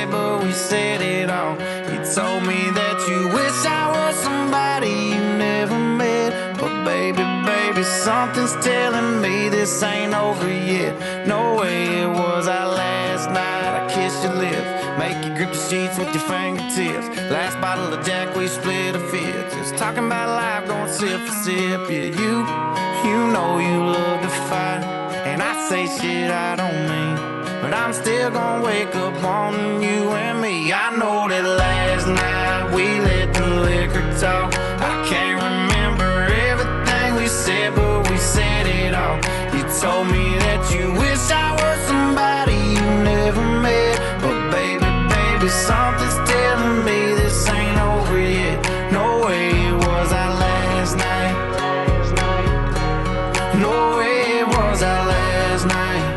said, but we said it all. You told me that you wish I was somebody you never met. But baby, something's telling me this ain't over yet. No way it was our last night. I kissed your lips, make you grip the sheets with your fingertips. Last bottle of Jack, we split a fifth. Just talking about life, going sip for sip. Yeah, you know you love to fight, and I say shit I don't mean, but I'm still gonna wake up wanting you and me. I know that last night we let the liquor talk. I can't remember everything we said, but we said it all. You told me that you wish I was somebody you never met. But baby, something's telling me this ain't over yet. No way it was our last night. No way it was our last night.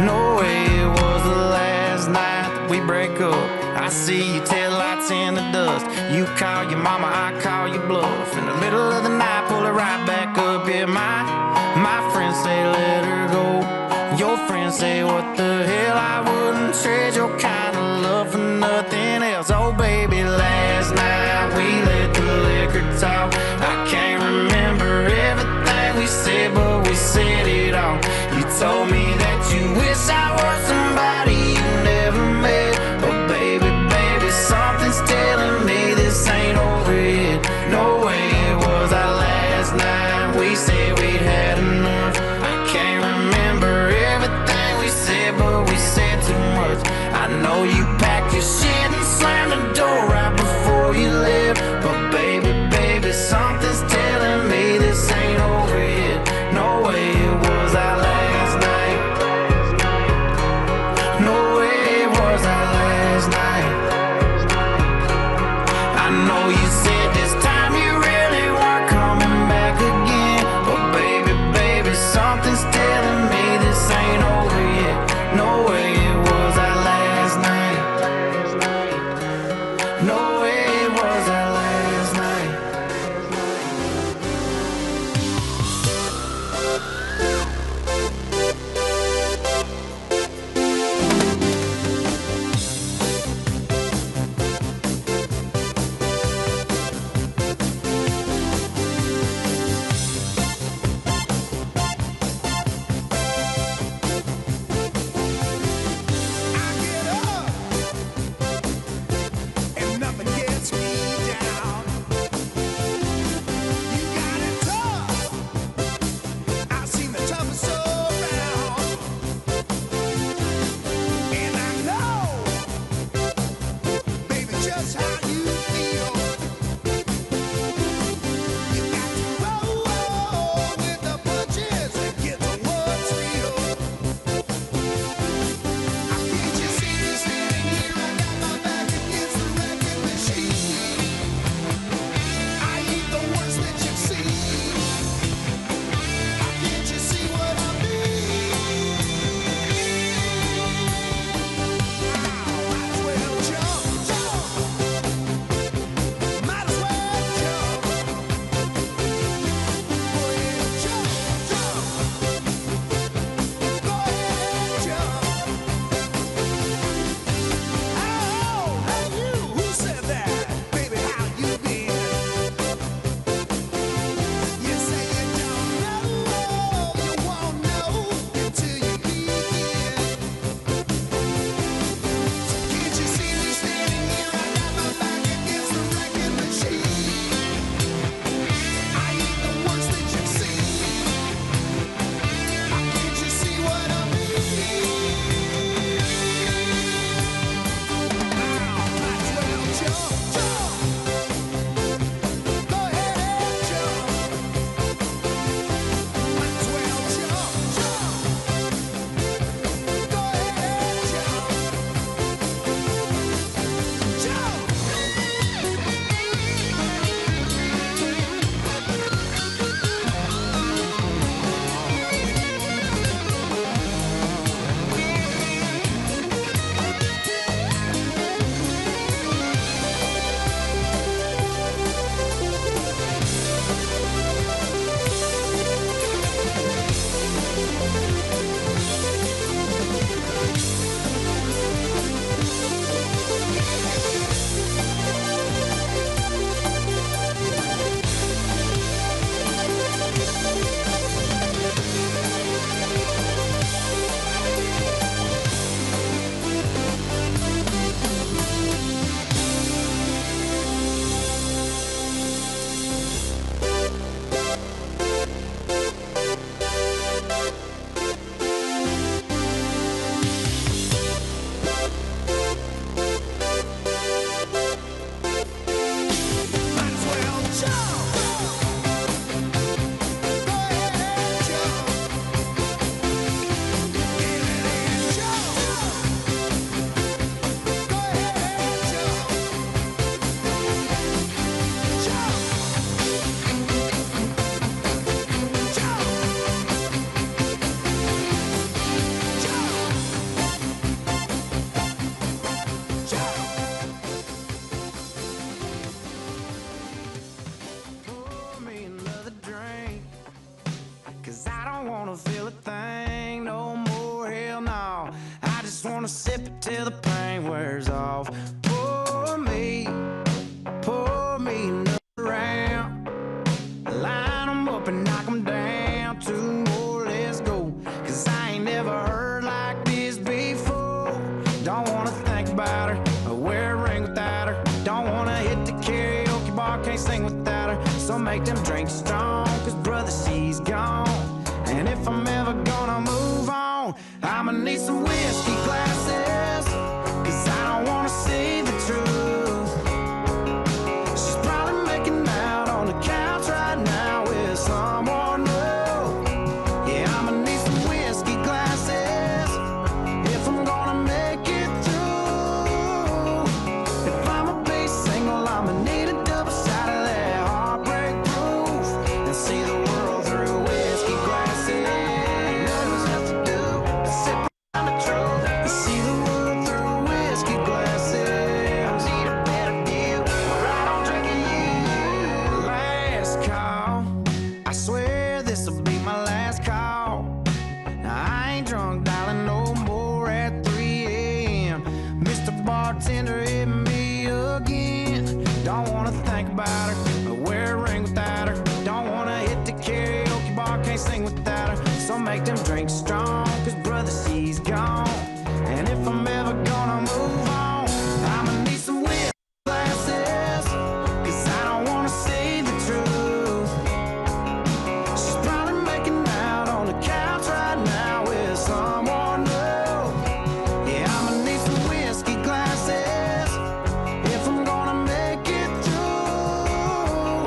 No way it was the last night that we break up. I see your taillights in the dust. You call your mama, I call your bluff. In the middle of the night, pull it right back up. Yeah, my friends say let her go. Your friends say what the hell, I wouldn't trade your kind of love for nothing else. Oh baby, last night we let the liquor talk. I can't remember everything we said, but we said it all. You told me that you wish I was somebody you never met. But baby, something's telling me this ain't over yet. No way it was our last night. We said we'd had enough. I can't remember everything we said, but we said too much. I know you packed your shit and slammed the door right before you left. But baby, something's telling me this ain't over yet. No way it was our last night. No way it was our last night. I know you said this time you really weren't coming back again. But baby, something's telling me this ain't over yet. No way it was our last night. No way it was our last night. sip it till the pain wears off. Pour me another round. Line 'em up and knock 'em down. 2 more, let's go. 'Cause I ain't never heard like this before. Don't wanna think about her or wear a ring without her. Don't wanna hit the karaoke bar, can't sing without her. So make them drinks strong, 'cause brother, she's gone. And if I'm ever gonna move on, I'ma need some whiskey glasses, 'cause I don't wanna see the truth. She's probably making out on the couch right now with someone new. Yeah, I'ma need some whiskey glasses if I'm gonna make it through. If I'ma be single, I'ma need a double shot of that heartbreak proof and see the world through whiskey glasses. Ain't nothing left to do but sip around the truth and see the world through whiskey glasses. I need a better view where I don't drink it. Last call, I swear this'll be my last call. Now I ain't drunk, darling, no more at 3 a.m. Mr. Bartender, hit me again. Don't wanna think about her or wear a ring without her. Don't wanna hit the karaoke bar, can't sing without her. So make them drinks strong, 'cause brother, she's gone. And if I'm ever gonna move on, I'ma need some whiskey glasses, 'cause I don't wanna see the truth. She's probably making out on the couch right now with someone new. Yeah, I'ma need some whiskey glasses if I'm gonna make it through.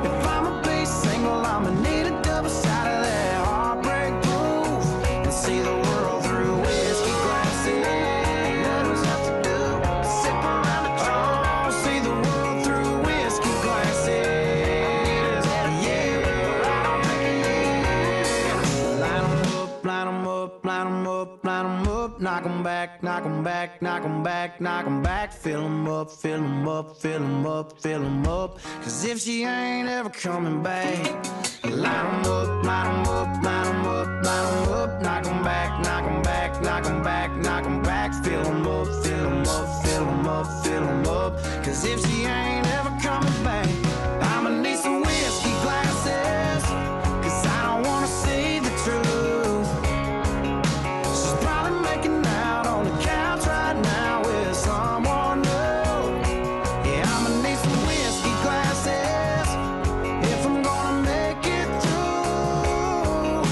If I'ma be single, I'ma need a double shot of that heartbreak proof and see the world through whiskey glasses. Ain't nothing left to do but sip around the truth, see the world through whiskey glasses. Yeah, I don't drink it. Line 'em up, line 'em up, line 'em up, line 'em up. Knock 'em back, knock 'em back, knock 'em back, knock 'em back. Fill 'em up, fill 'em up, fill 'em up, fill 'em up. 'Cause if she ain't ever coming back, line 'em up, line 'em up, line 'em up, line 'em up. Knock 'em back, knock 'em back, knock 'em back, knock 'em back. Fill 'em up, fill 'em up, fill 'em up, fill 'em up. 'Cause if she ain't ever coming back, I'ma need some whiskey glasses, 'cause I don't wanna see the truth. She's probably making out on the couch right now with someone new. Yeah, I'ma need some whiskey glasses if I'm gonna make it through.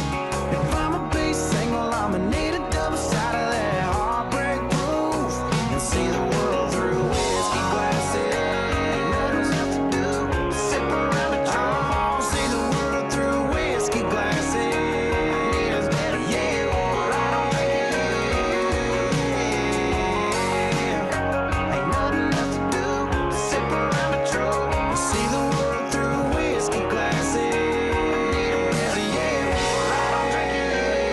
If I'ma be single, I'ma need a double shot of that heartbreak proof and see the world through whiskey glasses. Ain't nothing left to do but sip around the truth, see the world through whiskey glasses. Yeah, I don't drink it. Ain't nothing left to do but sip around the truth and see the world through whiskey glasses. Yeah, I don't drink it.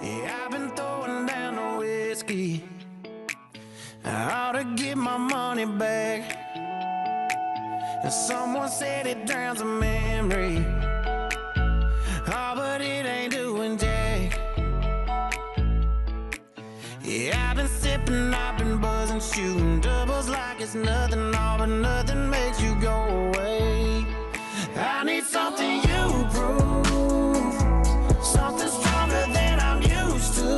Yeah, I've been throwing down the whiskey. I ought to get my money back. And someone said it drowns a memory. Oh, but it ain't doing jack. Yeah, I've been sipping, I've been buzzing, shooting doubles like it's nothing, all but nothing makes you go away. I need something you prove, something stronger than I'm used to.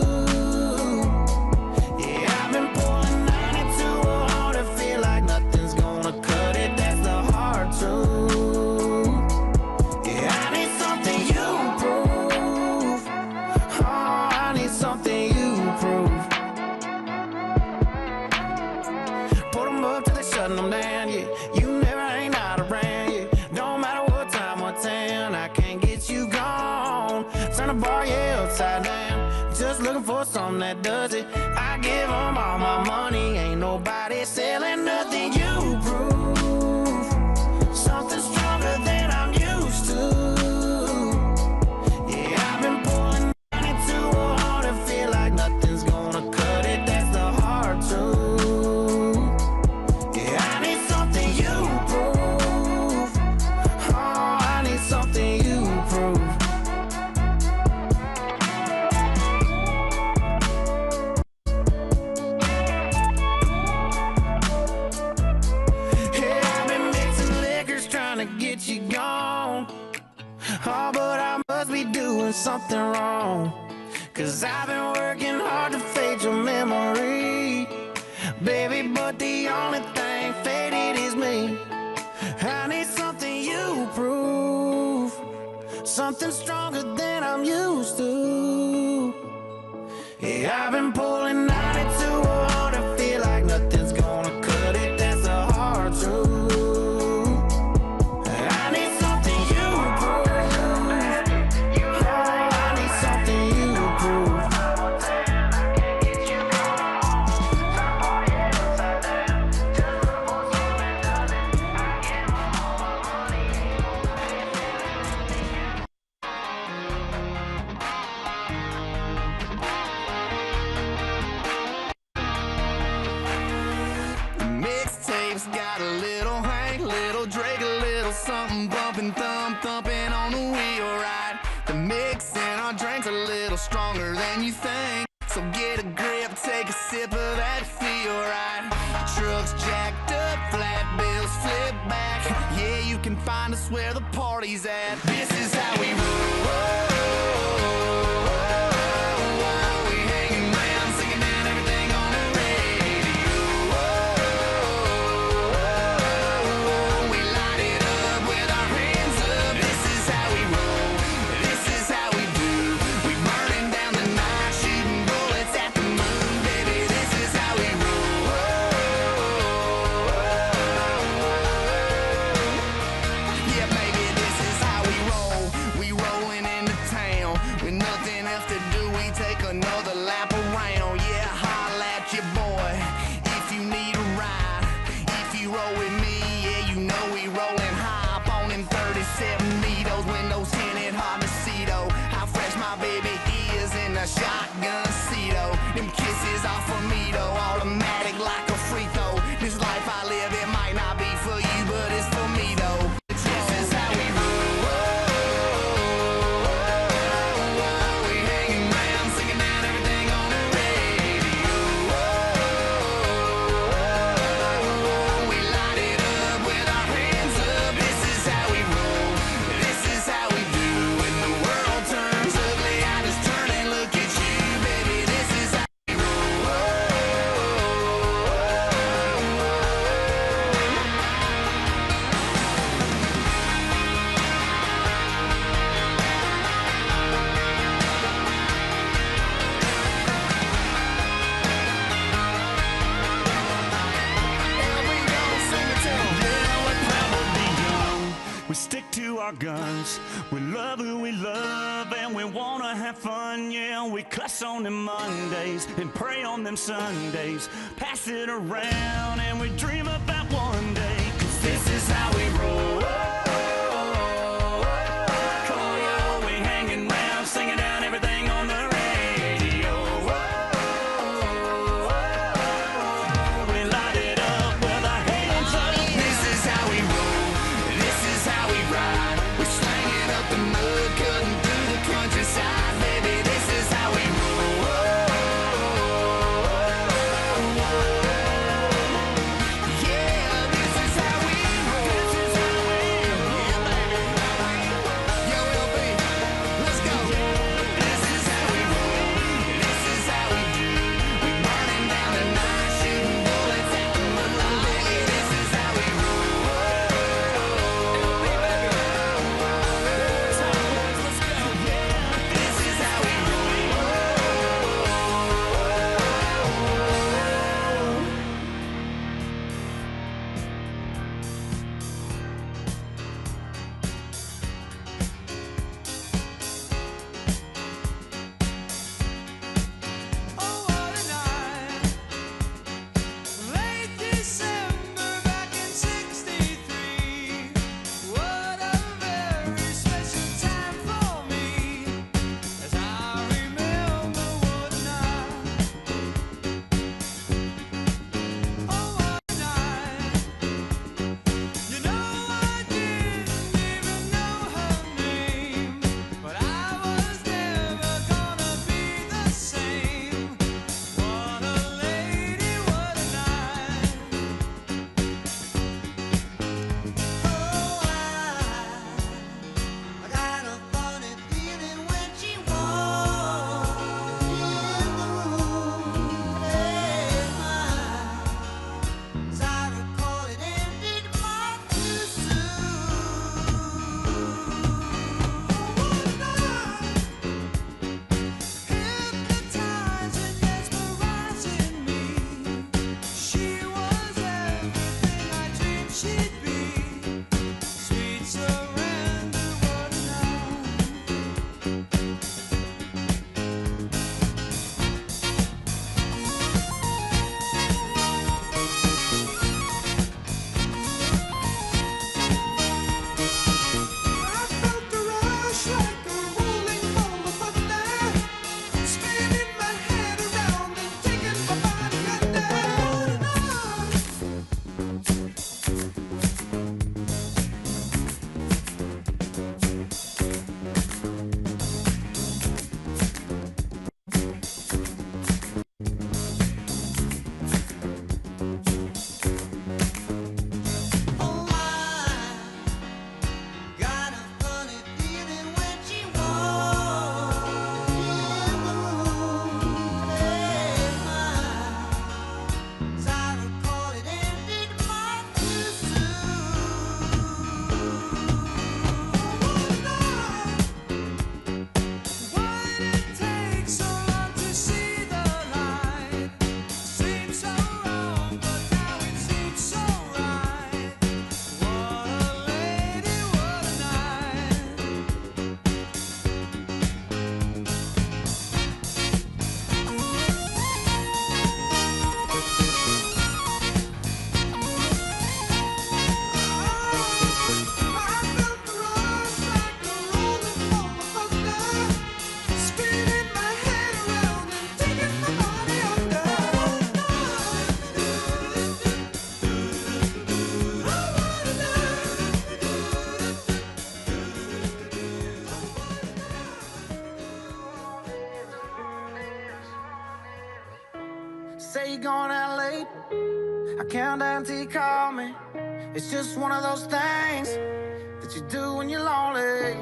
Yeah, I've been pulling 92 hard to feel like nothing's gonna cut it. That's the hard truth. Yeah, I need something you prove. Oh, I need something you prove. Put 'em up till they shutting 'em down. Yeah, you never ain't out around. Yeah, don't matter what time, what town, I can't get you gone. Turn the bar, yeah, upside down. Just looking for something that does it. I give 'em all my money. Ain't nobody selling nothing you prove. Something stronger than I'm used to. Yeah, I've been pulling 92 hard to feel like nothing's gonna cut it. That's the hard truth. Yeah, I need something to get you gone. Oh, but I must be doing something wrong, 'cause I've been working hard to fade your memory, baby, but the only thing faded is me. I need something you prove, something stronger than I'm used to. Yeah, I've been pulling 92 on and feel like nothing's gonna cut it. That's the hard truth. I need something you prove. Oh, I need something you prove. Mixtapes got a little Hank, little Drake, a little something bumping, thumping on the wheel, right? The mix in our drinks a little stronger than you think, so get a grip, take a sip of that feel, right? Trucks jacked up, flat bills flip back. Yeah, you can find us where the party's at. This is how we roll. We hanging round, singing down everything on the radio. We light it up with our hands up. This is how we roll. This is how we do. We burning down the night, shooting bullets at the moon, baby. This is how we roll. Yeah, baby, this is how we roll. We rolling into town with nothing else to do. We take another lap around. Yeah, holla at your boy if you need a ride. If you roll with me, yeah, you know we rolling high. Up on them 37 Neatos, windows tinted, hard to see though. How fresh my baby is in a shotgun seat, oh. Them kisses off of me though, automatic like a free throw. This life I live, it might not be for you, but it's for me though. This is how we roll. We hanging round, singing down everything on the radio. We light it up with our hands up. This is how we roll. This is how we do. When the world turns ugly, I just turn and look at you, baby. This is how we roll. And we gon' sing it till Yeah, we're probably young. We stick to our guns. We love who we love and we wanna have fun. Yeah, we cuss on them Mondays and pray on them Sundays. Pass it around and we dream about one day. 'Cause this is how we roll. Come on, y'all, we hanging round, singing down everything on the radio. We light it up with our hands up. This is how we roll. This is how we ride. We're slanging up the mud, cutting through the countryside, baby. This is how we roll. Yeah, this is how we roll. say you're going out late. I count down till you call me. It's just one of those things that you do when you're lonely,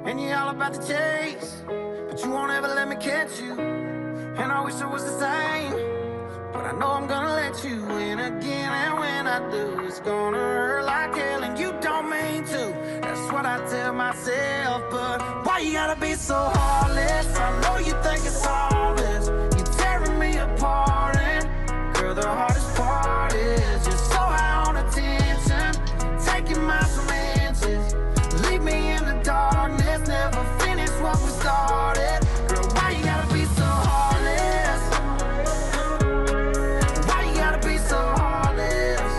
and you're all about the chase, but you won't ever let me catch you. And I wish it was the same, but I know I'm gonna let you in again. And when I do, it's gonna hurt like hell, and you don't mean to. That's what I tell myself. But why you gotta be so heartless? I know you think it's all this. You're tearing me apart, and girl, the hardest part is you're so high on attention, taking my some inches. Leave me in the darkness, never finish what we started. Girl, why you gotta be so heartless? Why you gotta be so heartless?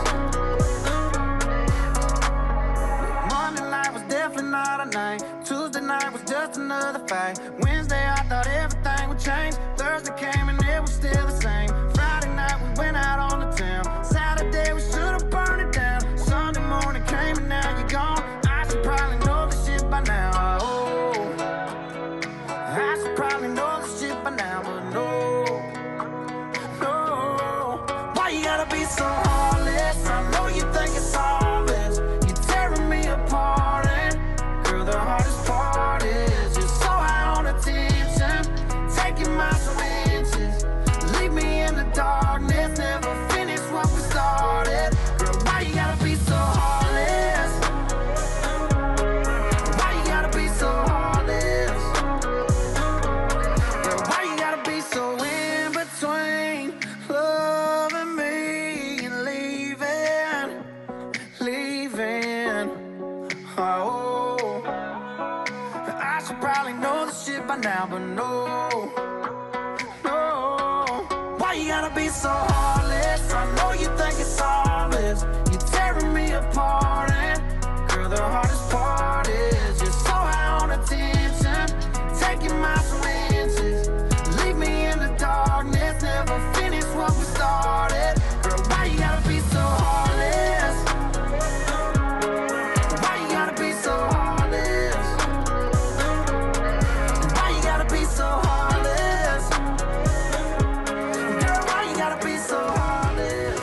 Monday night was definitely not a night. Tuesday night was just another fight. Wednesday I thought everything would change. Thursday came and it was still the same. Friday night we went out on the town. Saturday we should've burned it down. Sunday morning came and now you're gone. I should probably know this shit by now. Oh, I should probably know this shit by now, but no, no. Why you gotta be so heartless? I know you think it's all this. You're tearing me apart, and girl, the hardest part is you're so high on attention, taking my some inches. Leave me in the darkness, never finish what we started. Girl, why you gotta be so heartless? Why you gotta be so heartless? Girl, why you gotta be so in between loving me and leaving, leaving? Oh, I should probably know this shit by now, but no, no. Why you gotta be so heartless? I know you think it's all this. You're tearing me apart, and girl, the hardest part is you're so high on attention, taking my some inches. Leave me in the darkness, never finish what we started. Girl, why you gotta be so heartless? Why you gotta be so heartless? Why you gotta be so heartless? Girl, why you gotta be so heartless?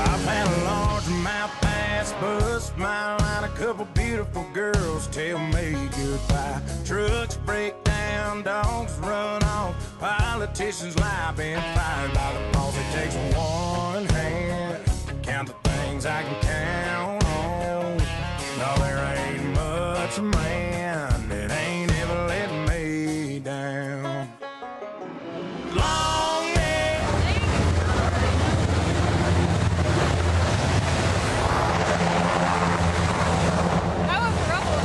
I've had a largemouth bass bust my line, a couple beautiful girls tell me goodbye. Trucks break down, dogs run off, politicians lie, been fired by the boss. It takes one hand to count the things I can count on. No, there ain't much man that ain't ever let me down. Long day. That was a rough one.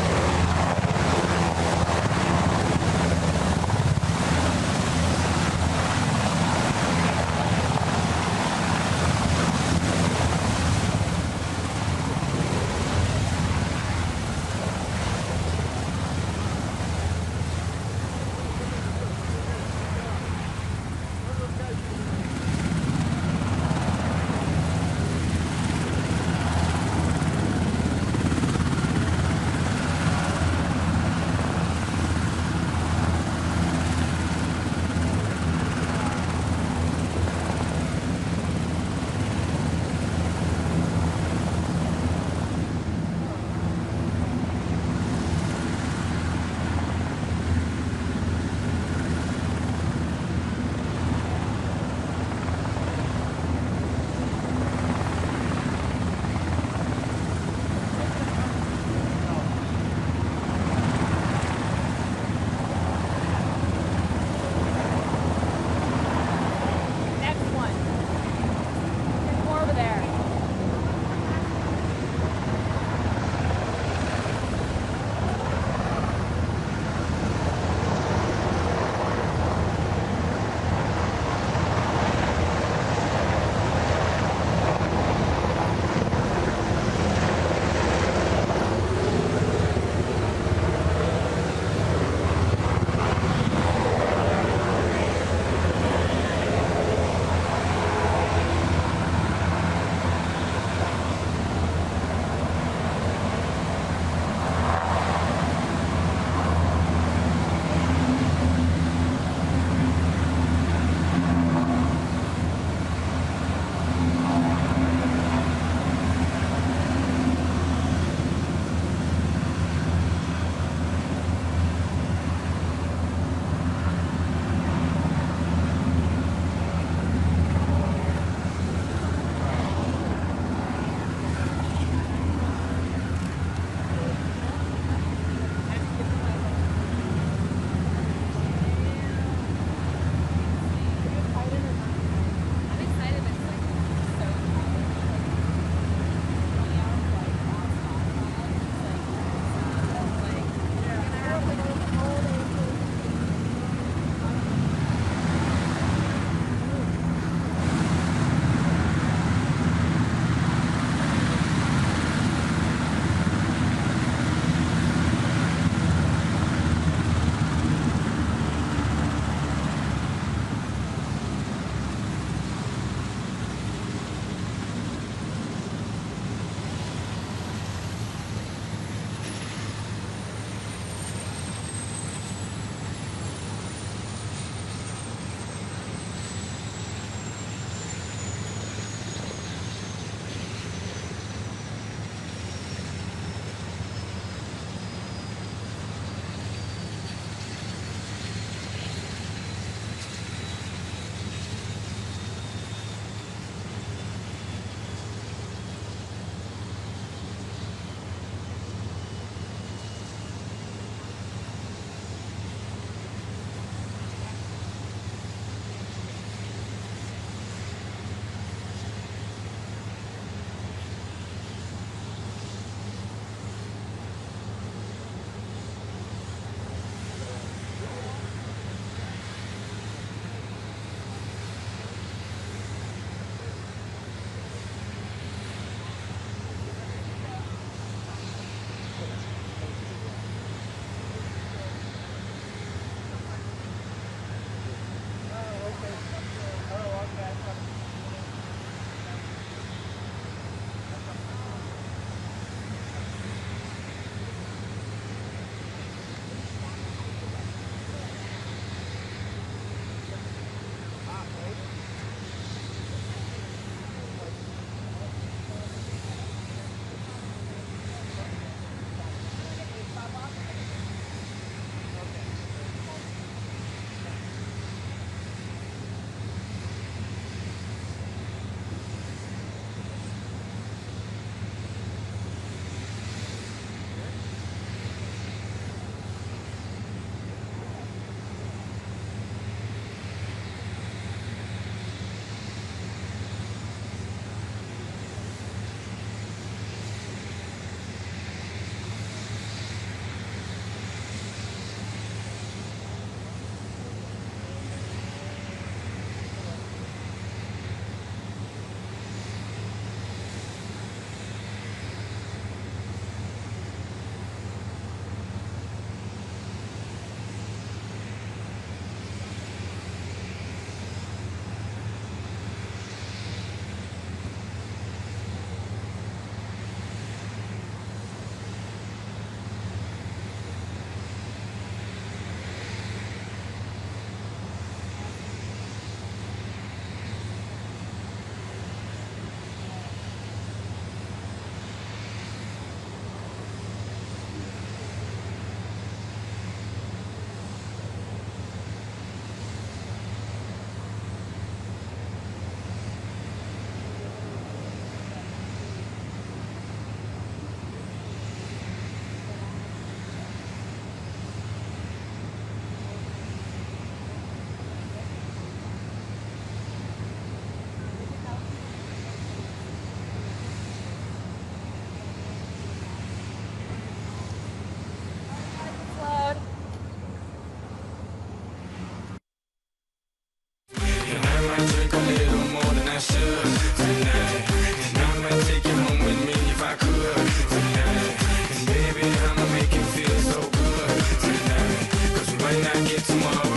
might drink a little more than I should tonight. And I might take you home with me if I could tonight. And baby, I'ma make you feel so good tonight. 'Cause we might not get tomorrow.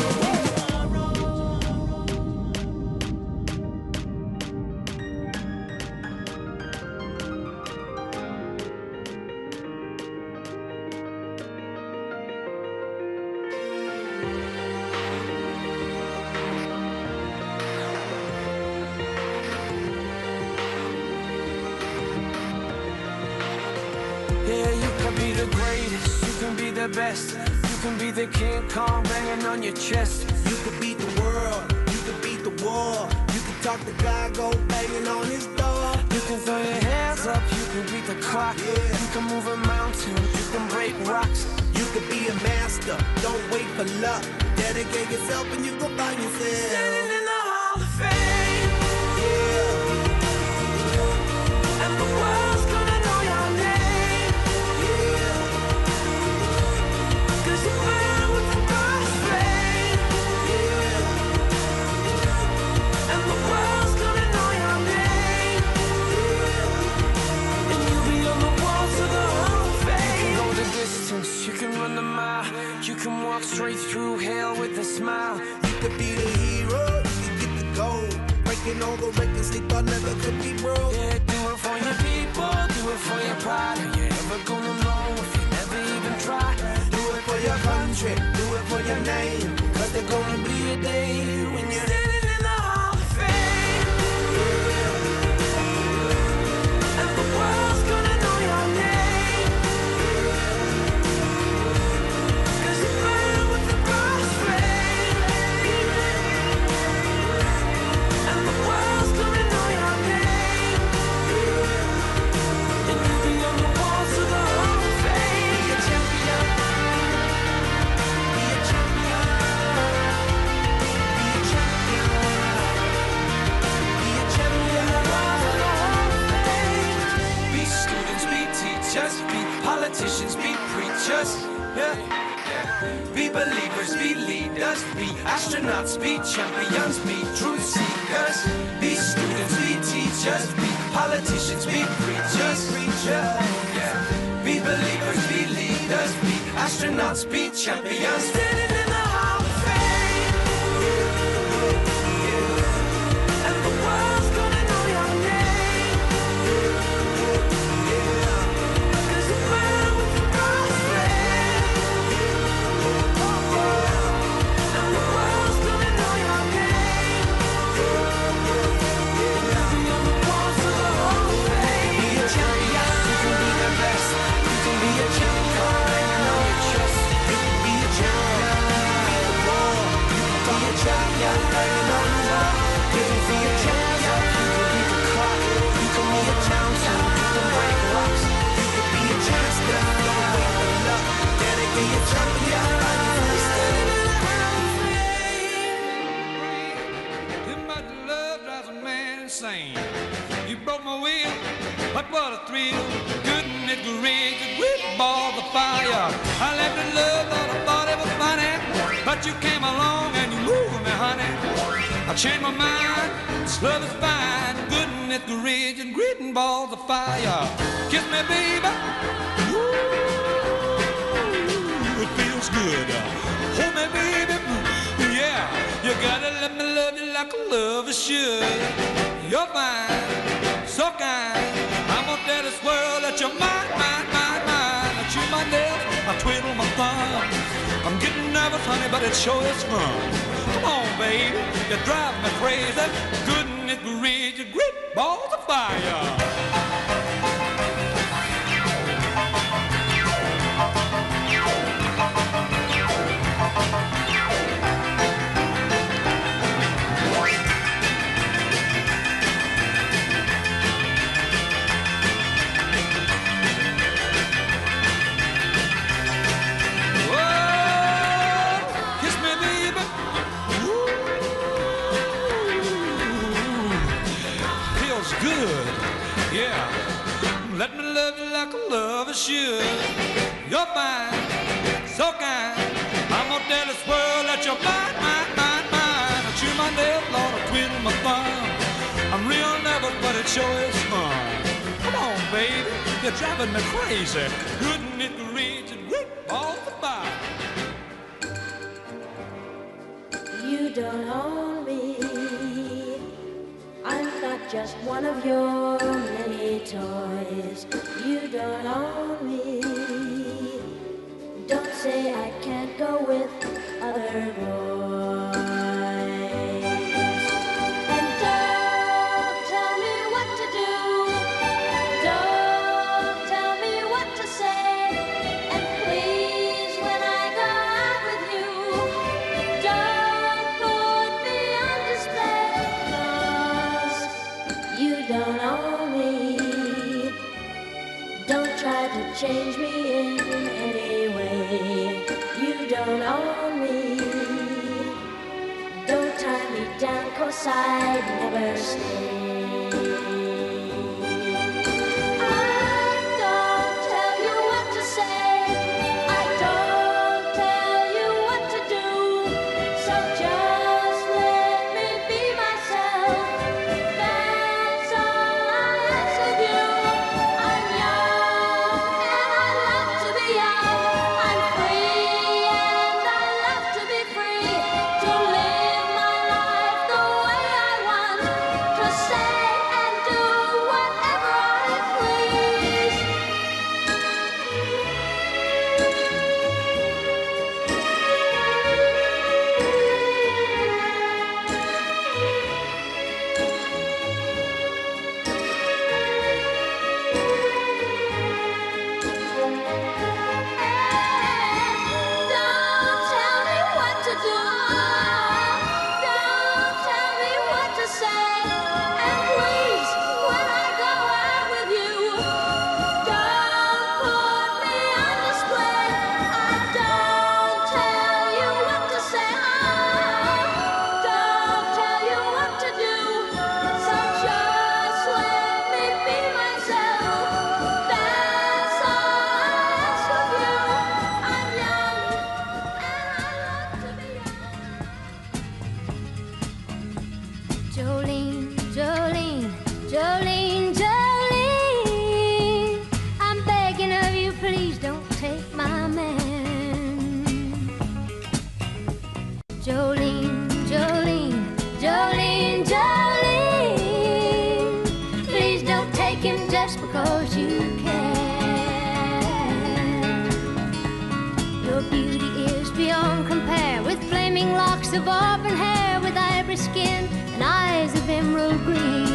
Yeah, you can be the greatest, you can be the best. You can be the King Kong banging on your chest. You could beat the world, you could beat the war. You could talk to God, go banging on his door. You can throw your hands up, you can beat the clock. Yeah. You can move a mountain, you can break rocks. You could be a master, don't wait for luck. Dedicate yourself and you go find yourself. Standing in the Hall of Fame, Yeah, and the world's gonna know your name. yeah, 'Cause you burn with the God's flame, yeah, and the world's gonna know your name. And you'll be on the walls of the Hall of Fame. You can go the distance, you can run the mile. You can walk straight through hell with a smile. you could be the hero, you could get the gold. Breaking all the records they thought never could be broke. Yeah, do it for your people, do it for your pride. Are you ever gonna know if you never even try? Do it for your country, do it for your name. 'Cause there's gonna be a day when you're Standing in the Hall of Fame, and the world's gonna know your name. 'Cause you burn with the God's flame, and the world's gonna know your name. And you'll be on the walls of the Hall of Fame. Be a champion, be a champion, be a champion, be a champion of the Hall of Fame. Be students, be teachers, be politicians, be preachers. Yeah. Be believers, be leaders, be astronauts, be champions, be truth seekers. Be students, be teachers, be politicians, be preachers. Yeah. Be believers, be leaders, be astronauts, be champions. Standing in the Hall of Fame, and the world's gonna know your name. 'Cause you burn with the God's flame, and the world's gonna know your name. You'll be on the walls of the Hall of Fame. Be a champion, you can be the best. You can be a champion, banging on your chest. You can be a champion, beat the war. You can be a champion, banging on the wall. You can be a champion, you can beat the clock. You can move a mountain, you can break rocks. you could be a champion, don't wait for luck. Dedicate your champion, find yourself. Standing in the Hall of Fame. Too much love drives a man insane. You broke my will, but what a thrill. Couldn't it rig it with balls of fire? I left in love, thought I thought it was funny. But you came along and you moved me, honey. I changed my mind, this love is fine. Couldn't it rig and grit and balls of fire? Kiss me, baby. Ooh, it feels good. Hold me, baby. Yeah, you gotta let me love you like a lover should. You're fine, so kind. I'm gonna tell this world that you're mine, mine, mine, mine. I chew my nails, I twiddle my thumbs. I'm getting nervous, honey, but it sure is fun. Come on, baby, you drive me crazy. Couldn't it read your great balls of fire? Kiss me, baby. Ooh, feels good. Yeah. Let me love you like a lover should. You're fine, so kind. I'm gonna tell this world that you're mine, mine, mine, mine. I chew my nails, Lord, I twiddle my choice? Come on, baby, you're driving me crazy. Couldn't it reach and whoop off the bar? You don't own me. I'm not just one of your many toys. You don't own me. Don't say I can't go with other boys. And don't tell me what to do. Don't tell me what to say. And please, when I go out with you, don't put me on display. 'Cause you don't own me. Don't try to change me in any way. You don't own me. Don't tie me down, 'cause I'd never stay. I don't tell you what to say. I don't tell you what to do. So just let me be myself. That's all I ask of you. I'm young and I love to be young. I'm free and I love to be free. To live my life the way I want. To say and do whatever I please. Don't tell me what to do. Don't tell me what to say. And please, when I go out with you, don't put me on display. I don't tell you what to say. Don't tell you what to do. So just let me be myself. That's all I ask of you. I'm young and I love to be young. Jolene, Jolene, Jolene, Jolene, I'm begging of you, please don't take my man. Jolene, Jolene, Jolene, Jolene, please don't take him just because you can. Your beauty is beyond compare, with flaming locks of auburn hair, with ivory skin and eyes of emerald green.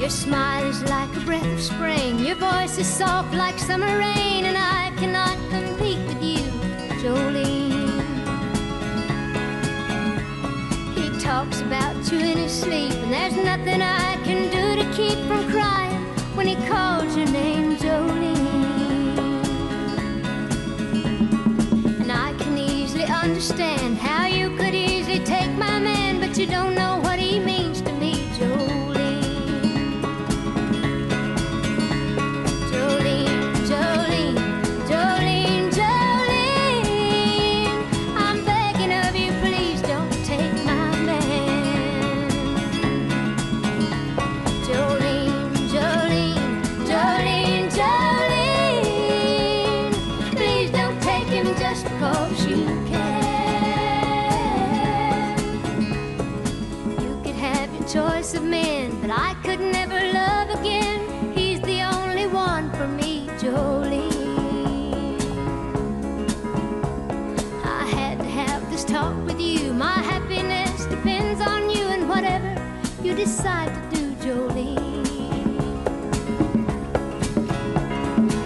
Your smile is like a breath of spring, your voice is soft like summer rain, and I cannot compete with you, Jolene. He talks about you in his sleep, and there's nothing I can do to keep from crying when he calls your name, Jolene. And I can easily understand how you could easily take my man, but you don't know what he means to me, Jolene. Jolene, Jolene, Jolene, Jolene, I'm begging of you, please don't take my man. Jolene, Jolene, Jolene, Jolene, please don't take him just because you can. You could have your choice of men, but I could never love again. He's the only one for me, Jolene. I had to have this talk with you. My happiness depends on you, and whatever you decide to do, Jolene.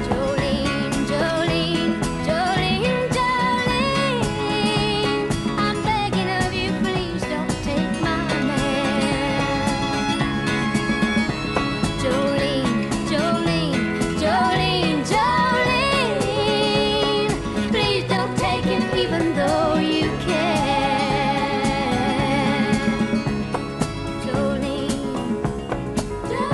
Jolene, Jolene, Jolene, Jolene, I'm begging of you, please don't take my man. Jolene, Jolene, Jolene, Jolene, please don't take him even though you can. Jolene, Jolene.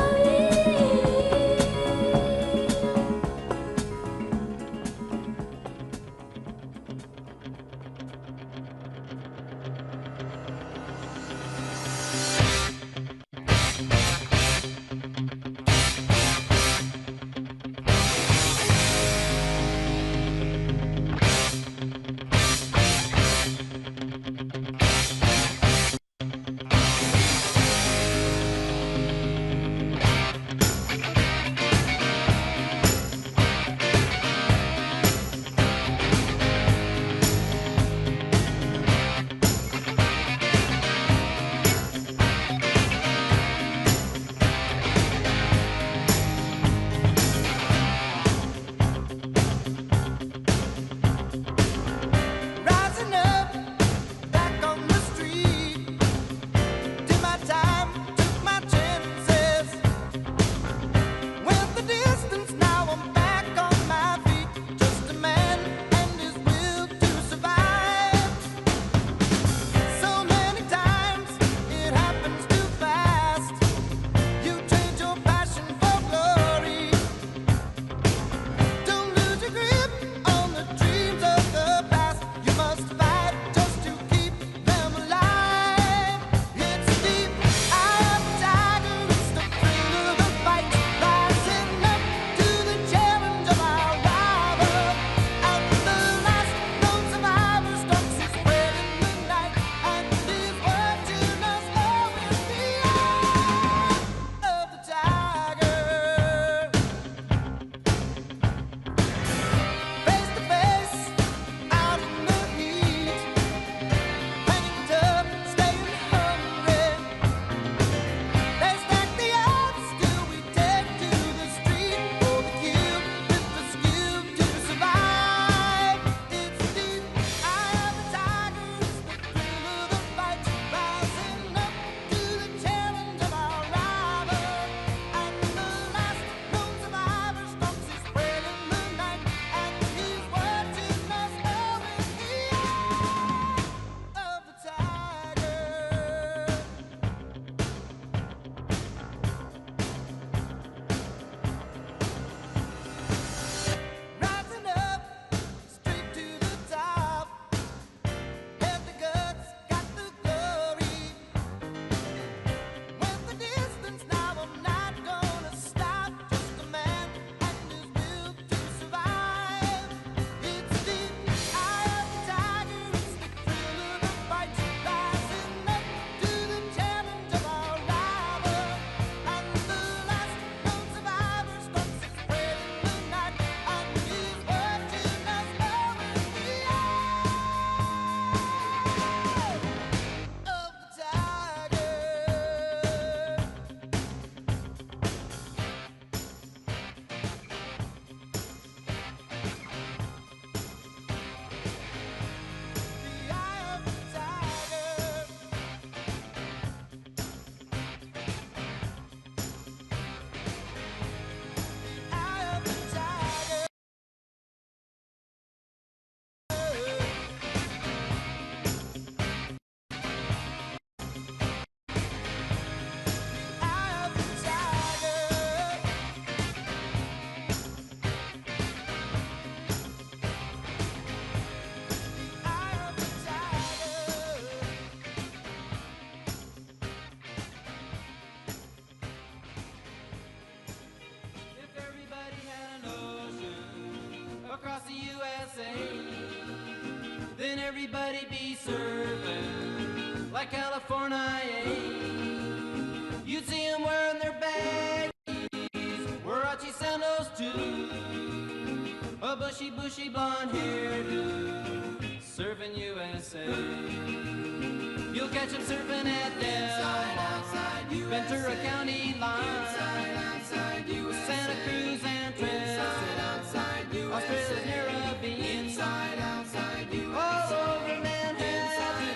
everybody be surfing like California. You'd see them wearing their baggies, Warachi sandals too, a bushy blonde hairdo, surfing USA. You'll catch them surfing at Del, Ventura County line, Santa Cruz and Trestle, Australia's Narrabeen, all over Manhattan,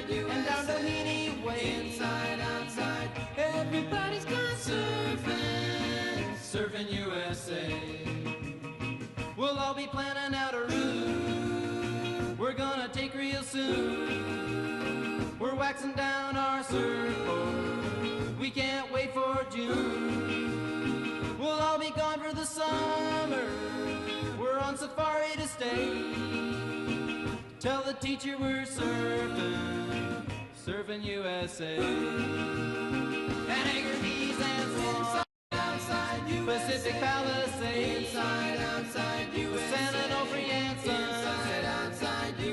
and down Doheny Way. Everybody's gone surfing USA. We'll all be planning out a route we're gonna take real soon. We're waxing down our surfboard, we can't wait for June. We'll all be gone for the summer, we're on safari to stay. Tell the teacher we're surfing USA. And Anchor Keys and Swan, Pacific Palisades, San Onofre and Sun,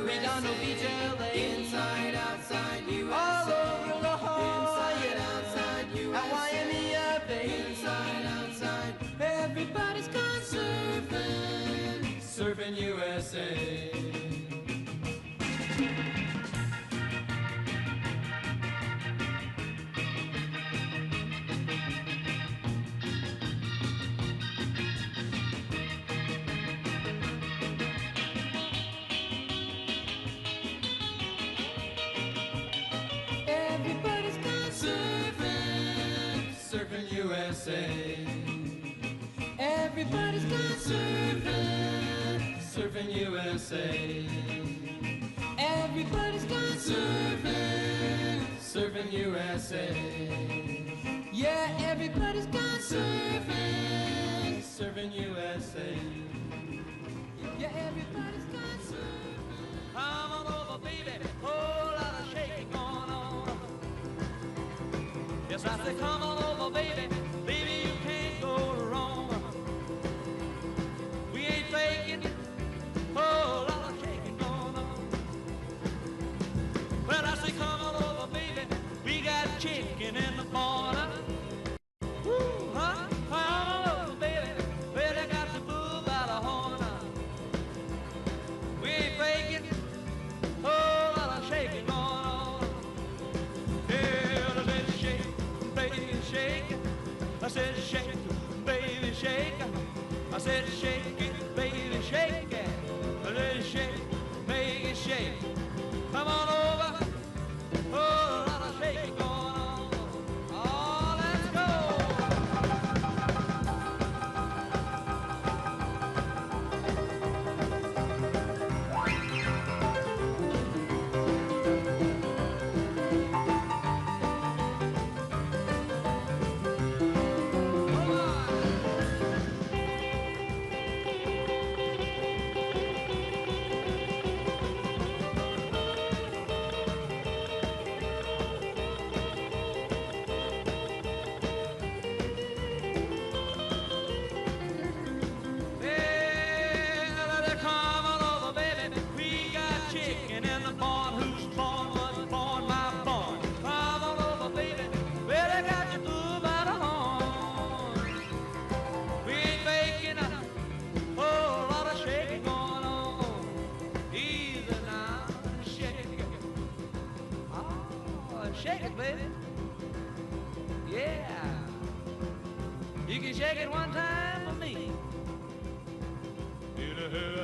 Redondo Beach, LA, all over La Jolla, at Waimea Bay. Everybody's gone surfing USA. Everybody's gone surfing USA. Everybody's gone surfing USA. Everybody's gone surfing USA. Yeah, everybody's gone surfing USA. Yeah, everybody's gone surfing. Come on over, baby, whole lot of shaking going on. Yes, I say, come on over, baby, baby, you can't go wrong. We ain't faking, whole lot of shaking going on. Well, I say, come on over, baby, we got chicken in the corner. Woo, huh? Come on over, baby, well, I got the bull by the horn. We ain't faking, whole lot of shaking going on. Yeah, I said shake, baby, shake. I said shake, baby, shake. I said shake it, baby, shake it. I said shake, make it shake. Come on over, whole lot of shaking going on. Oh, let's go. Shake it, baby. Yeah. You can shake it one time for me.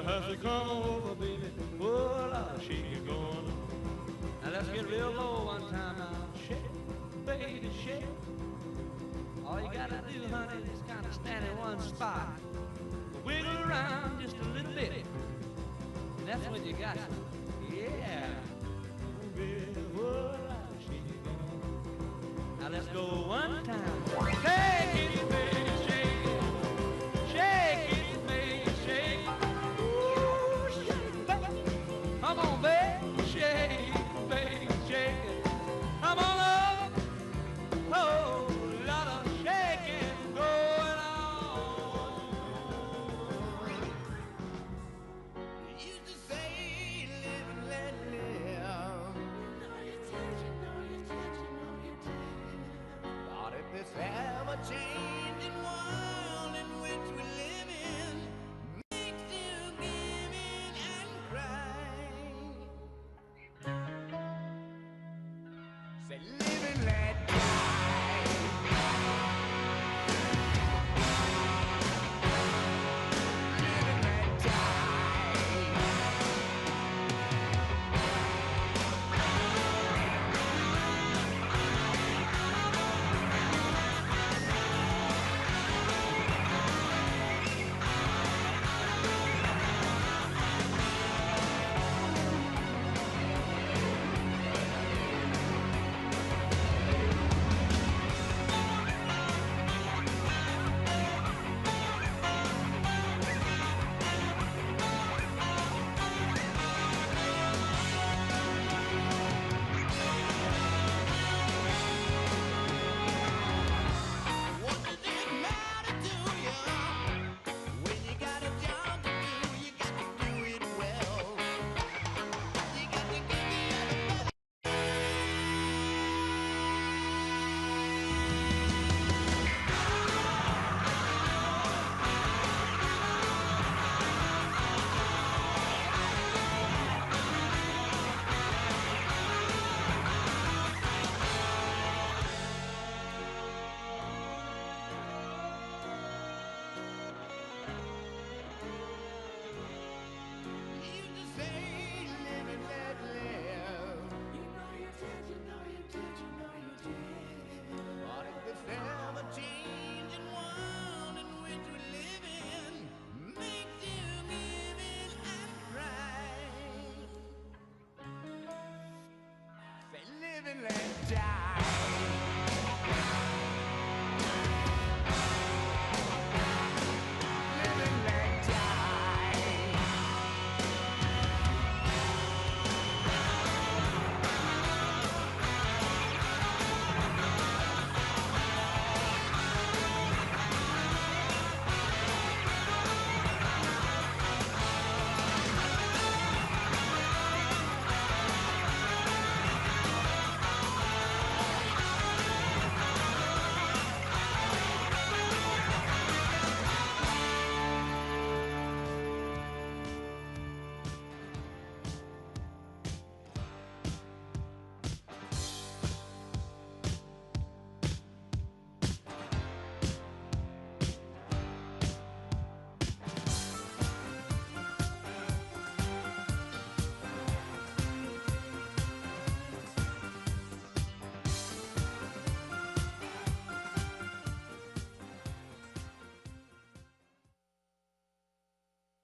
Has to come over, baby. Oh, Lord, shake it going on. Now let's get real low one time now. Shake, baby, shake. All you gotta do, honey, is kind of stand in one spot. Wiggle around just a little bit. And that's when you got it. Yeah. Baby, oh, Lord. Now let's go one time. Shake it, baby, shake it. Shake it, baby, shake it. Ooh, shake it, baby. Come on, baby, shake it, baby, shake it. Come on up. Oh, lot of shaking going on. You used to say, live and let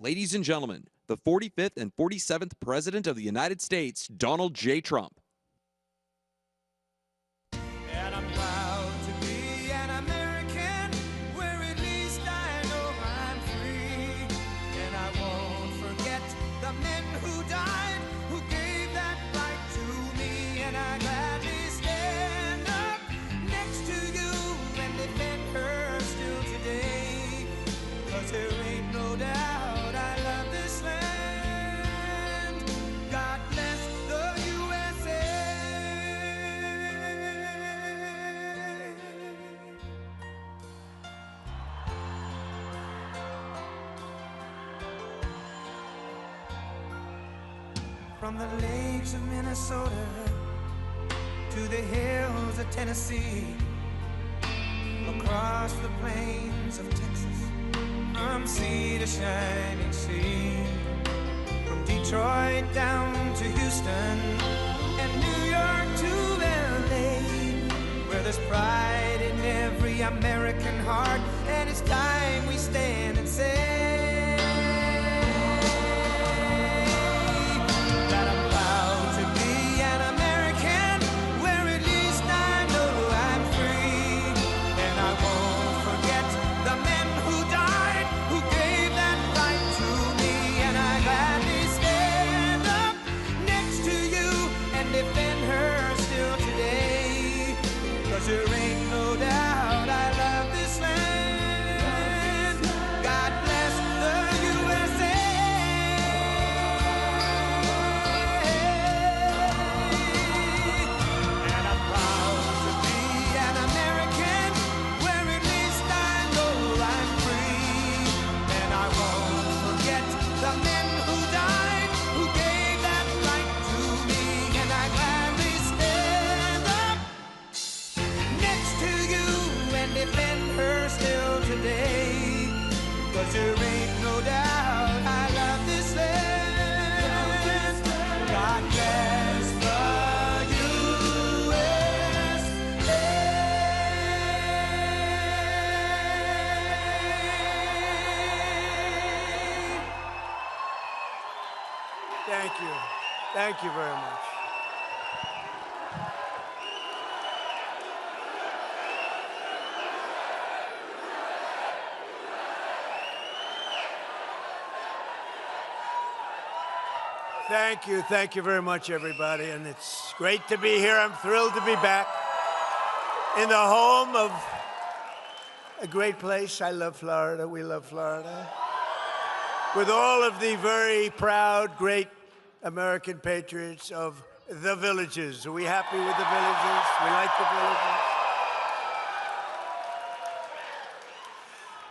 Ladies and gentlemen, the 45th and 47th President of the United States, Donald J. Trump. And I'm proud to be an American, where at least I know I'm free. And I won't forget the men who died, who gave that right to me. And I gladly stand up next to you and defend her still today. 'Cause there ain't no doubt I love this land. God bless the USA. From the lakes of Minnesota to the hills of Tennessee, across the plains of Texas, from sea to shining sea, from Detroit down to Houston and New York to LA, where there's pride in every American heart, and it's time we stand and say that I'm proud to be an American, where at least I know I'm free. And I won't forget the men who died, who gave that right to me. And I gladly stand up next to you and defend her still today. 'Cause there ain't no doubt I love this land. God bless the USA. And I'm proud to be an American, where at least I know I'm free. And I won't forget the men who died, who gave that right to me. And I gladly stand up next to you and defend her still today. 'Cause there ain't no doubt I love this land. God bless the USA. Thank you. Thank you very much. Thank you very much, everybody. And it's great to be here. I'm thrilled to be back in the home of a great place. I love Florida. We love Florida. With all of the very proud, great American patriots of the Villages. Are we happy with the Villages? We like the Villages.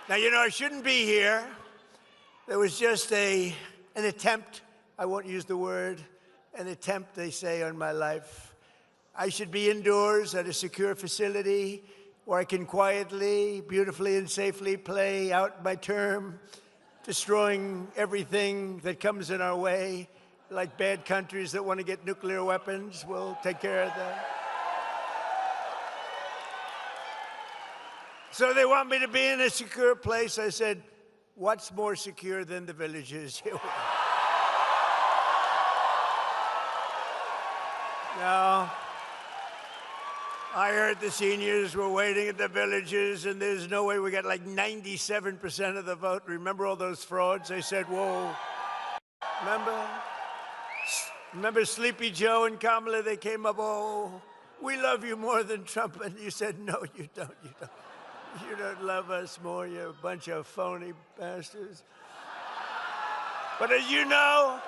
Now, you know, I shouldn't be here. There was just an attempt, I won't use the word, an attempt, they say, on my life. I should be indoors at a secure facility where I can quietly, beautifully, and safely play out my term, destroying everything that comes in our way, like bad countries that want to get nuclear weapons. We'll take care of them. So they want me to be in a secure place. I said, what's more secure than the Villages? No. I heard the seniors were waiting at the Villages, and there's no way we got like 97% of the vote. Remember all those frauds? They said, whoa. Remember Sleepy Joe and Kamala? They came up, oh, we love you more than Trump. And you said, no, you don't. You don't love us more, you a bunch of phony bastards. But as you know,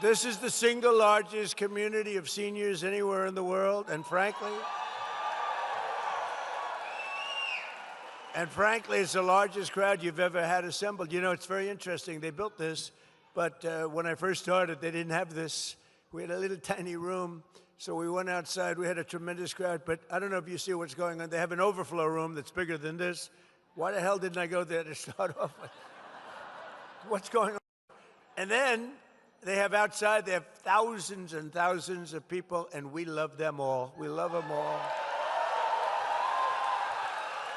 this is the single largest community of seniors anywhere in the world, and frankly, it's the largest crowd you've ever had assembled. You know, it's very interesting. They built this, but when I first started, they didn't have this. We had a little tiny room, so we went outside. We had a tremendous crowd, but I don't know if you see what's going on. They have an overflow room that's bigger than this. Why the hell didn't I go there to start off with? What's going on? And then they have outside, they have thousands and thousands of people, and we love them all. We love them all.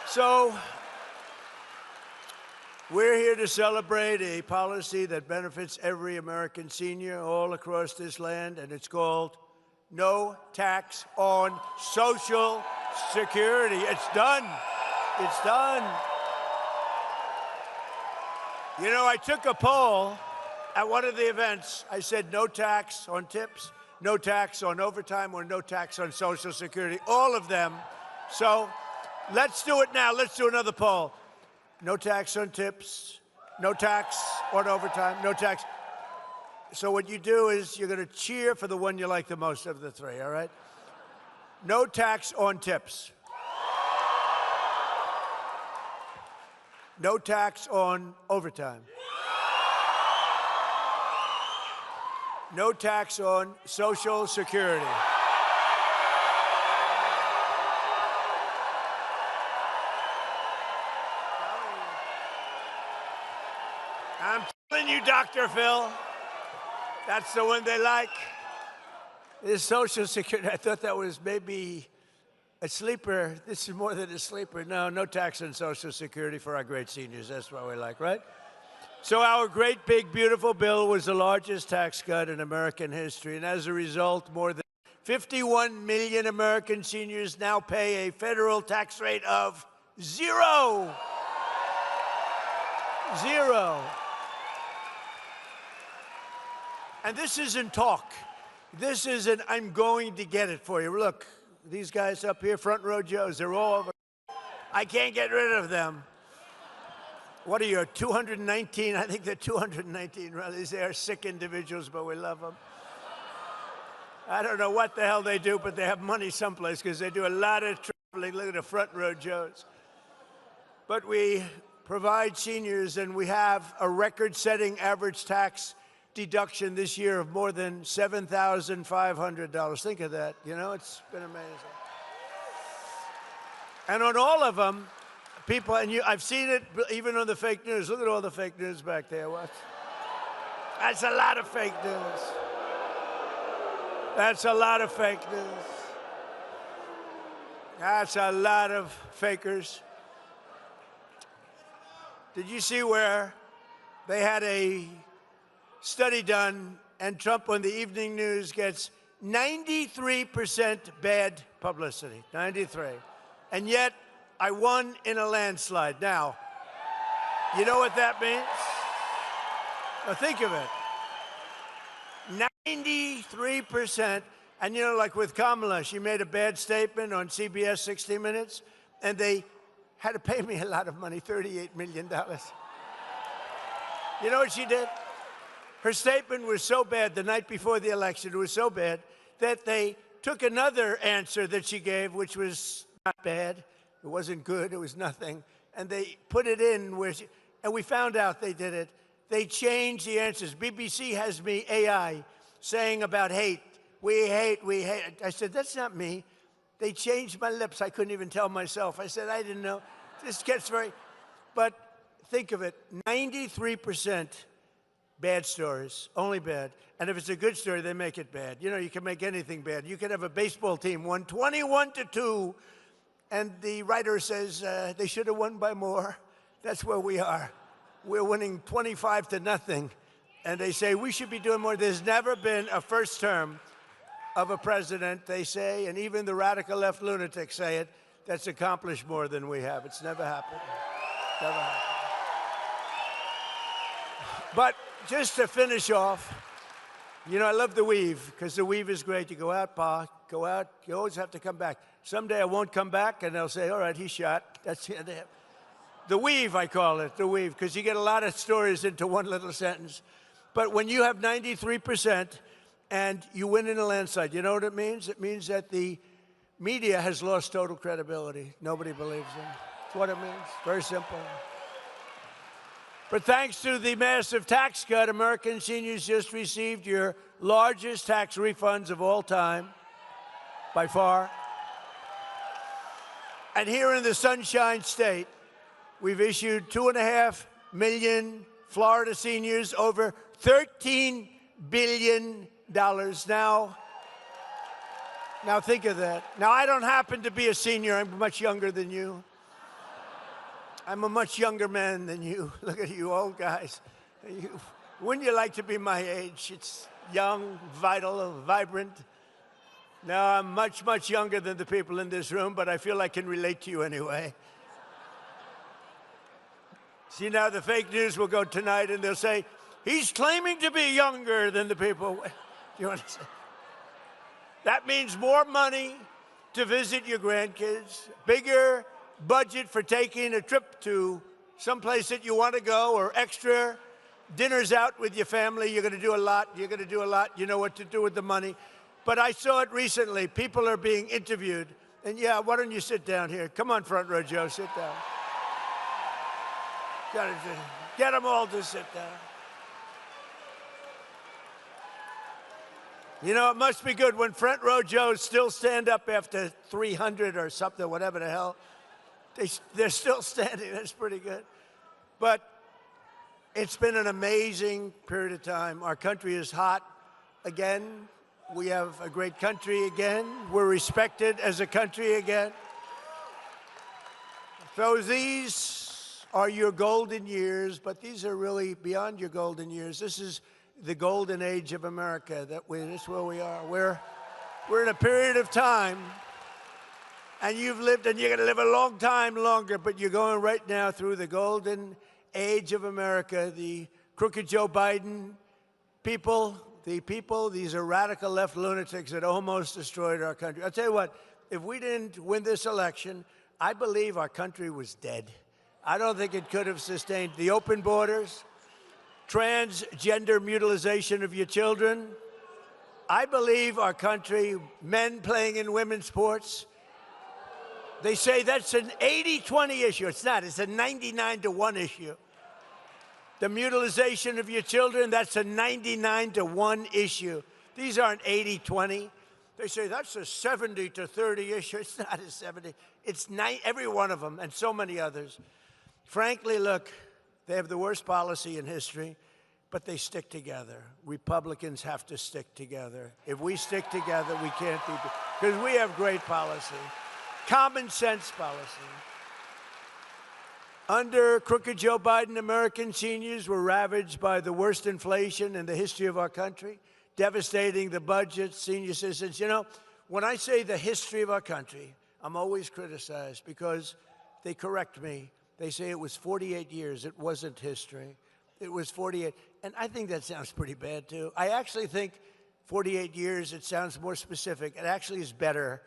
So We're here to celebrate a policy that benefits every American senior all across this land, and it's called No Tax on Social Security. It's done. It's done. You know, I took a poll at one of the events. I said no tax on tips, no tax on overtime, or no tax on Social Security, all of them. So let's do it now. Let's do another poll. No tax on tips, no tax on overtime, no tax. So what you do is you're going to cheer for the one you like the most of the three, all right? No tax on tips. No tax on overtime. No tax on Social Security. I'm telling you, Dr. Phil, that's the one they like. This Social Security, I thought that was maybe a sleeper. This is more than a sleeper. No, no tax on Social Security for our great seniors. That's what we like, right? So our great, big, beautiful bill was the largest tax cut in American history. And as a result, more than 51 million American seniors now pay a federal tax rate of 0. 0. And this isn't talk. This isn't, I'm going to get it for you. Look, these guys up here, front row Joes, they're all over. I can't get rid of them. What are you, 219? I think they're 219 rallies. They are sick individuals, but we love them. I don't know what the hell they do, but they have money someplace because they do a lot of traveling. Look at the front row Joes. But we provide seniors, and we have a record-setting average tax deduction this year of more than $7,500. Think of that. You know, it's been amazing. And on all of them, people, and I've seen it even on the fake news. Look at all the fake news back there. What? That's a lot of fake news. That's a lot of fake news. That's a lot of fakers. Did you see where they had a study done, and Trump on the evening news gets 93% bad publicity, 93. And yet, I won in a landslide. Now, you know what that means? Now think of it. 93%, and you know, like with Kamala, she made a bad statement on CBS 60 Minutes, and they had to pay me a lot of money, $38 million. You know what she did? Her statement was so bad the night before the election, it was so bad, that they took another answer that she gave, which was not bad. It wasn't good. It was nothing. And they put it in where she, and we found out they did it. They changed the answers. BBC has me, AI, saying about hate. We hate, we hate. I said, that's not me. They changed my lips. I couldn't even tell myself. I said, I didn't know. This gets very, but think of it, 93% bad stories, only bad. And if it's a good story, they make it bad. You know, you can make anything bad. You could have a baseball team won 21-2, and the writer says they should have won by more. That's where we are. We're winning 25-0, and they say we should be doing more. There's never been a first term of a president, they say, and even the radical left lunatics say it, that's accomplished more than we have. It's never happened. Never happened. But just to finish off, you know, I love the weave, because the weave is great. You go out, Pa, go out. You always have to come back. Someday I won't come back, and they'll say, all right, he shot. That's it. The weave, I call it, the weave, because you get a lot of stories into one little sentence. But when you have 93% and you win in a landslide, you know what it means? It means that the media has lost total credibility. Nobody believes them. That's what it means. Very simple. But thanks to the massive tax cut, American seniors just received your largest tax refunds of all time, by far. And here in the Sunshine State, we've issued 2.5 million Florida seniors over $13 billion. Now think of that. Now, I don't happen to be a senior. I'm much younger than you. I'm a much younger man than you. Look at you old guys. Wouldn't you like to be my age? It's young, vital, vibrant. No, I'm much, much younger than the people in this room, but I feel I can relate to you anyway. See, now the fake news will go tonight and they'll say, he's claiming to be younger than the people. You understand? That means more money to visit your grandkids, bigger budget for taking a trip to someplace that you want to go, or extra dinners out with your family. You're going to do a lot. You're going to do a lot. You know what to do with the money. But I saw it recently. People are being interviewed. And yeah, why don't you sit down here? Come on, front row, Joe, sit down. Get them all to sit down. You know, it must be good when front row Joes still stand up after 300 or something, whatever the hell. They're still standing. That's pretty good. But it's been an amazing period of time. Our country is hot again. We have a great country again. We're respected as a country again. So these are your golden years, but these are really beyond your golden years. This is the golden age of America. This is where we are. We're in a period of time, and you've lived, and you're going to live a long time longer, but you're going right now through the golden age of America. The crooked Joe Biden people, these are radical left lunatics that almost destroyed our country. I'll tell you what, if we didn't win this election, I believe our country was dead. I don't think it could have sustained the open borders, transgender mutilization of your children. I believe our country, men playing in women's sports, they say that's an 80-20 issue. It's not. It's a 99-1 issue. The mutilization of your children, that's a 99-1 issue. These aren't 80-20. They say that's a 70-30 issue. It's not a 70. It's every one of them and so many others. Frankly, look, they have the worst policy in history, but they stick together. Republicans have to stick together. If we stick together, we can't be, because we have great policy, common sense policy. Under crooked Joe Biden, American seniors were ravaged by the worst inflation in the history of our country, devastating the budget, senior citizens. You know, when I say the history of our country, I'm always criticized because they correct me. They say it was 48 years. It wasn't history. It was 48. And I think that sounds pretty bad, too. I actually think 48 years, it sounds more specific. It actually is better.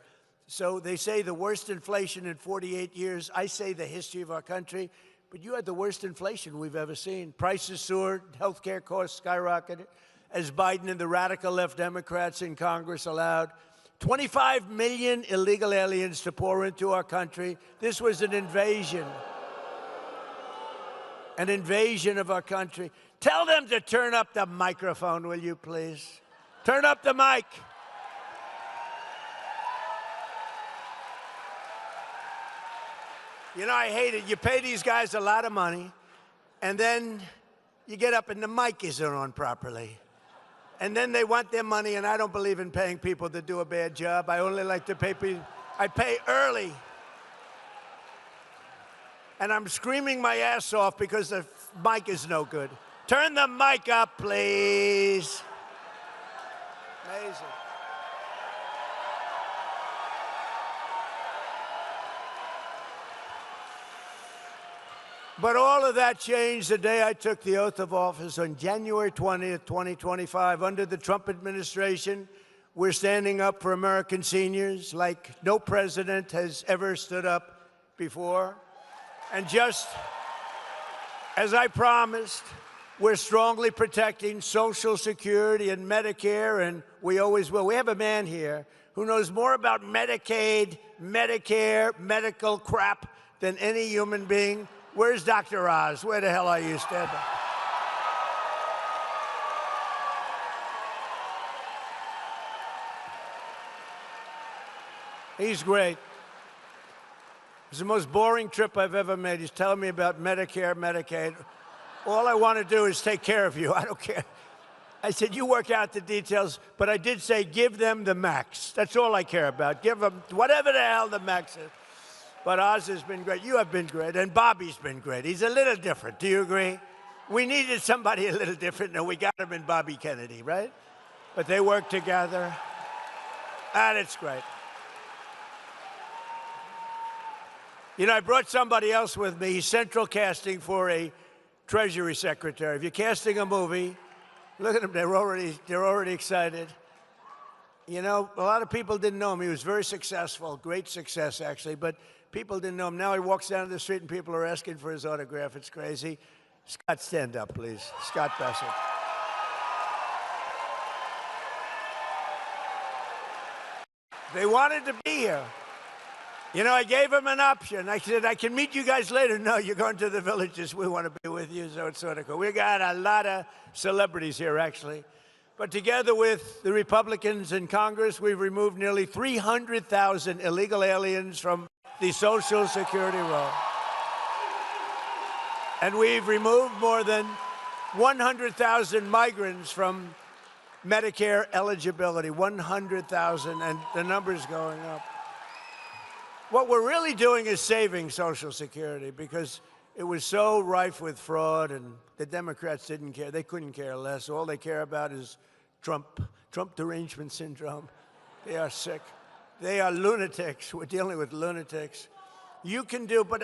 So they say the worst inflation in 48 years. I say the history of our country. But you had the worst inflation we've ever seen. Prices soared. Health care costs skyrocketed as Biden and the radical left Democrats in Congress allowed 25 million illegal aliens to pour into our country. This was an invasion. An invasion of our country. Tell them to turn up the microphone, will you, please? Turn up the mic. You know, I hate it. You pay these guys a lot of money, and then you get up and the mic isn't on properly. And then they want their money, and I don't believe in paying people that do a bad job. I only like to pay people. I pay early. And I'm screaming my ass off because the mic is no good. Turn the mic up, please. Amazing. But all of that changed the day I took the oath of office on January 20th, 2025. Under the Trump administration, we're standing up for American seniors like no president has ever stood up before. And just as I promised, we're strongly protecting Social Security and Medicare, and we always will. We have a man here who knows more about Medicaid, Medicare, medical crap than any human being. Where's Dr. Oz? Where the hell are you? Stand up. He's great. It's the most boring trip I've ever made. He's telling me about Medicare, Medicaid. All I want to do is take care of you. I don't care. I said, you work out the details, but I did say give them the max. That's all I care about. Give them whatever the hell the max is. But Oz has been great. You have been great. And Bobby's been great. He's a little different. Do you agree? We needed somebody a little different, and we got him in Bobby Kennedy, right? But they work together, and it's great. You know, I brought somebody else with me. He's central casting for a Treasury Secretary. If you're casting a movie, look at them. They're already excited. You know, a lot of people didn't know him. He was very successful, great success, actually, but people didn't know him. Now he walks down the street and people are asking for his autograph. It's crazy. Scott, stand up, please. Scott Bassett. They wanted to be here. You know, I gave him an option. I said, I can meet you guys later. No, you're going to the villages. We want to be with you, so it's sort of cool. We got a lot of celebrities here, actually. But together with the Republicans in Congress, we've removed nearly 300,000 illegal aliens from the Social Security roll. And we've removed more than 100,000 migrants from Medicare eligibility. 100,000, and the number's going up. What we're really doing is saving Social Security because it was so rife with fraud, and the Democrats didn't care. They couldn't care less. All they care about is Trump derangement syndrome. They are sick. They are lunatics. We're dealing with lunatics. You can do, but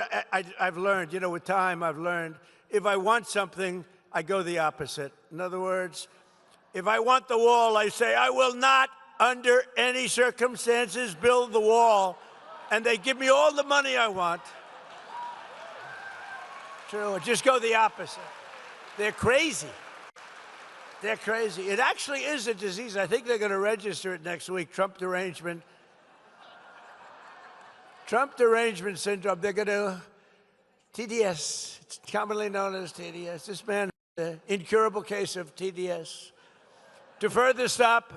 I've learned, you know, with time, I've learned, if I want something, I go the opposite. In other words, if I want the wall, I say, I will not, under any circumstances, build the wall. And they give me all the money I want. True, just go the opposite. They're crazy. They're crazy. It actually is a disease. I think they're going to register it next week, Trump derangement. Trump derangement syndrome. They're going to, TDS, it's commonly known as TDS. This man has an incurable case of TDS. To further stop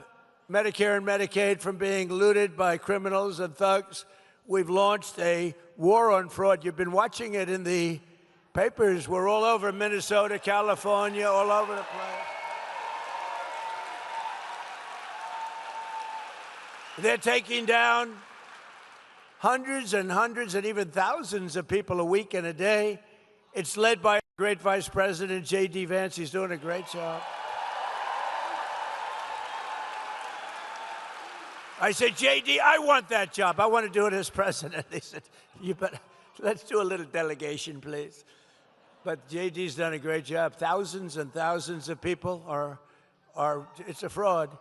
Medicare and Medicaid from being looted by criminals and thugs, we've launched a war on fraud. You've been watching it in the papers. We're all over Minnesota, California, all over the place. They're taking down hundreds and hundreds and even thousands of people a week and a day. It's led by great Vice President J.D. Vance. He's doing a great job. I said, J.D., I want that job. I want to do it as president. They said, you better, let's do a little delegation, please. But J.D.'s done a great job. Thousands and thousands of people it's a fraud.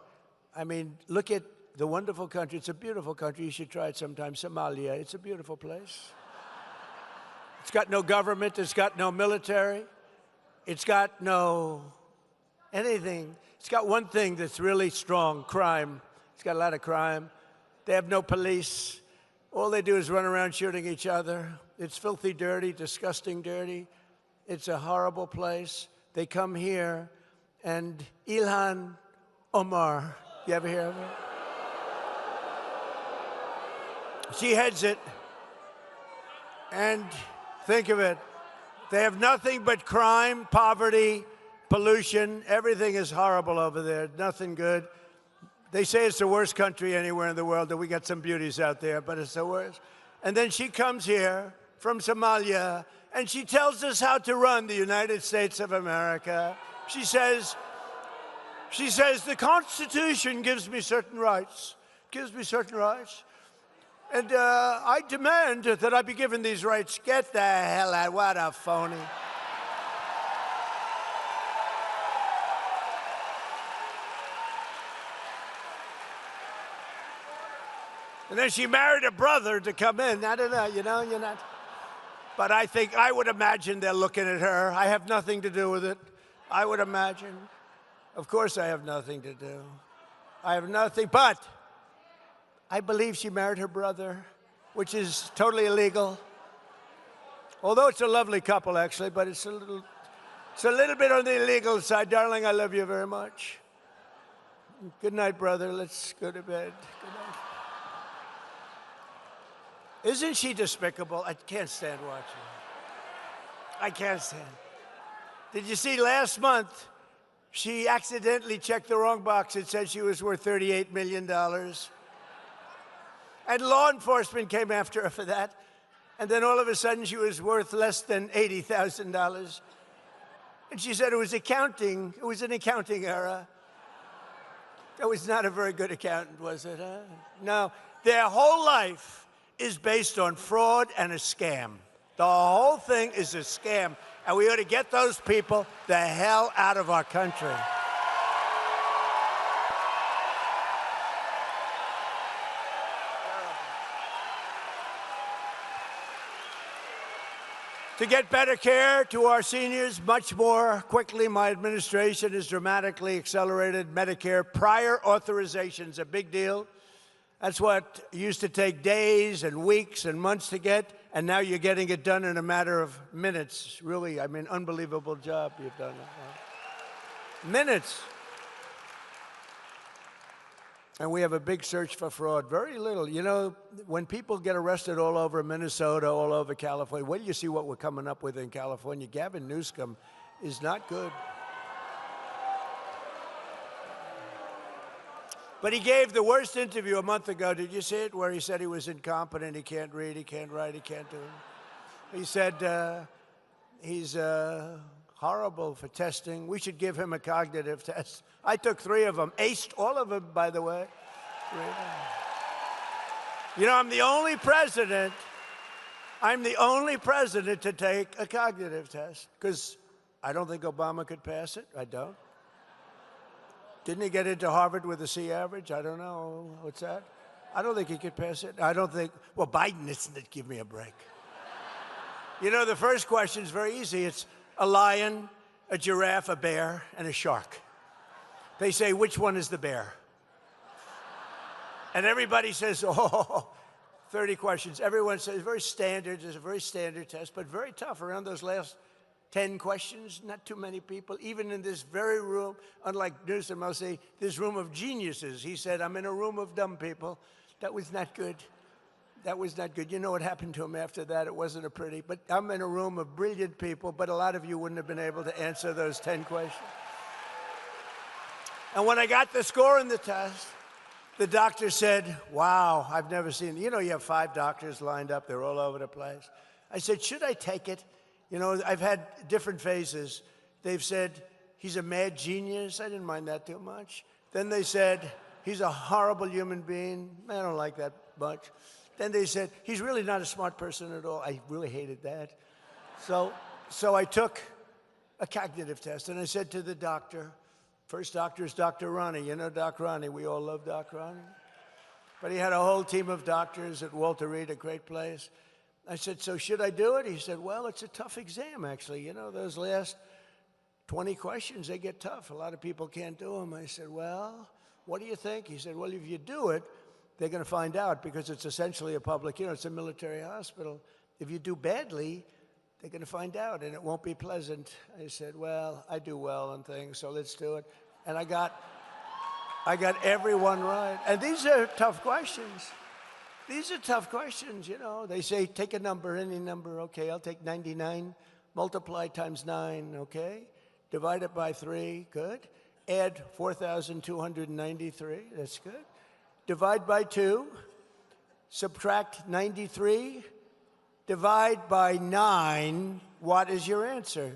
I mean, look at the wonderful country. It's a beautiful country. You should try it sometime. Somalia, it's a beautiful place. It's got no government. It's got no military. It's got no anything. It's got one thing that's really strong, crime. It's got a lot of crime. They have no police. All they do is run around shooting each other. It's filthy dirty, disgusting dirty. It's a horrible place. They come here, and Ilhan Omar, you ever hear of her? She heads it. And think of it. They have nothing but crime, poverty, pollution. Everything is horrible over there. Nothing good. They say it's the worst country anywhere in the world, that we got some beauties out there, but it's the worst. And then she comes here from Somalia, and she tells us how to run the United States of America. She says, the Constitution gives me certain rights. Gives me certain rights. And I demand that I be given these rights. Get the hell out. What a phony. And then she married a brother to come in. I don't know, you know, you're not. But I would imagine they're looking at her. I have nothing to do with it. I would imagine. Of course I have nothing to do. I have nothing, but I believe she married her brother, which is totally illegal. Although it's a lovely couple, actually, but it's a little bit on the illegal side. Darling, I love you very much. Good night, brother. Let's go to bed. Good night. Isn't she despicable? I can't stand watching her. I can't stand. Did you see last month, she accidentally checked the wrong box. It said she was worth $38 million. And law enforcement came after her for that. And then all of a sudden, she was worth less than $80,000. And she said it was accounting. It was an accounting error. That was not a very good accountant, was it? Huh? No, their whole life is based on fraud and a scam. The whole thing is a scam. And we ought to get those people the hell out of our country. To get better care to our seniors much more quickly, my administration has dramatically accelerated Medicare prior authorizations, a big deal. That's what used to take days and weeks and months to get, and now you're getting it done in a matter of minutes. Really, I mean, unbelievable job you've done. Minutes. And we have a big search for fraud. Very little. You know, when people get arrested all over Minnesota, all over California, wait till you see what we're coming up with in California. Gavin Newsom is not good. But he gave the worst interview a month ago. Did you see it? Where he said he was incompetent, he can't read, he can't write, he can't do it. He said he's horrible for testing. We should give him a cognitive test. I took 3 of them, aced all of them, by the way. You know, I'm the only president to take a cognitive test, because I don't think Obama could pass it. I don't. Didn't he get into Harvard with a C average? I don't know. What's that? I don't think he could pass it. I don't think, well, Biden isn't. Give me a break. You know, the first question is very easy. It's a lion, a giraffe, a bear, and a shark. They say, which one is the bear? And everybody says, oh, 30 questions. Everyone says, very standard. It's a very standard test, but very tough. Around those last 10 questions, not too many people, even in this very room, unlike Newsom, I'll say, this room of geniuses. He said, I'm in a room of dumb people. That was not good. That was not good. You know what happened to him after that? It wasn't a pretty, but I'm in a room of brilliant people, but a lot of you wouldn't have been able to answer those 10 questions. And when I got the score in the test, the doctor said, wow, I've never seen, you know, you have 5 doctors lined up. They're all over the place. I said, should I take it? You know, I've had different phases. They've said, he's a mad genius. I didn't mind that too much. Then they said, he's a horrible human being. I don't like that much. Then they said, he's really not a smart person at all. I really hated that. So I took a cognitive test, and I said to the doctor, first doctor is Dr. Ronnie. You know Doc Ronnie. We all love Doc Ronnie. But he had a whole team of doctors at Walter Reed, a great place. I said, so should I do it? He said, well, it's a tough exam, actually. You know, those last 20 questions, they get tough. A lot of people can't do them. I said, well, what do you think? He said, well, if you do it, they're going to find out, because it's essentially a public, you know, it's a military hospital. If you do badly, they're going to find out, and it won't be pleasant. I said, well, I do well on things, so let's do it. And I got everyone right. And these are tough questions. These are tough questions, you know. They say, take a number, any number. Okay, I'll take 99. Multiply times 9, okay? Divide it by 3, good. Add 4,293, that's good. Divide by 2. Subtract 93. Divide by 9. What is your answer?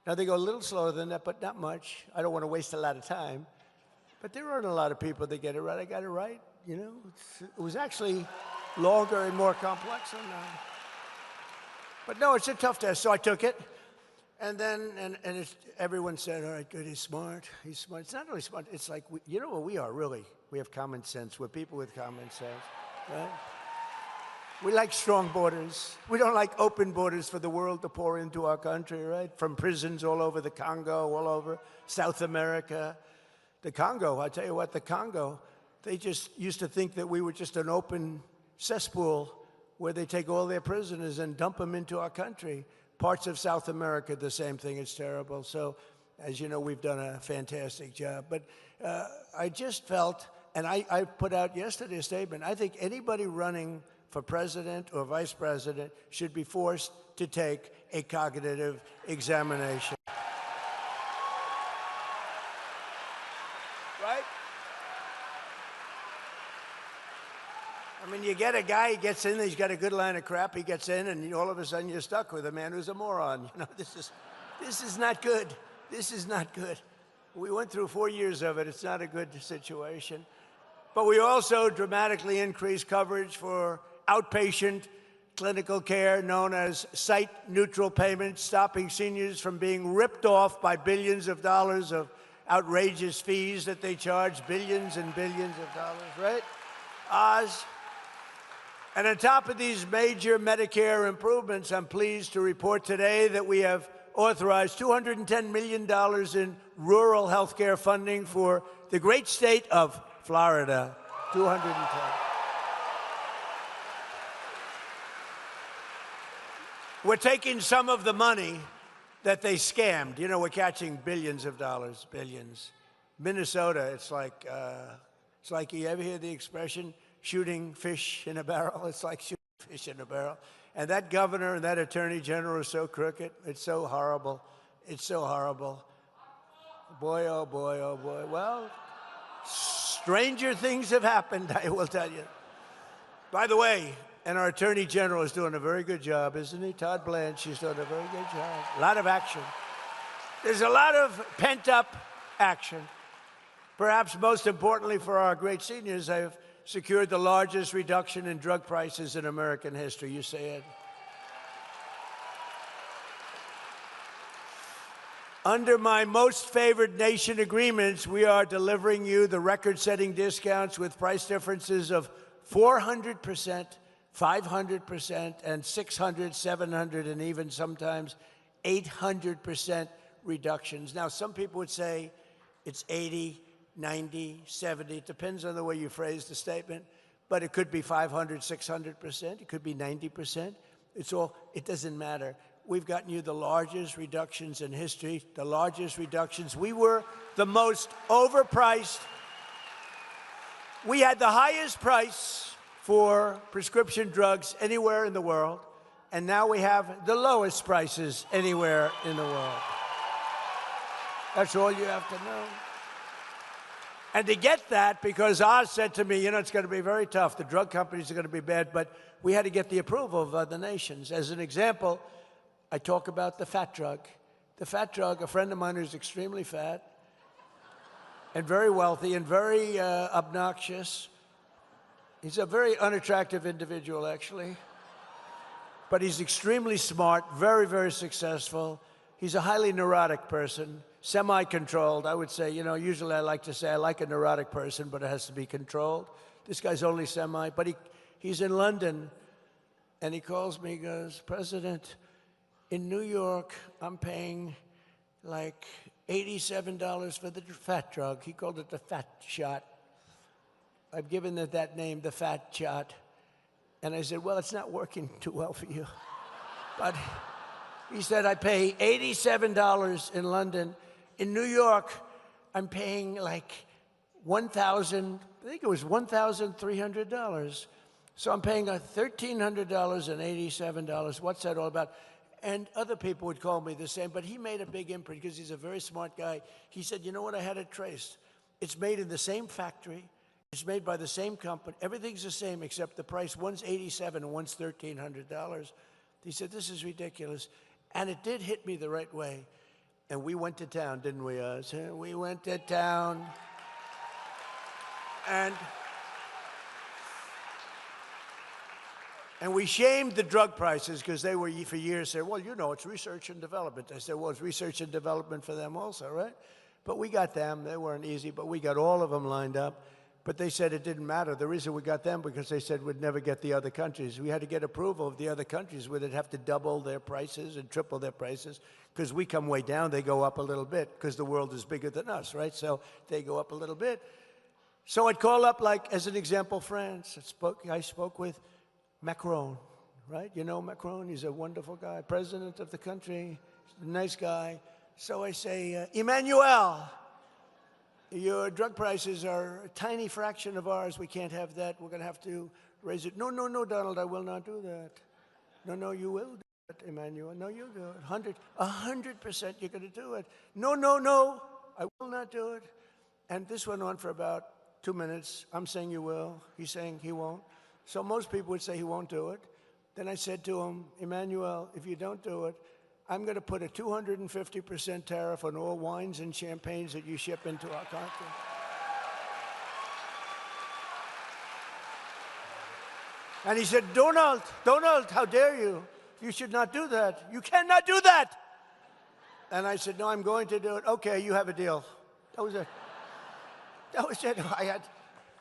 Now, they go a little slower than that, but not much. I don't want to waste a lot of time. But there aren't a lot of people that get it right. I got it right. You know, it was actually longer and more complex than that. But no, it's a tough test, so I took it. And then, everyone said, all right, good, he's smart. He's smart. It's not really smart. It's like, you know what we are, really? We have common sense. We're people with common sense, right? We like strong borders. We don't like open borders for the world to pour into our country, right? From prisons all over the Congo, all over South America. The Congo, I tell you what, the Congo, they just used to think that we were just an open cesspool where they take all their prisoners and dump them into our country. Parts of South America, the same thing. It's terrible. So, as you know, we've done a fantastic job. But I just felt, and I put out yesterday a statement, I think anybody running for president or vice president should be forced to take a cognitive examination. I mean, you get a guy, he gets in, he's got a good line of crap, he gets in, and all of a sudden you're stuck with a man who's a moron. You know, this is not good. This is not good. We went through 4 years of it. It's not a good situation. But we also dramatically increased coverage for outpatient clinical care known as site-neutral payments, stopping seniors from being ripped off by billions of dollars of outrageous fees that they charge, billions and billions of dollars, right? Oz. And on top of these major Medicare improvements, I'm pleased to report today that we have authorized $210 million in rural health care funding for the great state of Florida. 210. We're taking some of the money that they scammed. You know, we're catching billions of dollars, billions. Minnesota, it's like you ever hear the expression, shooting fish in a barrel? It's like shooting fish in a barrel. And that governor and that attorney general are so crooked. It's so horrible. It's so horrible. Boy, oh boy, oh boy. Well, stranger things have happened, I will tell you. By the way, and our attorney general is doing a very good job, isn't he? Todd Blanche, he's doing a very good job. A lot of action. There's a lot of pent-up action. Perhaps most importantly for our great seniors, I've secured the largest reduction in drug prices in American history. You say it. Under my most favored nation agreements, we are delivering you the record-setting discounts with price differences of 400%, 500%, and 600, 700, and even sometimes 800% reductions. Now, some people would say it's 80, 90, 70. It depends on the way you phrase the statement. But it could be 500, 600%. It could be 90%. It doesn't matter. We've gotten you the largest reductions in history, the largest reductions. We were the most overpriced. We had the highest price for prescription drugs anywhere in the world, and now we have the lowest prices anywhere in the world. That's all you have to know. And to get that, because Oz said to me, you know, it's going to be very tough. The drug companies are going to be bad, but we had to get the approval of other nations. As an example, I talk about the fat drug. The fat drug, a friend of mine who's extremely fat and very wealthy and very obnoxious. He's a very unattractive individual, actually. But he's extremely smart, very, very successful. He's a highly neurotic person, semi-controlled. I would say, you know, usually I like to say I like a neurotic person, but it has to be controlled. This guy's only semi, but he's in London, and he calls me, he goes, President, in New York, I'm paying like $87 for the fat drug. He called it the fat shot. I've given it that name, the fat shot. And I said, well, it's not working too well for you. But he said, I pay $87 in London. In New York, I'm paying like $1,300. So I'm paying $1,300 and $87. What's that all about? And other people would call me the same, but he made a big imprint because he's a very smart guy. He said, you know what, I had it traced. It's made in the same factory. It's made by the same company. Everything's the same except the price. One's $87 and one's $1,300. He said, this is ridiculous. And it did hit me the right way. And we went to town, didn't we, Oz? We went to town. And we shamed the drug prices because they were, for years, said, well, you know, it's research and development. I said, well, it's research and development for them also, right? But we got them. They weren't easy, but we got all of them lined up. But they said it didn't matter. The reason we got them because they said we'd never get the other countries. We had to get approval of the other countries where they'd have to double their prices and triple their prices because we come way down, they go up a little bit because the world is bigger than us, right? So they go up a little bit. So I'd call up, like, as an example, France. I spoke with Macron, right? You know Macron, he's a wonderful guy, president of the country, nice guy. So I say, Emmanuel, your drug prices are a tiny fraction of ours. We can't have that. We're going to have to raise it. No, no, no, Donald, I will not do that. No, no, you will do it, Emmanuel. No, you'll do it. 100% you're going to do it. No, no, no, I will not do it. And this went on for about 2 minutes. I'm saying you will. He's saying he won't. So most people would say he won't do it. Then I said to him, Emmanuel, if you don't do it, I'm going to put a 250% tariff on all wines and champagnes that you ship into our country. And he said, Donald, how dare you? You should not do that. You cannot do that. And I said, no, I'm going to do it. Okay, you have a deal. That was it. That was it.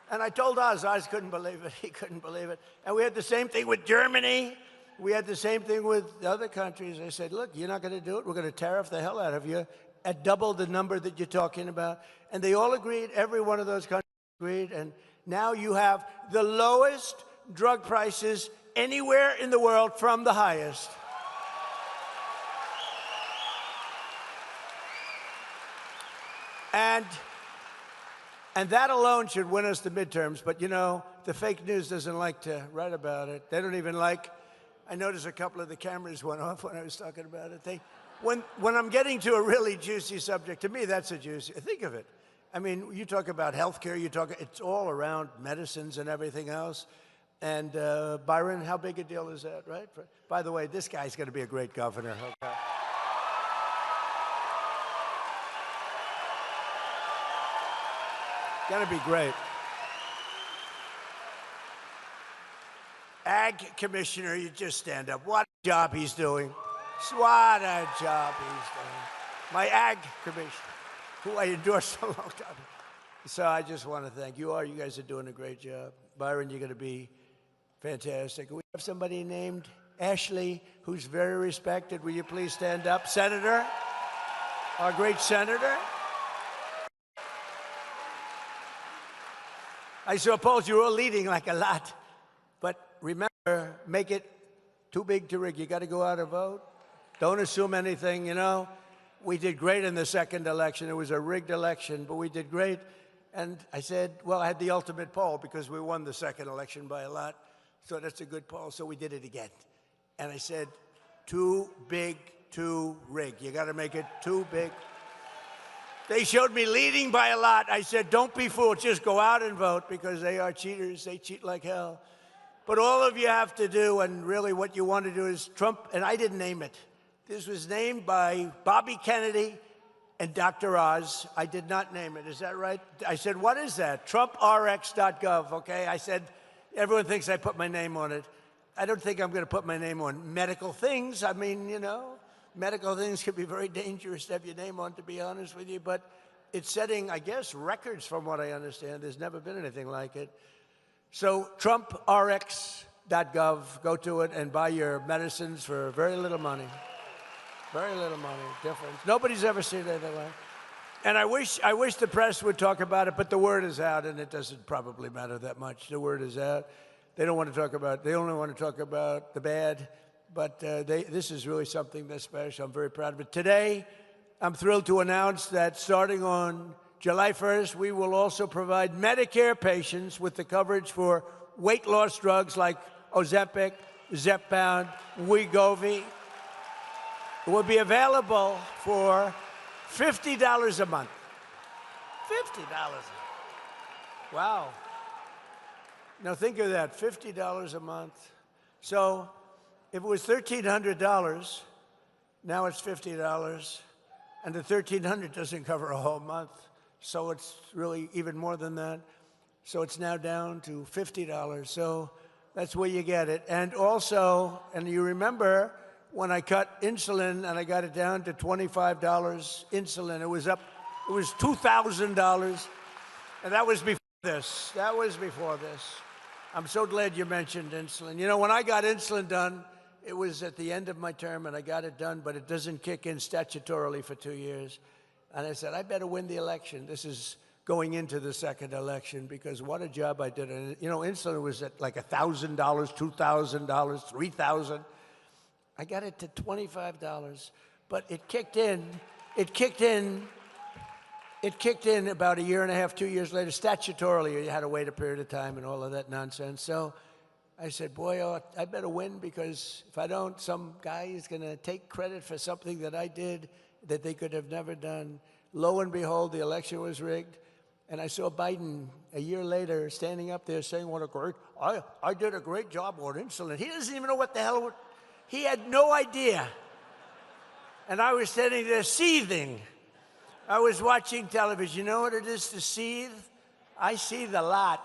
And I told Oz. Oz couldn't believe it. He couldn't believe it. And we had the same thing with Germany. We had the same thing with other countries. I said, look, you're not going to do it. We're going to tariff the hell out of you at double the number that you're talking about. And they all agreed. Every one of those countries agreed. And now you have the lowest drug prices anywhere in the world from the highest. And that alone should win us the midterms. But, you know, the fake news doesn't like to write about it. They don't even like, I noticed a couple of the cameras went off when I was talking about it. When I'm getting to a really juicy subject, to me, that's a juicy, think of it. I mean, you talk about healthcare, it's all around medicines and everything else. And Byron, how big a deal is that, right? By the way, this guy's going to be a great governor. Okay. Going to be great. Ag Commissioner, you just stand up. What a job he's doing. What a job he's doing. My Ag Commissioner, who I endorsed a long time. So I just want to thank you all. You guys are doing a great job. Byron, you're going to be fantastic. We have somebody named Ashley who's very respected. Will you please stand up? Senator, our great senator. I suppose you're all leading like a lot, but remember, make it too big to rig. You got to go out and vote. Don't assume anything, you know. We did great in the second election. It was a rigged election, but we did great. And I said, well, I had the ultimate poll because we won the second election by a lot. So that's a good poll. So we did it again. And I said, too big to rig. You got to make it too big. They showed me leading by a lot. I said, don't be fooled. Just go out and vote because they are cheaters. They cheat like hell. But all of you have to do, and really what you want to do is Trump, and I didn't name it. This was named by Bobby Kennedy and Dr. Oz. I did not name it. Is that right? I said, what is that? TrumpRx.gov, okay? I said, everyone thinks I put my name on it. I don't think I'm going to put my name on medical things. I mean, you know, medical things can be very dangerous to have your name on, to be honest with you. But it's setting, I guess, records from what I understand. There's never been anything like it. So TrumpRx.gov, go to it and buy your medicines for very little money. Very little money, difference. Nobody's ever seen anything like it. And I wish the press would talk about it, but the word is out, and it doesn't probably matter that much. The word is out. They don't want to talk about, they only want to talk about the bad, but this is really something that's special. I'm very proud of it. Today, I'm thrilled to announce that starting on July 1st, we will also provide Medicare patients with the coverage for weight loss drugs like Ozempic, Zepbound, Wegovy. It will be available for $50 a month. $50. Wow. Now think of that, $50 a month. So if it was $1,300, now it's $50, and the $1,300 doesn't cover a whole month. So it's really even more than that. So it's now down to $50. So that's where you get it. And also, and you remember when I cut insulin and I got it down to $25 insulin, it was $2,000. And that was before this. That was before this. I'm so glad you mentioned insulin. You know, when I got insulin done, it was at the end of my term and I got it done, but it doesn't kick in statutorily for 2 years. And I said, I better win the election. This is going into the second election because what a job I did. And, you know, insulin was at like $1,000, $2,000, $3,000. I got it to $25, but it kicked in about a year and a half, 2 years later. Statutorily, you had to wait a period of time and all of that nonsense. So I said, boy, I better win because if I don't, some guy is going to take credit for something that I did that they could have never done. Lo and behold, the election was rigged. And I saw Biden a year later standing up there saying, I did a great job on insulin. He doesn't even know what the hell, he had no idea. And I was standing there seething. I was watching television. You know what it is to seethe? I seethe a lot.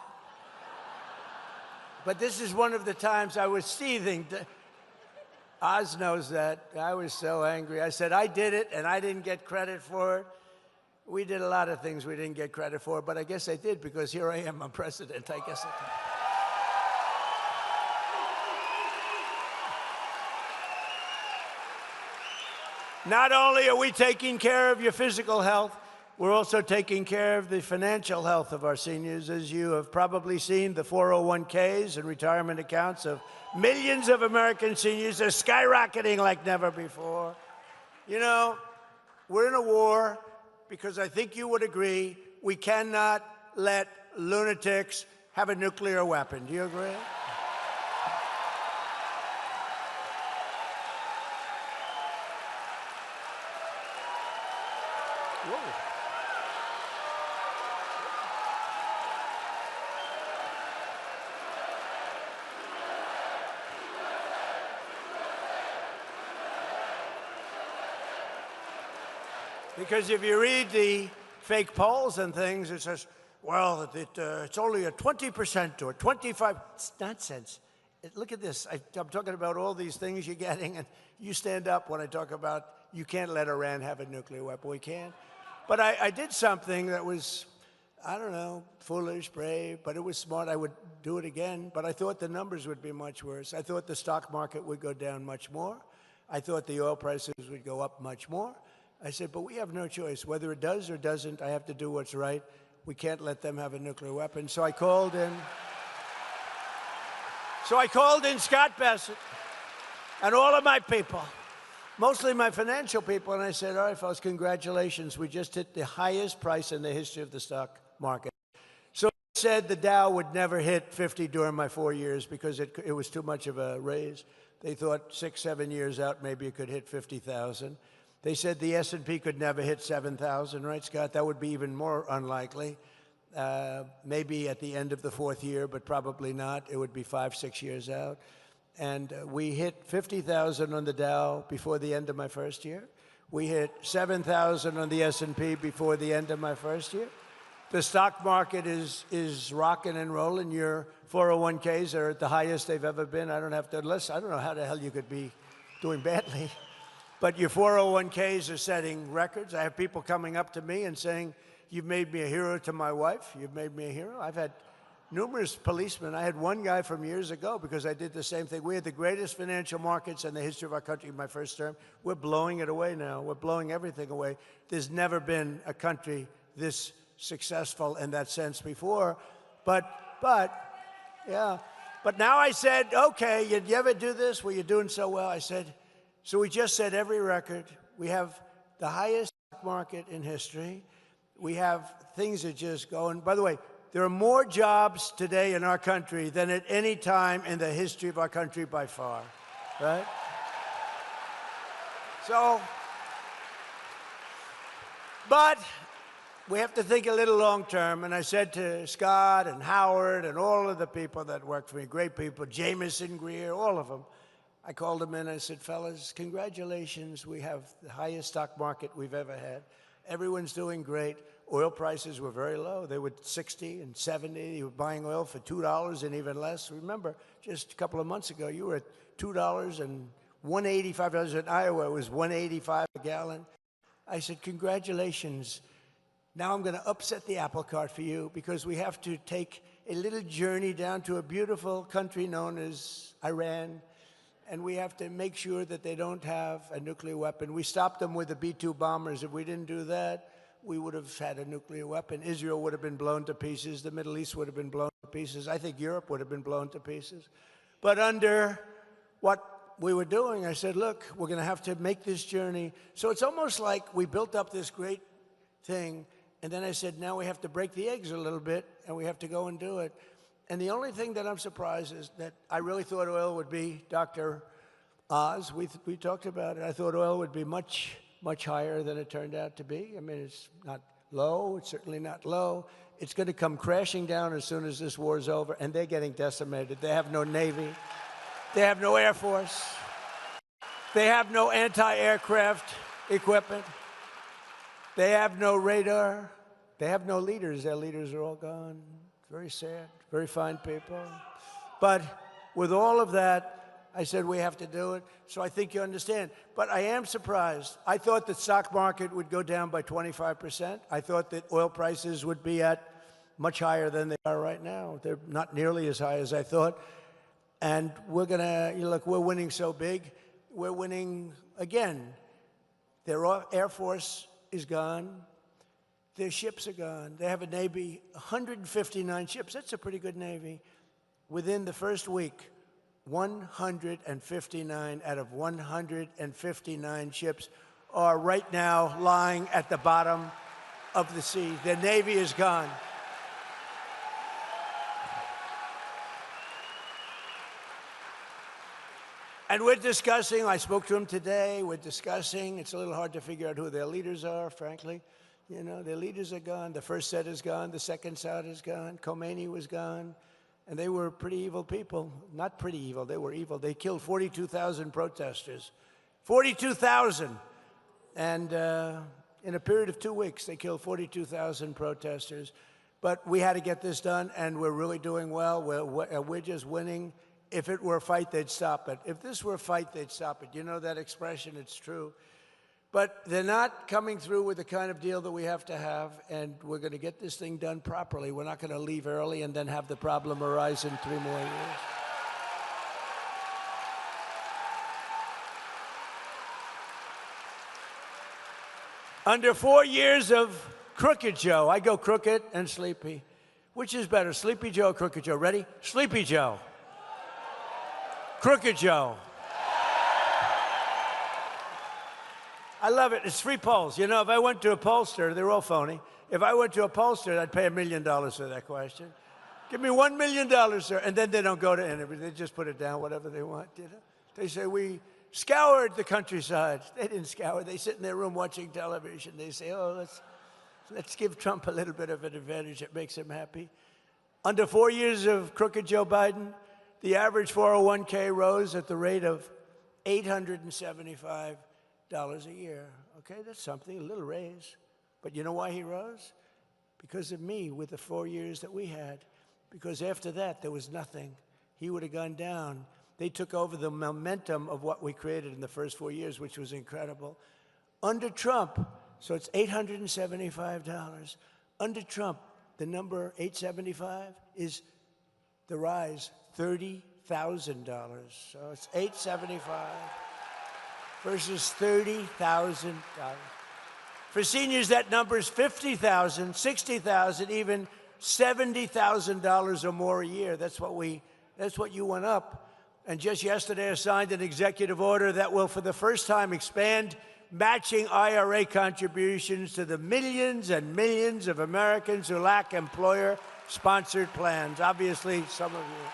But this is one of the times I was seething. Oz knows that. I was so angry. I said, I did it, and I didn't get credit for it. We did a lot of things we didn't get credit for, but I guess I did because here I am, I'm president. I guess I did. Not only are we taking care of your physical health, we're also taking care of the financial health of our seniors. As you have probably seen, the 401ks and retirement accounts of millions of American seniors are skyrocketing like never before. You know, we're in a war because I think you would agree we cannot let lunatics have a nuclear weapon. Do you agree? Whoa. Because if you read the fake polls and things, it says, well, it's only a 20% or 25%. It's nonsense. Look at this. I'm talking about all these things you're getting, and you stand up when I talk about you can't let Iran have a nuclear weapon. We can't. But I did something that was, I don't know, foolish, brave, but it was smart. I would do it again, but I thought the numbers would be much worse. I thought the stock market would go down much more. I thought the oil prices would go up much more. I said, but we have no choice. Whether it does or doesn't, I have to do what's right. We can't let them have a nuclear weapon. So I called in. Scott Bessent and all of my people, mostly my financial people, and I said, all right, folks, congratulations. We just hit the highest price in the history of the stock market. So I said the Dow would never hit 50 during my 4 years because it was too much of a raise. They thought 6, 7 years out, maybe it could hit 50,000. They said the S&P could never hit 7,000, right, Scott? That would be even more unlikely. Maybe at the end of the 4th year, but probably not. It would be 5, 6 years out. And we hit 50,000 on the Dow before the end of my first year. We hit 7,000 on the S&P before the end of my first year. The stock market is rocking and rolling. Your 401ks are at the highest they've ever been. I don't know how the hell you could be doing badly. But your 401ks are setting records. I have people coming up to me and saying, you've made me a hero to my wife. You've made me a hero. I've had numerous policemen. I had one guy from years ago because I did the same thing. We had the greatest financial markets in the history of our country in my first term. We're blowing it away now. We're blowing everything away. There's never been a country this successful in that sense before. But yeah. But now I said, okay, you ever do this? Well, you're doing so well. I said, so we just set every record. We have the highest stock market in history. We have things that just go. And by the way, there are more jobs today in our country than at any time in the history of our country by far, right? So, but we have to think a little long term. And I said to Scott and Howard and all of the people that worked for me, great people, Jameson Greer, all of them, I called them in and I said, fellas, congratulations. We have the highest stock market we've ever had. Everyone's doing great. Oil prices were very low. They were 60 and 70. You were buying oil for $2 and even less. Remember, just a couple of months ago, you were at $2 and $1.85. In Iowa, it was $1.85 a gallon. I said, congratulations. Now I'm going to upset the apple cart for you because we have to take a little journey down to a beautiful country known as Iran. And we have to make sure that they don't have a nuclear weapon. We stopped them with the B-2 bombers. If we didn't do that, we would have had a nuclear weapon. Israel would have been blown to pieces. The Middle East would have been blown to pieces. I think Europe would have been blown to pieces. But under what we were doing, I said, look, we're going to have to make this journey. So it's almost like we built up this great thing, and then I said, now we have to break the eggs a little bit, and we have to go and do it. And the only thing that I'm surprised is that I really thought oil would be, Dr. Oz, we talked about it. I thought oil would be much, much higher than it turned out to be. I mean, it's not low. It's certainly not low. It's going to come crashing down as soon as this war is over, and they're getting decimated. They have no Navy. They have no Air Force. They have no anti-aircraft equipment. They have no radar. They have no leaders. Their leaders are all gone. Very sad. Very fine people. But with all of that, I said we have to do it. So I think you understand. But I am surprised. I thought the stock market would go down by 25%. I thought that oil prices would be at much higher than they are right now. They're not nearly as high as I thought. And we're going to, look, we're winning so big. We're winning again. Their Air Force is gone. Their ships are gone. They have a Navy, 159 ships. That's a pretty good Navy. Within the first week, 159 out of 159 ships are right now lying at the bottom of the sea. Their Navy is gone. And we're discussing, I spoke to him today, we're discussing, it's a little hard to figure out who their leaders are, frankly. Their leaders are gone. The first set is gone. The second set is gone. Khomeini was gone. And they were pretty evil people. Not pretty evil, they were evil. They killed 42,000 protesters. 42,000! And in a period of 2 weeks, they killed 42,000 protesters. But we had to get this done, and we're really doing well. We're just winning. If it were a fight, they'd stop it. If this were a fight, they'd stop it. You know that expression? It's true. But they're not coming through with the kind of deal that we have to have, and we're going to get this thing done properly. We're not going to leave early and then have the problem arise in 3 more years. Under 4 years of Crooked Joe, I go crooked and sleepy. Which is better, Sleepy Joe or Crooked Joe? Ready? Sleepy Joe. Crooked Joe. I love it. It's free polls. If I went to a pollster, they're all phony. If I went to a pollster, I'd pay $1 million for that question. Give me $1 million, sir. And then they don't go to anybody. They just put it down, whatever they want. They say, we scoured the countryside. They didn't scour. They sit in their room watching television. They say, oh, let's give Trump a little bit of an advantage. It makes him happy. Under 4 years of Crooked Joe Biden, the average 401k rose at the rate of $875 a year. Okay, that's something, a little raise. But you know why he rose? Because of me with the 4 years that we had. Because after that, there was nothing. He would have gone down. They took over the momentum of what we created in the first 4 years, which was incredible. Under Trump, so it's $875. Under Trump, the number 875 is the rise $30,000. So it's 875 versus $30,000. For seniors, that number is $50,000, $60,000, even $70,000 or more a year. That's what you went up. And just yesterday, I signed an executive order that will, for the first time, expand matching IRA contributions to the millions and millions of Americans who lack employer-sponsored plans. Obviously, some of you.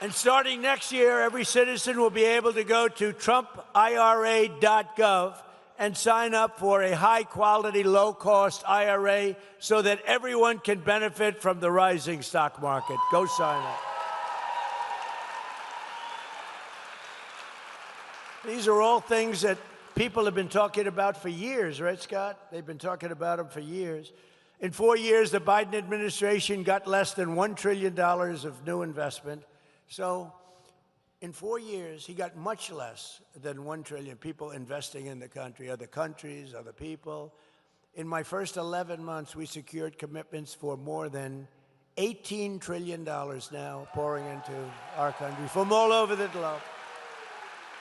And starting next year, every citizen will be able to go to TrumpIRA.gov and sign up for a high-quality, low-cost IRA so that everyone can benefit from the rising stock market. Go sign up. These are all things that people have been talking about for years, right, Scott? They've been talking about them for years. In 4 years, the Biden administration got less than $1 trillion of new investment. So in 4 years, he got much less than $1 trillion, people investing in the country, other countries, other people. In my first 11 months, we secured commitments for more than $18 trillion now pouring into our country from all over the globe.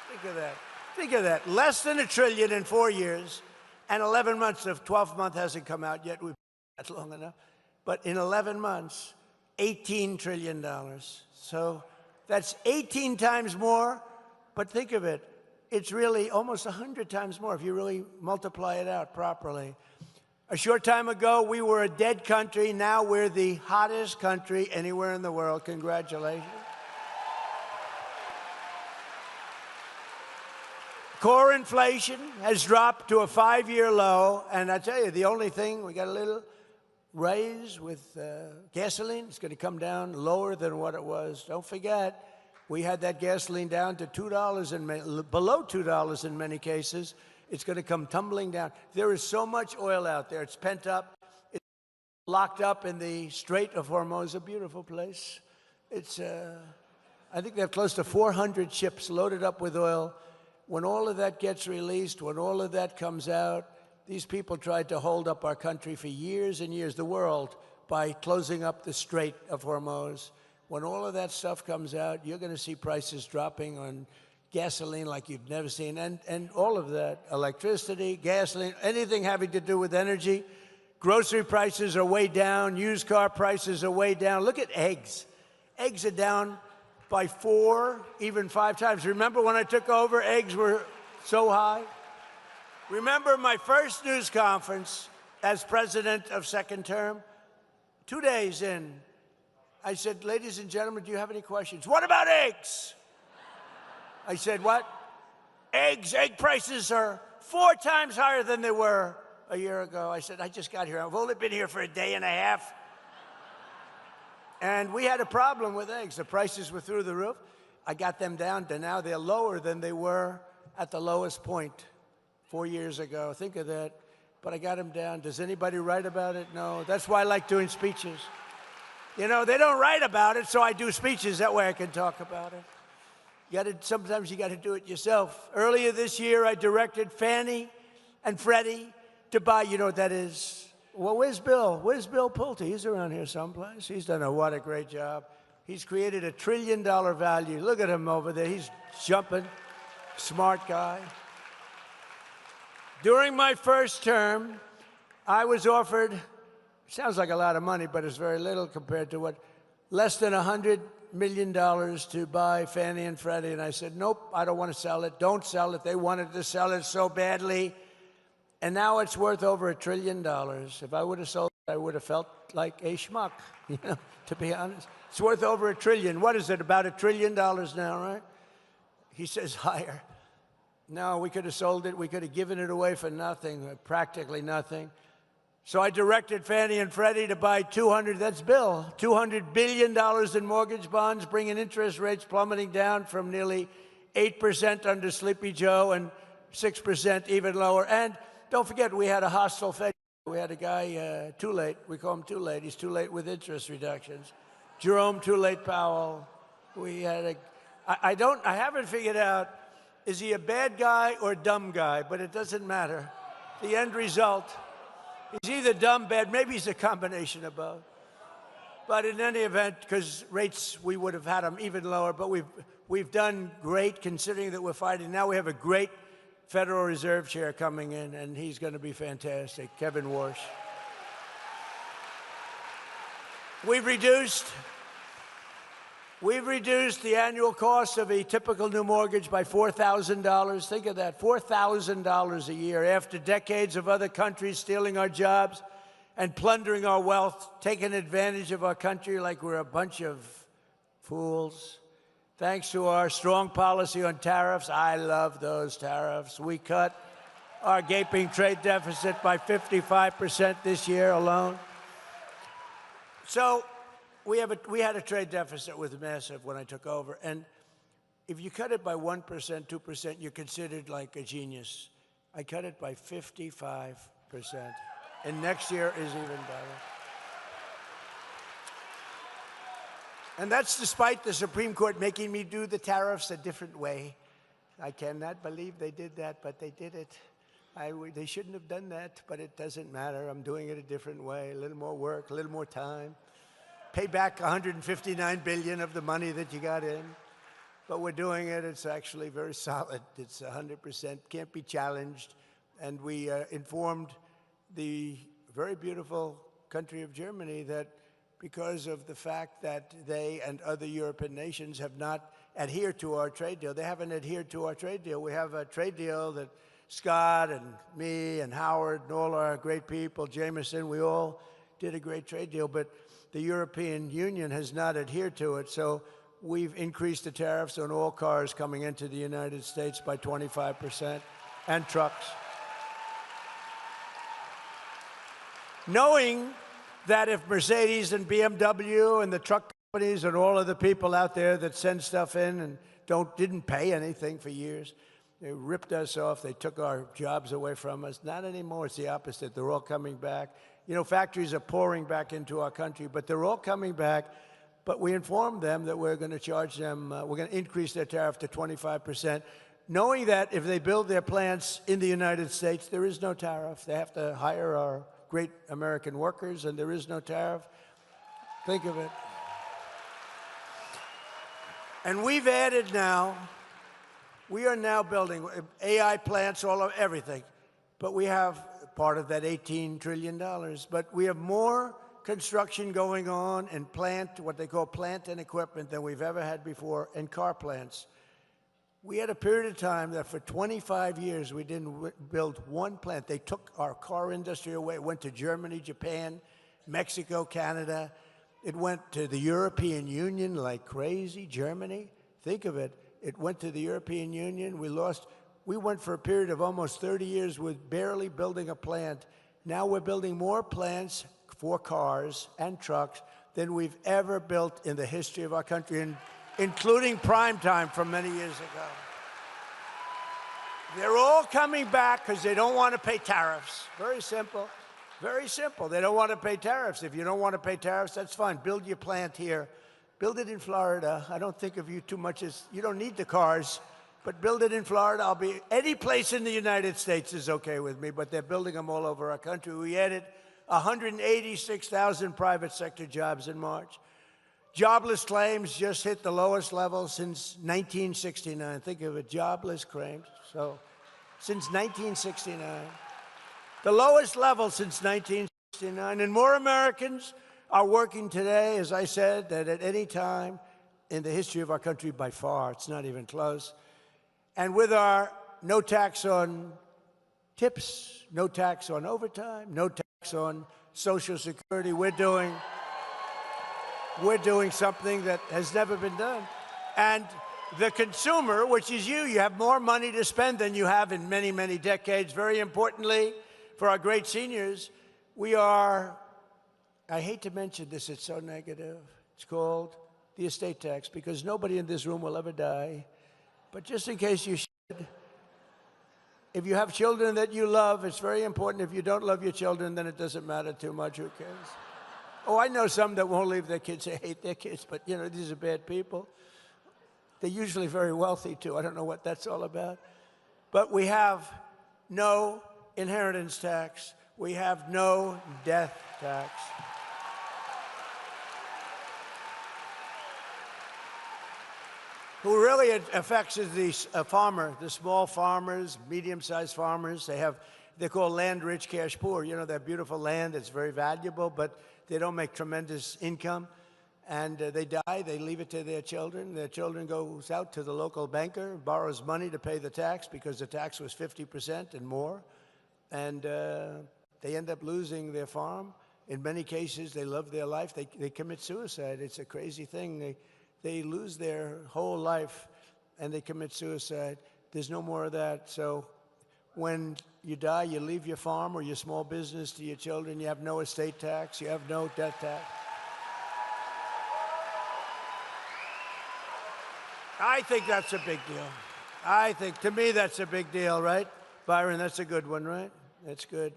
Think of that. Think of that. Less than $1 trillion in 4 years, and 11 months. The 12th month hasn't come out yet. We've been that long enough. But in 11 months, $18 trillion. So that's 18 times more, but think of it. It's really almost 100 times more if you really multiply it out properly. A short time ago, we were a dead country. Now we're the hottest country anywhere in the world. Congratulations. Core inflation has dropped to a 5-year low, and I tell you, the only thing, we got a little raise with gasoline. It's going to come down lower than what it was. Don't forget, we had that gasoline down to $2 and below $2 in many cases. It's going to come tumbling down. There is so much oil out there. It's pent up. It's locked up in the Strait of Hormuz, a beautiful place. It's, I think they have close to 400 ships loaded up with oil. When all of that gets released, when all of that comes out, these people tried to hold up our country for years and years, the world, by closing up the Strait of Hormuz. When all of that stuff comes out, you're going to see prices dropping on gasoline like you've never seen, and all of that, electricity, gasoline, anything having to do with energy. Grocery prices are way down. Used car prices are way down. Look at eggs. Eggs are down by 4, even 5 times. Remember when I took over, eggs were so high? Remember my first news conference as president of second term? 2 days in, I said, ladies and gentlemen, do you have any questions? What about eggs? I said, what? Eggs, egg prices are 4 times higher than they were a year ago. I said, I just got here. I've only been here for a day and a half. And we had a problem with eggs. The prices were through the roof. I got them down to now they're lower than they were at the lowest point 4 years ago. Think of that. But I got them down. Does anybody write about it? No. That's why I like doing speeches. You know, they don't write about it, so I do speeches. That way I can talk about it. Sometimes you got to do it yourself. Earlier this year, I directed Fannie and Freddie to buy, you know what that is? Well, where's Bill? Where's Bill Pulte? He's around here someplace. He's done what a great job. He's created $1 trillion value. Look at him over there. He's jumping. Smart guy. During my first term, I was offered, sounds like a lot of money, but it's very little compared to what, less than $100 million to buy Fannie and Freddie. And I said, nope, I don't want to sell it. Don't sell it. They wanted to sell it so badly. And now it's worth over $1 trillion. If I would have sold it, I would have felt like a schmuck, you know, to be honest. It's worth over $1 trillion. What is it, about $1 trillion now, right? He says higher. No, we could have sold it. We could have given it away for nothing, practically nothing. So I directed Fannie and Freddie to buy $200 billion in mortgage bonds, bringing interest rates plummeting down from nearly 8% under Sleepy Joe and 6% even lower. And don't forget, we had a hostile Fed. We had a guy, too late. We call him too late. He's too late with interest reductions. Jerome Too Late Powell. We had I haven't figured out, is he a bad guy or a dumb guy? But it doesn't matter. The end result, he's either dumb, bad, maybe he's a combination of both. But in any event, because rates, we would have had them even lower, but we've done great considering that we're fighting. Now we have a great Federal Reserve chair coming in, and he's going to be fantastic, Kevin Warsh. We've reduced the annual cost of a typical new mortgage by $4,000. Think of that, $4,000 a year after decades of other countries stealing our jobs and plundering our wealth, taking advantage of our country like we're a bunch of fools. Thanks to our strong policy on tariffs, I love those tariffs. We cut our gaping trade deficit by 55% this year alone. So we had a trade deficit with massive when I took over. And if you cut it by 1%, 2%, you're considered like a genius. I cut it by 55%. And next year is even better. And that's despite the Supreme Court making me do the tariffs a different way. I cannot believe they did that, but they did it. They shouldn't have done that, but it doesn't matter. I'm doing it a different way, a little more work, a little more time. Pay back $159 billion of the money that you got in. But we're doing it. It's actually very solid. It's 100%, can't be challenged. And we informed the very beautiful country of Germany that because of the fact that they and other European nations have not adhered to our trade deal. They haven't adhered to our trade deal. We have a trade deal that Scott and me and Howard and all our great people, Jameson, we all did a great trade deal, but the European Union has not adhered to it. So we've increased the tariffs on all cars coming into the United States by 25%, and trucks. Knowing that if Mercedes and BMW and the truck companies and all of the people out there that send stuff in and didn't pay anything for years, they ripped us off, they took our jobs away from us. Not anymore, it's the opposite. They're all coming back. You know, factories are pouring back into our country, but they're all coming back. But we informed them that we're going to charge them, we're going to increase their tariff to 25%, knowing that if they build their plants in the United States, there is no tariff. They have to hire our great American workers, and there is no tariff. Think of it. And we've added now, we are now building AI plants, all of everything. But we have part of that $18 trillion. But we have more construction going on in plant, what they call plant and equipment, than we've ever had before, and car plants. We had a period of time that for 25 years we didn't build one plant. They took our car industry away. It went to Germany, Japan, Mexico, Canada. It went to the European Union like crazy. Germany, think of it. It went to the European Union. We went for a period of almost 30 years with barely building a plant. Now we're building more plants for cars and trucks than we've ever built in the history of our country, including prime time from many years ago. They're all coming back because they don't want to pay tariffs. Very simple. Very simple. They don't want to pay tariffs. If you don't want to pay tariffs, that's fine. Build your plant here. Build it in Florida. I don't think of you too much as, you don't need the cars, but build it in Florida. Any place in the United States is okay with me, but they're building them all over our country. We added 186,000 private sector jobs in March. Jobless claims just hit the lowest level since 1969. Think of it, jobless claims. So, since 1969. The lowest level since 1969. And more Americans are working today, as I said, than at any time in the history of our country by far. It's not even close. And with our no tax on tips, no tax on overtime, no tax on Social Security, we're doing something that has never been done. And the consumer, which is you have more money to spend than you have in many, many decades. Very importantly, for our great seniors, we are, I hate to mention this, it's so negative. It's called the estate tax, because nobody in this room will ever die. But just in case you should, if you have children that you love, it's very important. If you don't love your children, then it doesn't matter too much. Who cares? Oh, I know some that won't leave their kids. They hate their kids, but, you know, these are bad people. They're usually very wealthy, too. I don't know what that's all about. But we have no inheritance tax. We have no death tax. Who really affects is the farmer, the small farmers, medium-sized farmers. They're called land-rich, cash-poor. You know, they have beautiful land that's very valuable, but they don't make tremendous income. And they die, they leave it to their children. Their children goes out to the local banker, borrows money to pay the tax because the tax was 50% and more. And they end up losing their farm. In many cases, they love their life. They commit suicide. It's a crazy thing. They lose their whole life and they commit suicide. There's no more of that. So when you die, you leave your farm or your small business to your children. You have no estate tax. You have no death tax. I think that's a big deal. To me, that's a big deal, right? Byron, that's a good one, right? That's good.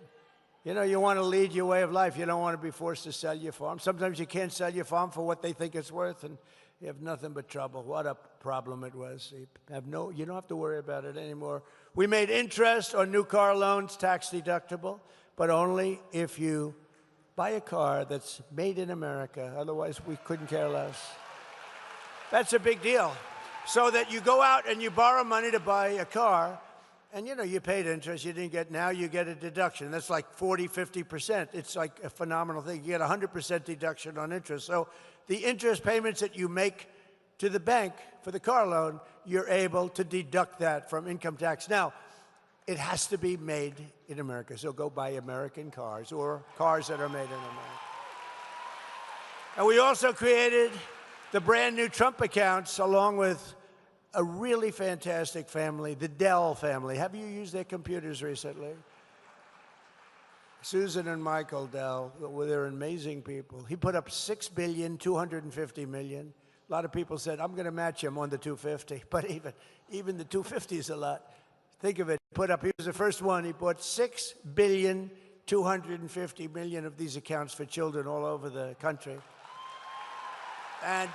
You know, you want to lead your way of life. You don't want to be forced to sell your farm. Sometimes you can't sell your farm for what they think it's worth, and you have nothing but trouble. What a problem it was. You don't have to worry about it anymore. We made interest on new car loans tax deductible, but only if you buy a car that's made in America. Otherwise, we couldn't care less. That's a big deal. So that you go out and you borrow money to buy a car, and, you know, you paid interest, you didn't get, now you get a deduction. That's like 40, 50%. It's like a phenomenal thing. You get 100% deduction on interest. So the interest payments that you make to the bank for the car loan, you're able to deduct that from income tax. Now, it has to be made in America. So go buy American cars or cars that are made in America. And we also created the brand new Trump accounts, along with a really fantastic family, the Dell family. Have you used their computers recently? Susan and Michael Dell, well, they're amazing people. He put up $6.25 billion. A lot of people said, I'm going to match him on the 250, but even the 250 is a lot. Think of it. He was the first one. He bought $6.25 billion of these accounts for children all over the country. And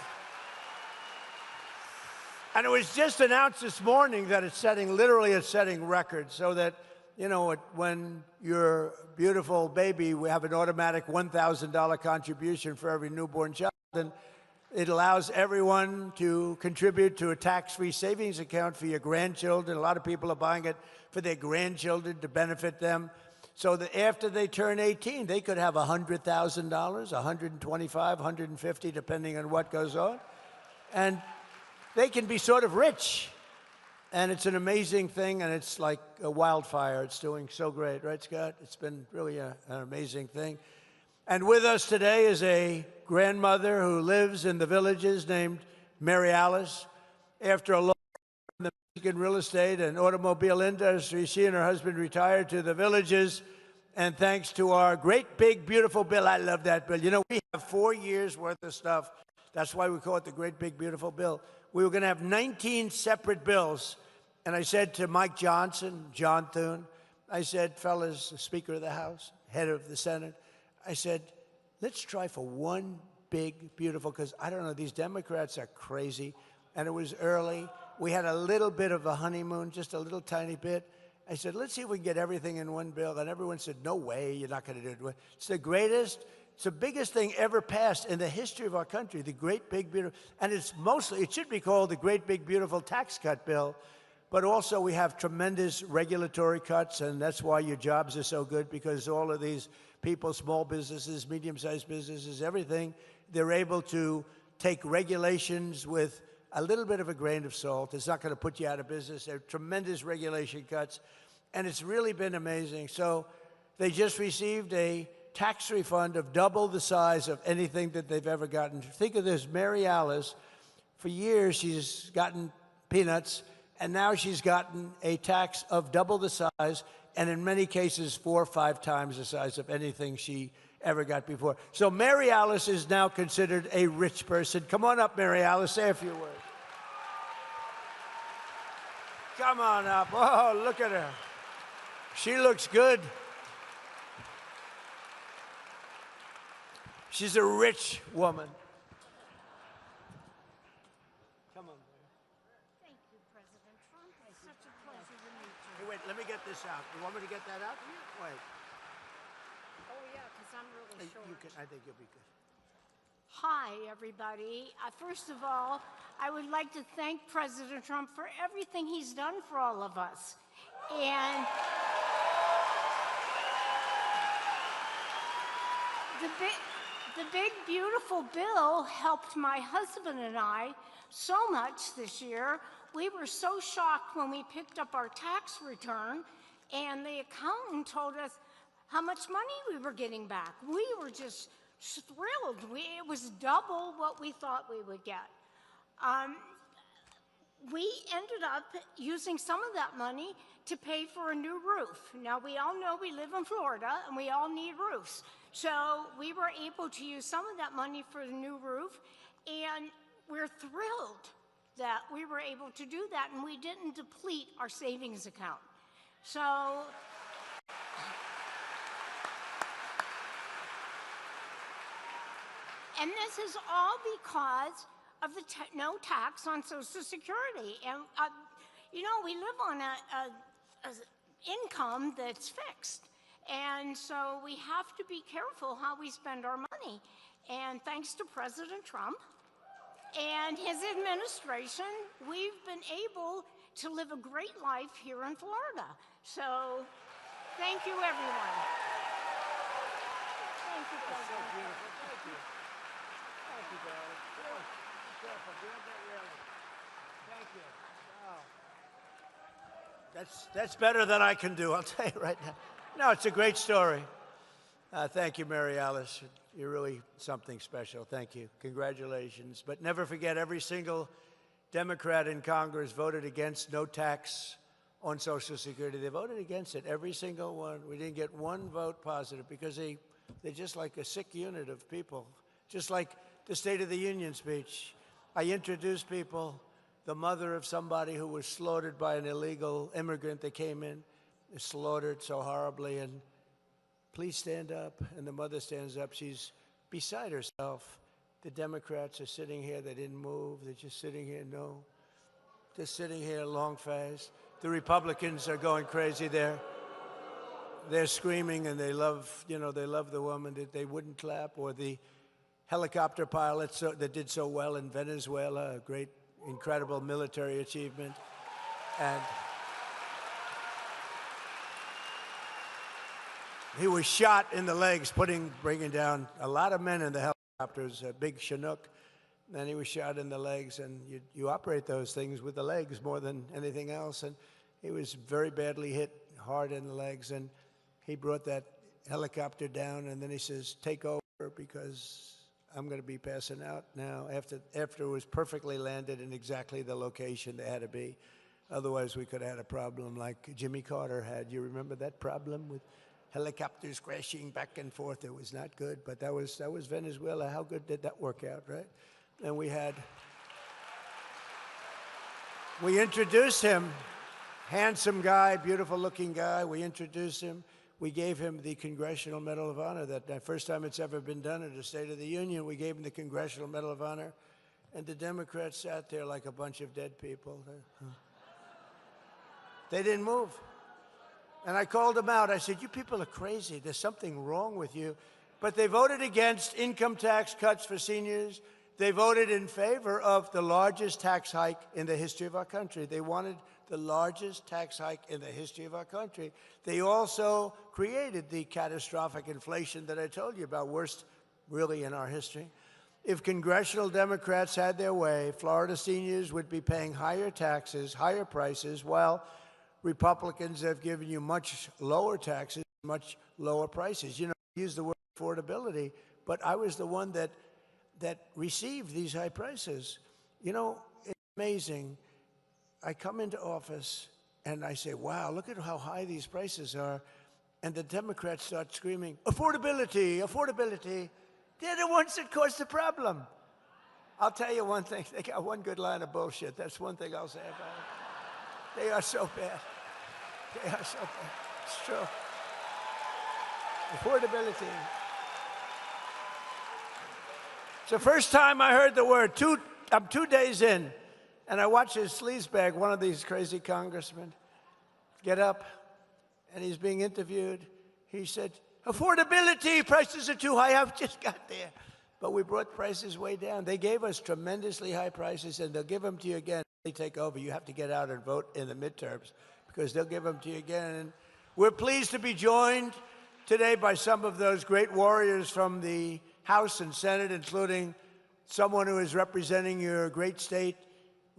it was just announced this morning that it's literally setting records, so that, you know, when your beautiful baby, we have an automatic $1,000 contribution for every newborn child, and it allows everyone to contribute to a tax-free savings account for your grandchildren. A lot of people are buying it for their grandchildren to benefit them, so that after they turn 18, they could have $100,000, $125,000, $150,000, depending on what goes on. And they can be sort of rich. And it's an amazing thing, and it's like a wildfire. It's doing so great, right, Scott? It's been really an amazing thing. And with us today is a grandmother who lives in the Villages named Mary Alice. After a long time in the Michigan real estate and automobile industry, she and her husband retired to the Villages. And thanks to our great, big, beautiful bill, I love that bill. You know, we have 4 years worth of stuff. That's why we call it the Great Big Beautiful Bill. We were going to have 19 separate bills. And I said to Mike Johnson, John Thune, I said, fellas, the Speaker of the House, head of the Senate, I said, let's try for one big, beautiful, because I don't know, these Democrats are crazy. And it was early. We had a little bit of a honeymoon, just a little tiny bit. I said, let's see if we can get everything in one bill. And everyone said, no way, you're not going to do it. It's the greatest. It's the biggest thing ever passed in the history of our country, the Great Big Beautiful. And it's mostly, it should be called the Great Big Beautiful Tax Cut Bill. But also we have tremendous regulatory cuts, and that's why your jobs are so good, because all of these people, small businesses, medium-sized businesses, everything, they're able to take regulations with a little bit of a grain of salt. It's not going to put you out of business. There are tremendous regulation cuts, and it's really been amazing. So they just received a tax refund of double the size of anything that they've ever gotten. Think of this, Mary Alice, for years she's gotten peanuts, and now she's gotten a tax of double the size, and in many cases 4 or 5 times the size of anything she ever got before. So Mary Alice is now considered a rich person. Come on up, Mary Alice, say a few words. Come on up. Oh, look at her. She looks good. She's a rich woman. Come on. Wait, let me get this out. You want me to get that out? Wait. Oh, yeah, because I'm really short. You can, I think you'll be good. Hi, everybody. First of all, I would like to thank President Trump for everything he's done for all of us. And the big, beautiful bill helped my husband and I so much this year. We were so shocked when we picked up our tax return and the accountant told us how much money we were getting back. We were just thrilled. It was double what we thought we would get. We ended up using some of that money to pay for a new roof. Now, we all know we live in Florida and we all need roofs. So we were able to use some of that money for the new roof, and we're thrilled that we were able to do that, and we didn't deplete our savings account. So and this is all because of the no tax on Social Security. And, you know, we live on a income that's fixed. And so we have to be careful how we spend our money. And thanks to President Trump and his administration, we've been able to live a great life here in Florida. So thank you, everyone. Thank you, President. So beautiful. Thank you. Thank you, darling. Be careful. Do not get really. Thank you. Wow. That's better than I can do, I'll tell you right now. No, it's a great story. Thank you, Mary Alice. You're really something special. Thank you. Congratulations. But never forget, every single Democrat in Congress voted against no tax on Social Security. They voted against it, every single one. We didn't get one vote positive because they're just like a sick unit of people. Just like the State of the Union speech. I introduced people, the mother of somebody who was slaughtered by an illegal immigrant that came in, is slaughtered so horribly, and please stand up. And the mother stands up. She's beside herself. The Democrats are sitting here. They didn't move. They're just sitting here, no. Just sitting here, long face. The Republicans are going crazy there. They're screaming, and they love, they love the woman that they wouldn't clap, or the helicopter pilots that did so well in Venezuela, a great, incredible military achievement. And he was shot in the legs, bringing down a lot of men in the helicopters, a big Chinook. And he was shot in the legs, and you operate those things with the legs more than anything else. And he was very badly hit hard in the legs, and he brought that helicopter down, and then he says, take over, because I'm going to be passing out now, after it was perfectly landed in exactly the location they had to be. Otherwise, we could have had a problem like Jimmy Carter had. You remember that problem with helicopters crashing back and forth? It was not good, but that was Venezuela. How good did that work out, right? And we introduced him, handsome guy, beautiful-looking guy. We introduced him. We gave him the Congressional Medal of Honor. The first time it's ever been done at a State of the Union, we gave him the Congressional Medal of Honor. And the Democrats sat there like a bunch of dead people. They didn't move. And I called them out. I said, you people are crazy. There's something wrong with you. But they voted against income tax cuts for seniors. They voted in favor of the largest tax hike in the history of our country. They wanted the largest tax hike in the history of our country. They also created the catastrophic inflation that I told you about, worst really in our history. If congressional Democrats had their way, Florida seniors would be paying higher taxes, higher prices, while Republicans have given you much lower taxes, much lower prices. I use the word affordability, but I was the one that received these high prices. It's amazing. I come into office and I say, wow, look at how high these prices are. And the Democrats start screaming, affordability, affordability. They're the ones that caused the problem. I'll tell you one thing. They got one good line of bullshit. That's one thing I'll say about it. They are so bad. They are so bad. It's true. Affordability. It's the first time I heard the word. I'm 2 days in. And I watch this sleazebag, one of these crazy congressmen, get up, and he's being interviewed. He said, affordability, prices are too high. I've just got there. But we brought prices way down. They gave us tremendously high prices, and they'll give them to you again. They take over. You have to get out and vote in the midterms, because they'll give them to you again. And we're pleased to be joined today by some of those great warriors from the House and Senate, including someone who is representing your great state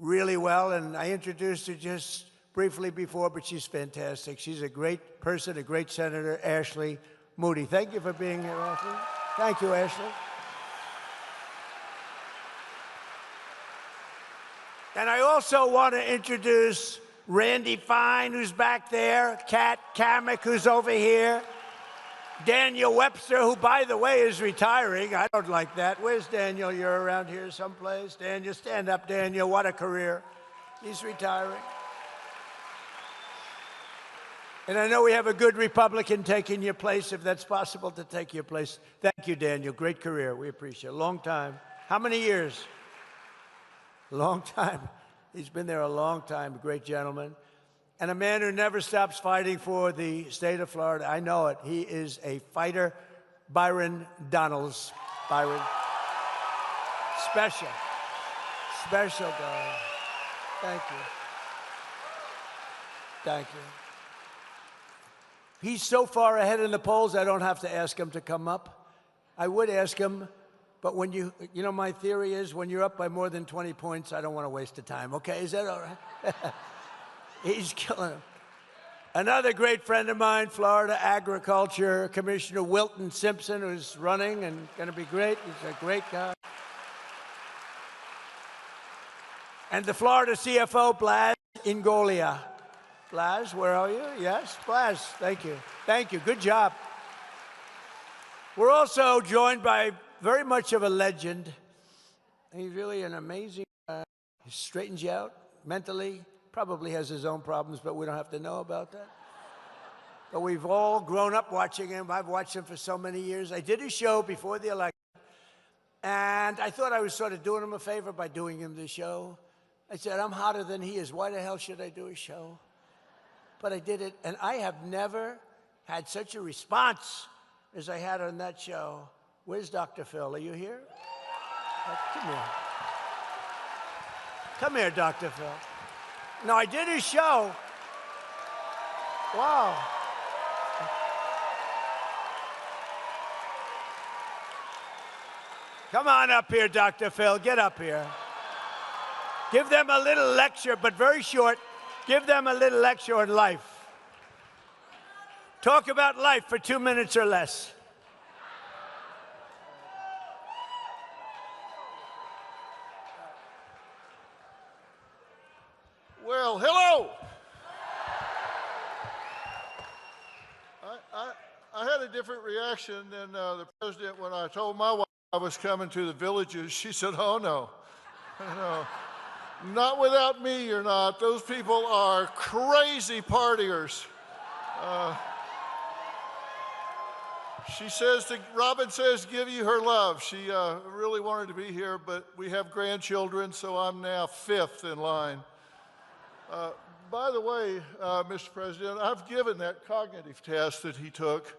really well, and I introduced her just briefly before, but she's fantastic. She's a great person, a great senator, Ashley Moody. Thank you for being here, Ashley. Thank you, Ashley. And I also want to introduce Randy Fine, who's back there, Kat Kamek, who's over here, Daniel Webster, who, by the way, is retiring. I don't like that. Where's Daniel? You're around here someplace. Daniel, stand up, Daniel. What a career. He's retiring. And I know we have a good Republican taking your place, if that's possible to take your place. Thank you, Daniel. Great career. We appreciate it. Long time. How many years? Long time. He's been there a long time. Great gentleman. And a man who never stops fighting for the state of Florida. I know it. He is a fighter. Byron Donalds. Byron. Special. Special guy. Thank you. Thank you. He's so far ahead in the polls, I don't have to ask him to come up. I would ask him, but when my theory is when you're up by more than 20 points, I don't want to waste the time. Okay, is that all right? He's killing him. Another great friend of mine, Florida Agriculture Commissioner Wilton Simpson, who's running and going to be great. He's a great guy. And the Florida CFO, Blas Ingolia. Blas, where are you? Yes, Blas, thank you. Thank you, good job. We're also joined by very much of a legend. He's really an amazing, he straightens you out mentally, probably has his own problems, but we don't have to know about that. But we've all grown up watching him. I've watched him for so many years. I did a show before the election, and I thought I was sort of doing him a favor by doing him the show. I said, I'm hotter than he is. Why the hell should I do a show? But I did it, and I have never had such a response as I had on that show. Where's Dr. Phil? Are you here? Come here. Come here, Dr. Phil. No, I did his show. Wow. Come on up here, Dr. Phil. Get up here. Give them a little lecture, but very short. Give them a little lecture on life. Talk about life for 2 minutes or less. Well, hello. I had a different reaction than the president when I told my wife I was coming to the Villages. She said, oh, no. No. Not without me, you're not. Those people are crazy partiers. She says, Robin says, give you her love. She really wanted to be here, but we have grandchildren, so I'm now 5th in line. By the way, Mr. President, I've given that cognitive test that he took.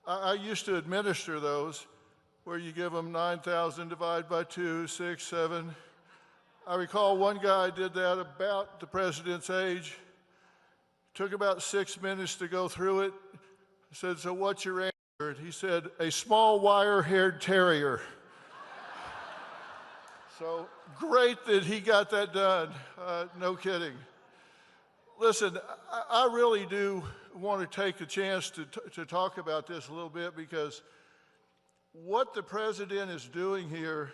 I used to administer those, where you give them 9,000 divided by 2, 6, 7. I recall one guy did that about the president's age. Took about 6 minutes to go through it. I said, so what's your answer? He said, a small wire-haired terrier. So great that he got that done. No kidding. Listen, I really do want to take a chance to talk about this a little bit, because what the president is doing here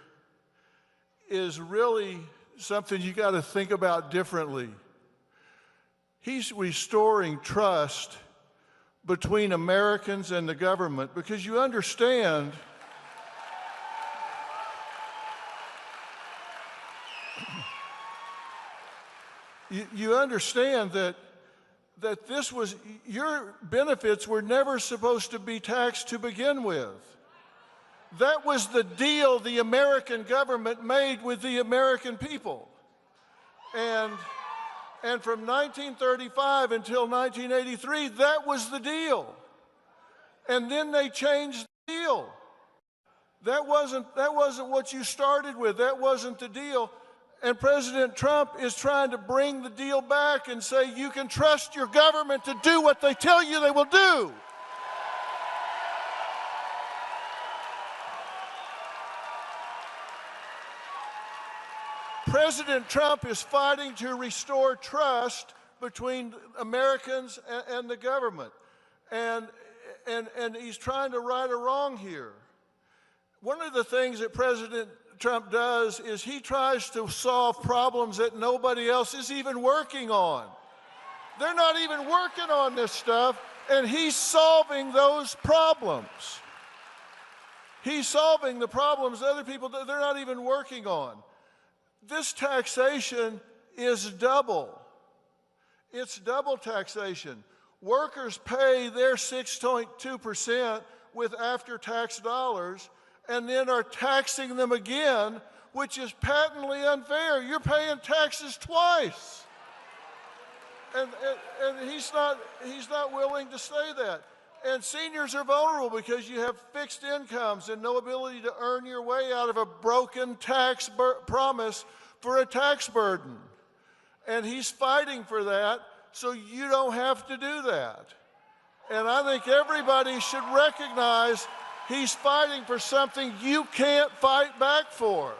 is really something you got to think about differently. He's restoring trust between Americans and the government, because you understand you understand that this was, your benefits were never supposed to be taxed to begin with. That was the deal the American government made with the American people. And from 1935 until 1983, that was the deal. And then they changed the deal. That wasn't what you started with. That wasn't the deal. And President Trump is trying to bring the deal back and say you can trust your government to do what they tell you they will do. President Trump is fighting to restore trust between Americans and the government. And he's trying to right a wrong here. One of the things that President Trump does is he tries to solve problems that nobody else is even working on. They're not even working on this stuff, and he's solving those problems. He's solving the problems other people, they're not even working on. This taxation is double. It's double taxation. Workers pay their 6.2% with after-tax dollars, and then are taxing them again, which is patently unfair. You're paying taxes twice. And he's not willing to say that. And seniors are vulnerable because you have fixed incomes and no ability to earn your way out of a broken tax promise for a tax burden. And he's fighting for that so you don't have to do that. And I think everybody should recognize he's fighting for something you can't fight back for.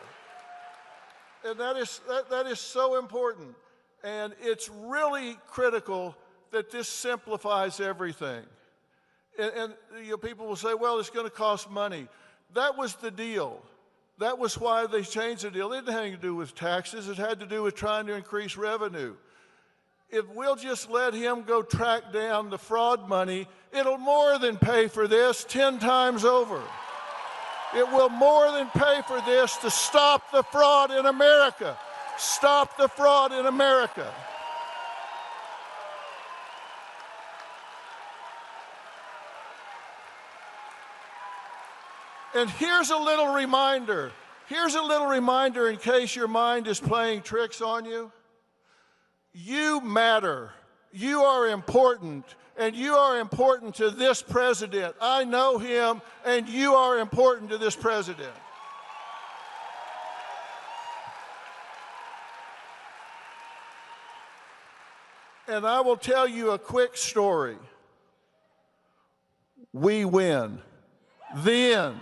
And that is so important. And it's really critical that this simplifies everything. And you know, people will say, well, it's going to cost money. That was the deal. That was why they changed the deal. It didn't have anything to do with taxes. It had to do with trying to increase revenue. If we'll just let him go track down the fraud money, it'll more than pay for this 10 times over. It will more than pay for this to stop the fraud in America. Stop the fraud in America. And here's a little reminder. Here's a little reminder in case your mind is playing tricks on you. You matter. You are important. And you are important to this president. I know him, and you are important to this president. And I will tell you a quick story. We win. The end.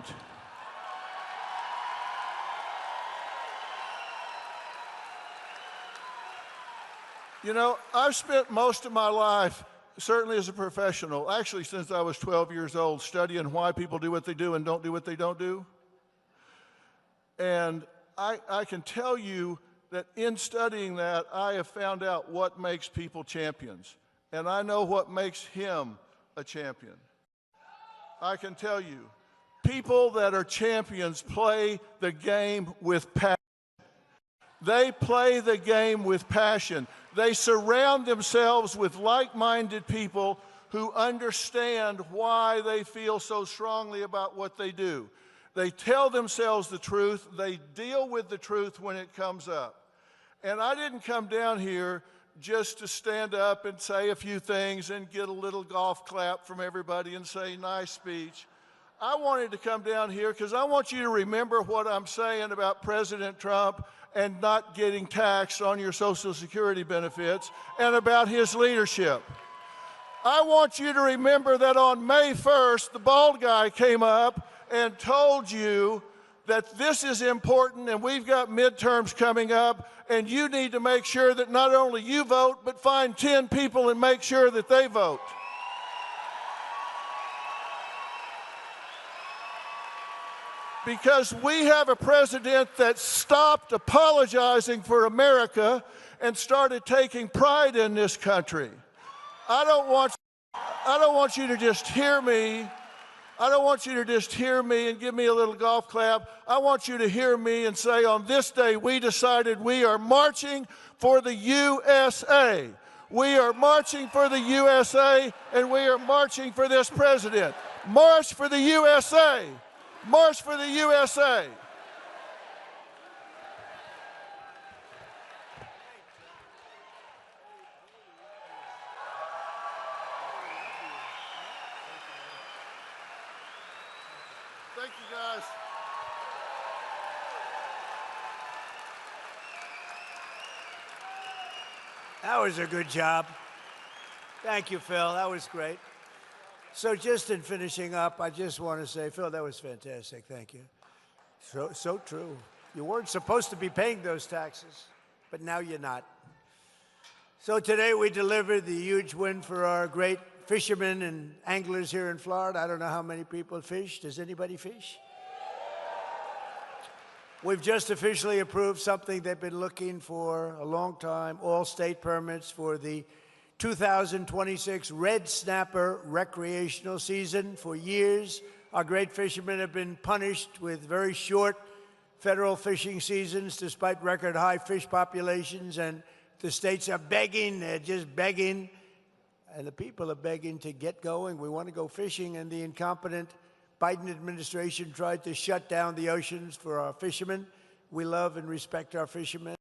You know, I've spent most of my life, certainly as a professional, actually since I was 12 years old, studying why people do what they do and don't do what they don't do. And I can tell you that in studying that, I have found out what makes people champions. And I know what makes him a champion. I can tell you, people that are champions play the game with passion. They play the game with passion. They surround themselves with like-minded people who understand why they feel so strongly about what they do. They tell themselves the truth. They deal with the truth when it comes up. And I didn't come down here just to stand up and say a few things and get a little golf clap from everybody and say, nice speech. I wanted to come down here because I want you to remember what I'm saying about President Trump and not getting taxed on your Social Security benefits and about his leadership. I want you to remember that on May 1st, the bald guy came up and told you that this is important and we've got midterms coming up and you need to make sure that not only you vote, but find 10 people and make sure that they vote. Because we have a president that stopped apologizing for America and started taking pride in this country. I don't want you to just hear me. I don't want you to just hear me and give me a little golf clap. I want you to hear me and say, on this day, we decided we are marching for the USA. We are marching for the USA, and we are marching for this president. March for the USA. March for the USA. Thank you, guys. That was a good job. Thank you, Phil. That was great. So just in finishing up, I just want to say, Phil, that was fantastic. Thank you. So true. You weren't supposed to be paying those taxes, but now you're not. So today we delivered the huge win for our great fishermen and anglers here in Florida. I don't know how many people fish. Does anybody fish? We've just officially approved something they've been looking for a long time, all state permits for the 2026 red snapper recreational season. For years, our great fishermen have been punished with very short federal fishing seasons despite record high fish populations, and the states are begging, they're just begging, and the people are begging to get going. We want to go fishing, and the incompetent Biden administration tried to shut down the oceans for our fishermen. We love and respect our fishermen.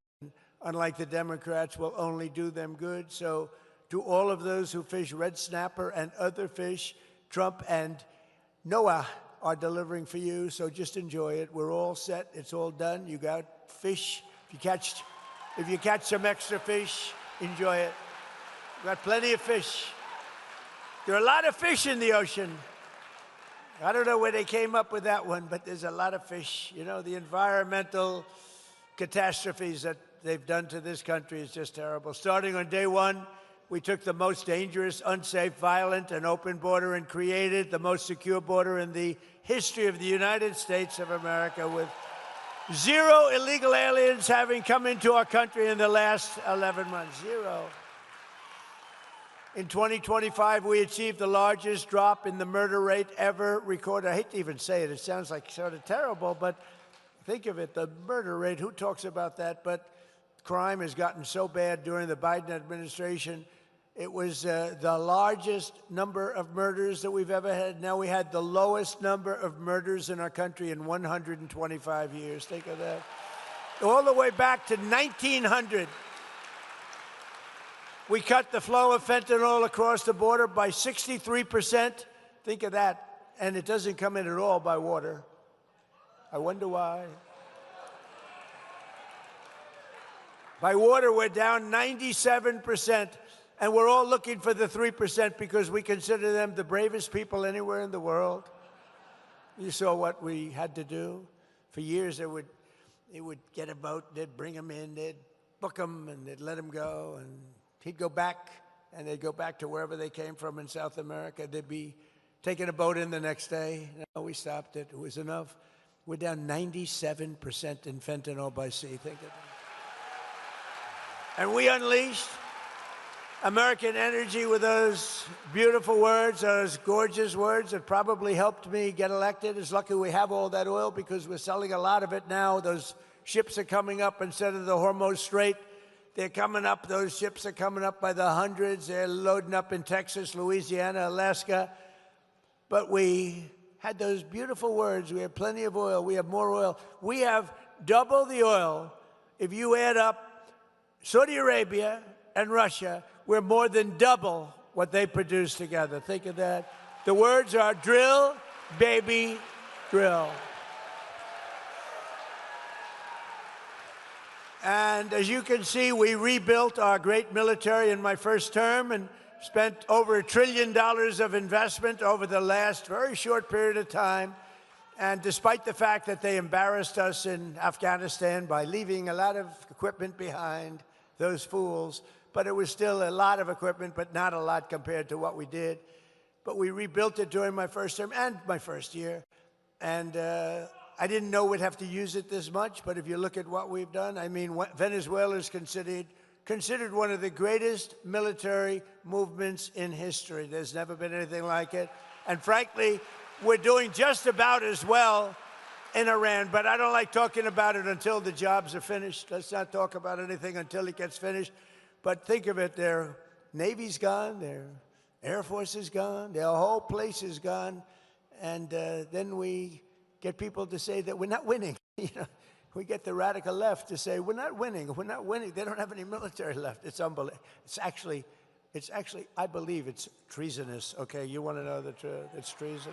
Unlike the Democrats, we'll only do them good. So to all of those who fish red snapper and other fish, Trump and Noah are delivering for you, so just enjoy it. We're all set. It's all done. You got fish. If you catch some extra fish, enjoy it. We've got plenty of fish. There are a lot of fish in the ocean. I don't know where they came up with that one, but there's a lot of fish. You know, the environmental catastrophes that they've done to this country is just terrible. Starting on day one, We took the most dangerous, unsafe, violent, and open border and created the most secure border in the history of the United States of America, with 0 illegal aliens having come into our country in the last 11 months. 0. In 2025, we achieved the largest drop in the murder rate ever recorded. I hate to even say it. It sounds like sort of terrible, but think of it, the murder rate. Who talks about that? But crime has gotten so bad during the Biden administration. It was the largest number of murders that we've ever had. Now we had the lowest number of murders in our country in 125 years. Think of that. All the way back to 1900. We cut the flow of fentanyl across the border by 63%. Think of that. And it doesn't come in at all by water. I wonder why. By water, we're down 97%. And we're all looking for the 3% because we consider them the bravest people anywhere in the world. You saw what we had to do. For years, they would get a boat, they'd bring him in, they'd book him, and they'd let him go. And he'd go back, and they'd go back to wherever they came from in South America. They'd be taking a boat in the next day. No, we stopped it. It was enough. We're down 97% in fentanyl by sea. Think of that. And we unleashed American energy with those beautiful words, those gorgeous words that probably helped me get elected. It's lucky we have all that oil because we're selling a lot of it now. Those ships are coming up instead of the Hormuz Strait. They're coming up. Those ships are coming up by the hundreds. They're loading up in Texas, Louisiana, Alaska. But we had those beautiful words. We have plenty of oil. We have more oil. We have double the oil. If you add up Saudi Arabia and Russia, we're more than double what they produce together. Think of that. The words are drill, baby, drill. And as you can see, we rebuilt our great military in my first term and spent over $1 trillion of investment over the last very short period of time. And despite the fact that they embarrassed us in Afghanistan by leaving a lot of equipment behind, those fools, but it was still a lot of equipment, but not a lot compared to what we did. But we rebuilt it during my first term and my first year. And I didn't know we'd have to use it this much, but if you look at what we've done, I mean, Venezuela is considered one of the greatest military movements in history. There's never been anything like it. And frankly, we're doing just about as well in Iran, but I don't like talking about it until the jobs are finished. Let's not talk about anything until it gets finished. But think of it, their Navy's gone, their Air Force is gone, their whole place is gone. And then we get people to say that we're not winning. You know, we get the radical left to say, we're not winning. We're not winning. They don't have any military left. It's unbelievable. It's actually, I believe it's treasonous. Okay, you want to know the truth? It's treasonous.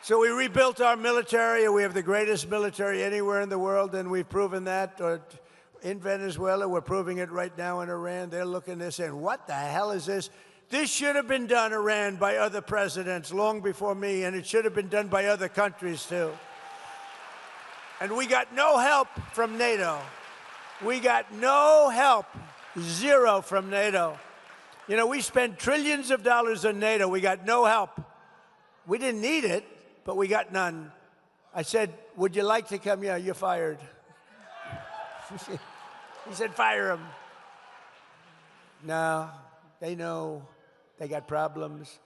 So we rebuilt our military. We have the greatest military anywhere in the world, and we've proven that. In Venezuela, we're proving it right now in Iran. They're looking at this saying, what the hell is this? This should have been done, Iran, by other presidents long before me, and it should have been done by other countries, too. And we got no help from NATO. We got no help, zero from NATO. You know, we spent trillions of dollars on NATO. We got no help. We didn't need it, but we got none. I said, would you like to come? Yeah, you're fired. He said, fire him. No, they know they got problems.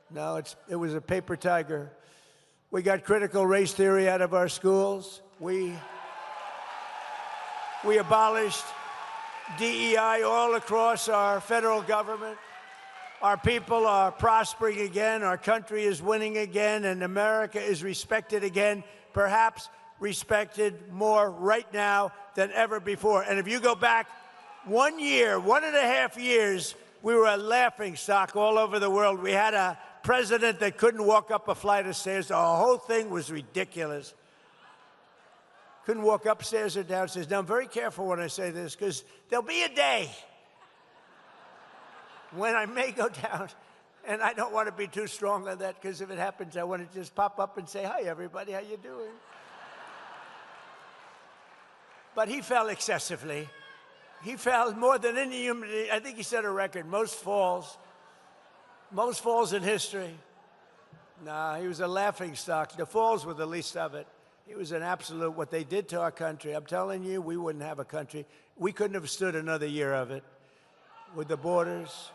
No, it was a paper tiger. We got critical race theory out of our schools. We abolished DEI all across our federal government. Our people are prospering again. Our country is winning again, and America is respected again, perhaps respected more right now than ever before. And if you go back 1 year, 1.5 years, we were a laughingstock all over the world. We had a president that couldn't walk up a flight of stairs. The whole thing was ridiculous. Couldn't walk upstairs or downstairs. Now, I'm very careful when I say this, because there'll be a day when I may go down, and I don't want to be too strong on that, because if it happens, I want to just pop up and say, hi, everybody, how you doing? But he fell excessively. He fell more than any human. I think he set a record. Most falls in history. Nah, he was a laughing stock. The falls were the least of it. He was an absolute, what they did to our country. I'm telling you, we wouldn't have a country. We couldn't have stood another year of it. With the borders.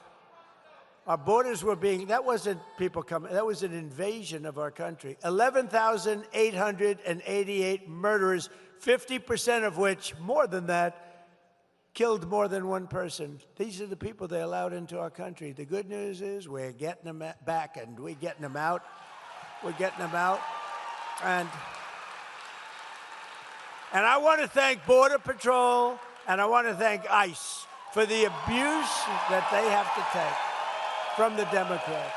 Our borders were being, that wasn't people coming, that was an invasion of our country. 11,888 murderers, 50% of which, more than that, killed more than one person. These are the people they allowed into our country. The good news is we're getting them back and we're getting them out. We're getting them out. And I want to thank Border Patrol and I want to thank ICE for the abuse that they have to take from the Democrats.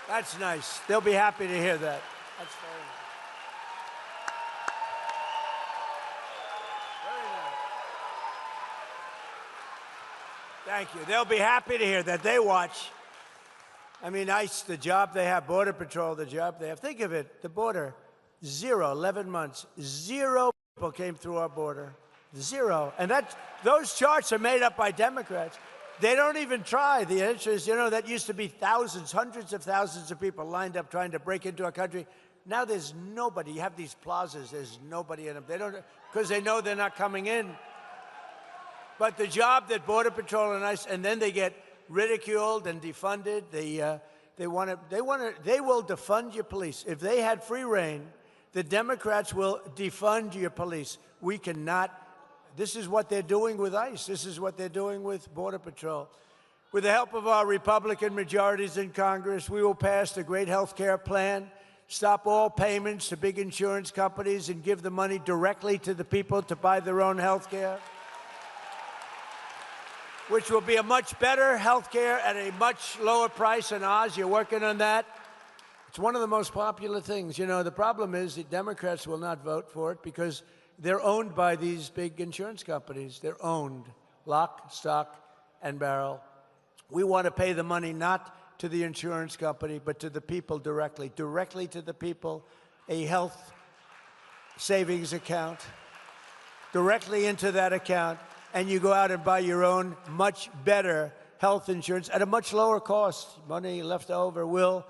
That's nice. They'll be happy to hear that. That's very nice. Very nice. Thank you. They'll be happy to hear that. They watch. I mean, ICE, the job they have, Border Patrol, the job they have. Think of it, the border, 11 months, 0 people came through our border, 0. And those charts are made up by Democrats. They don't even try. The answer is, you know, that used to be thousands, hundreds of thousands of people lined up trying to break into our country. Now there's nobody. You have these plazas, there's nobody in them. They don't, because they know they're not coming in. But the job that Border Patrol and ICE, and then they get ridiculed and defunded. They will defund your police. If they had free reign, the Democrats will defund your police. We cannot. This is what they're doing with ICE. This is what they're doing with Border Patrol. With the help of our Republican majorities in Congress, we will pass the great health care plan, stop all payments to big insurance companies, and give the money directly to the people to buy their own health care, which will be a much better health care at a much lower price than ours. You're working on that. It's one of the most popular things. You know, the problem is the Democrats will not vote for it because they're owned by these big insurance companies. They're owned, lock, stock, and barrel. We want to pay the money not to the insurance company, but to the people directly to the people, a health savings account, directly into that account, and you go out and buy your own much better health insurance at a much lower cost. Money left over will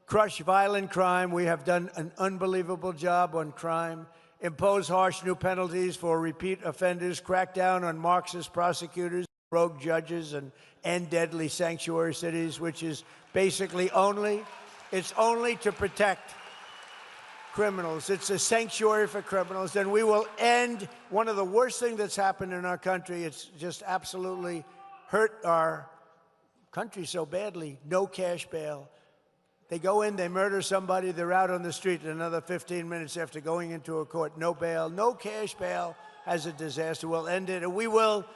crush violent crime. We have done an unbelievable job on crime. Impose harsh new penalties for repeat offenders. Crack down on Marxist prosecutors, rogue judges, and end deadly sanctuary cities, which is basically only to protect criminals. It's a sanctuary for criminals. And we will end one of the worst things that's happened in our country. It's just absolutely hurt our country so badly. No cash bail. They go in, they murder somebody, they're out on the street in another 15 minutes after going into a court. No bail, no cash bail as a disaster. We'll end it. And we will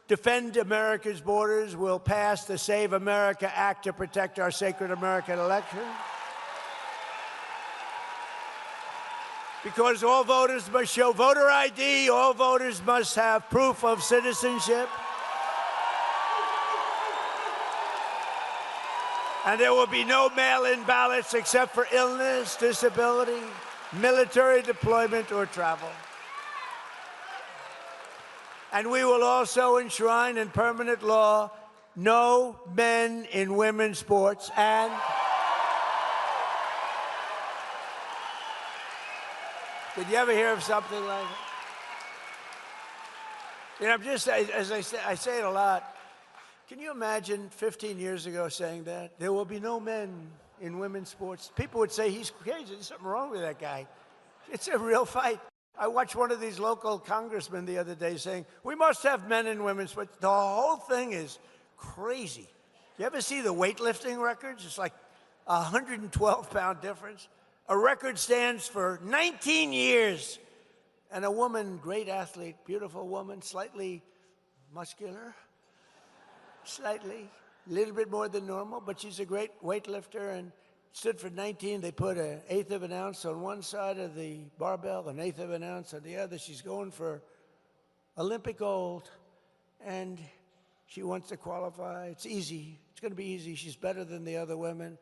defend America's borders. We'll pass the Save America Act to protect our sacred American election. Because all voters must show voter ID, all voters must have proof of citizenship. And there will be no mail-in ballots except for illness, disability, military deployment, or travel. And we will also enshrine in permanent law no men in women's sports and did you ever hear of something like that? You know, I'm just, as I say it a lot. Can you imagine 15 years ago saying that? There will be no men in women's sports. People would say, he's crazy, there's something wrong with that guy. It's a real fight. I watched one of these local congressmen the other day saying, we must have men in women's sports. The whole thing is crazy. You ever see the weightlifting records? It's like a 112-pound difference. A record stands for 19 years. And a woman, great athlete, beautiful woman, slightly muscular, slightly, a little bit more than normal, but she's a great weightlifter and stood for 19. They put 1/8 of an ounce on one side of the barbell, 1/8 of an ounce on the other. She's going for Olympic gold, and she wants to qualify. It's easy. It's going to be easy. She's better than the other women.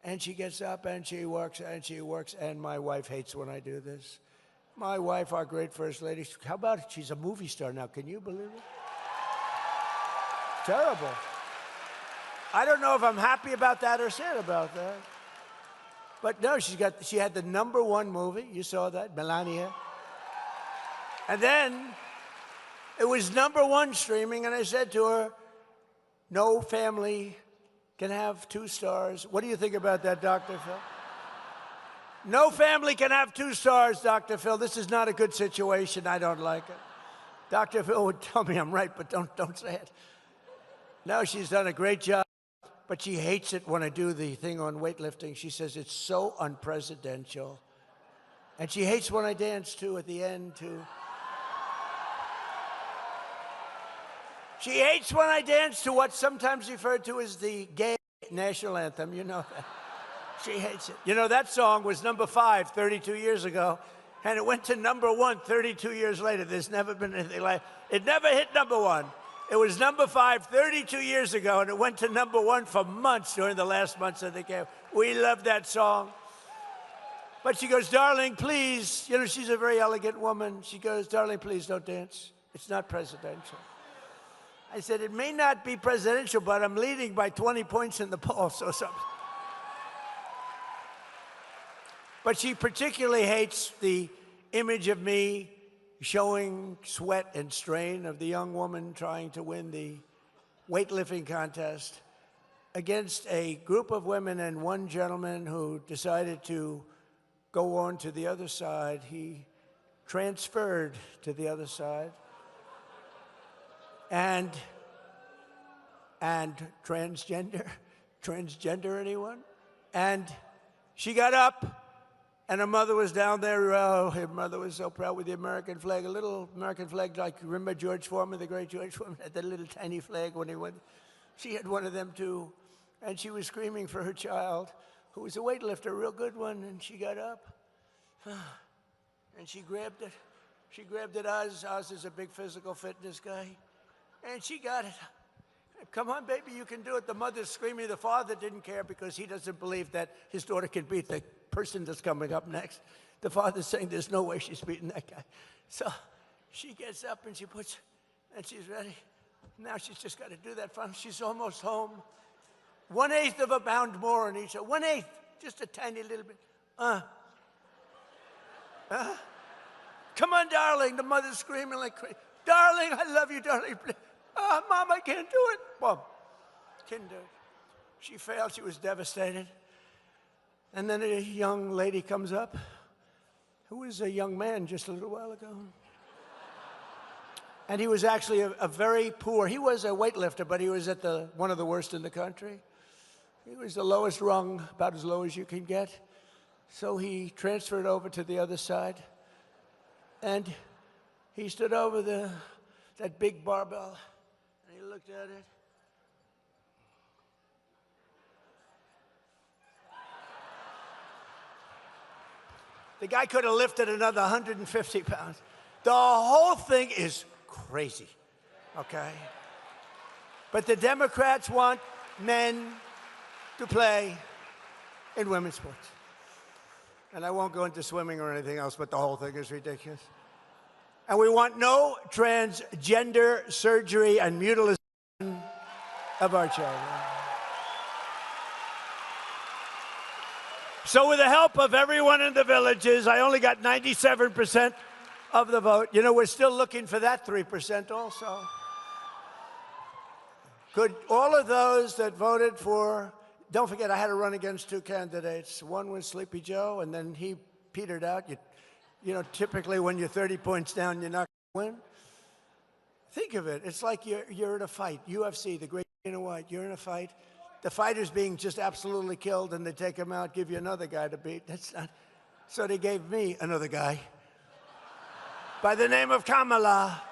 And she gets up and she works and she works. And my wife hates when I do this. My wife, our great first lady, how about it? She's a movie star now. Can you believe it? Terrible. I don't know if I'm happy about that or sad about that. But no, she had the #1 movie. You saw that, Melania. And then it was #1 streaming, and I said to her, no family can have 2 stars. What do you think about that, Dr. Phil? No family can have 2 stars, Dr. Phil. This is not a good situation. I don't like it. Dr. Phil would tell me I'm right, but don't say it. No, she's done a great job, but she hates it when I do the thing on weightlifting. She says it's so unpresidential. And she hates when I dance, too, at the end, too. She hates when I dance to what's sometimes referred to as the gay national anthem. You know that. She hates it. You know, that song was #5 32 years ago, and it went to #1 32 years later. There's never been anything like it. It never hit #1. It was #5 32 years ago, and it went to #1 for months during the last months of the game. We love that song. But she goes, darling, please. You know, she's a very elegant woman. She goes, darling, please don't dance. It's not presidential. I said, it may not be presidential, but I'm leading by 20 points in the poll, so something. But she particularly hates the image of me showing sweat and strain of the young woman trying to win the weightlifting contest against a group of women and one gentleman who decided to go on to the other side. He transferred to the other side. And transgender anyone? And she got up, and her mother was down there. Oh, her mother was so proud with the American flag, a little American flag, like, remember George Foreman, the great George Foreman, had that little tiny flag when he went. She had one of them too, and she was screaming for her child, who was a weightlifter, a real good one, and she got up, and she grabbed it. She grabbed it. Oz is a big physical fitness guy. And she got it. Come on, baby, you can do it. The mother's screaming. The father didn't care because he doesn't believe that his daughter can beat the person that's coming up next. The father's saying there's no way she's beating that guy. So she gets up and and she's ready. Now she's just got to do that fun. She's almost home. 1/8 of a pound more in each. 1/8, just a tiny little bit. Come on, darling. The mother's screaming like crazy. Darling, I love you, darling. Mom, I can't do it. Mom, couldn't do it. She failed. She was devastated. And then a young lady comes up who was a young man just a little while ago. And he was actually a very poor, he was a weightlifter, but he was at one of the worst in the country. He was the lowest rung, about as low as you can get. So he transferred over to the other side. And he stood over that big barbell, and he looked at it. The guy could have lifted another 150 pounds. The whole thing is crazy, okay? But the Democrats want men to play in women's sports. And I won't go into swimming or anything else, but the whole thing is ridiculous. And we want no transgender surgery and mutilation of our children. So with the help of everyone in the villages, I only got 97% of the vote. You know, we're still looking for that 3% also. Could all of those that voted for, don't forget, I had to run against 2 candidates. One was Sleepy Joe, and then he petered out. You know, typically when you're 30 points down, you're not going to win. Think of it. It's like you're in a fight. UFC, the great Dana White, you're in a fight. The fighter's being just absolutely killed, and they take him out, give you another guy to beat. That's not. So they gave me another guy by the name of Kamala.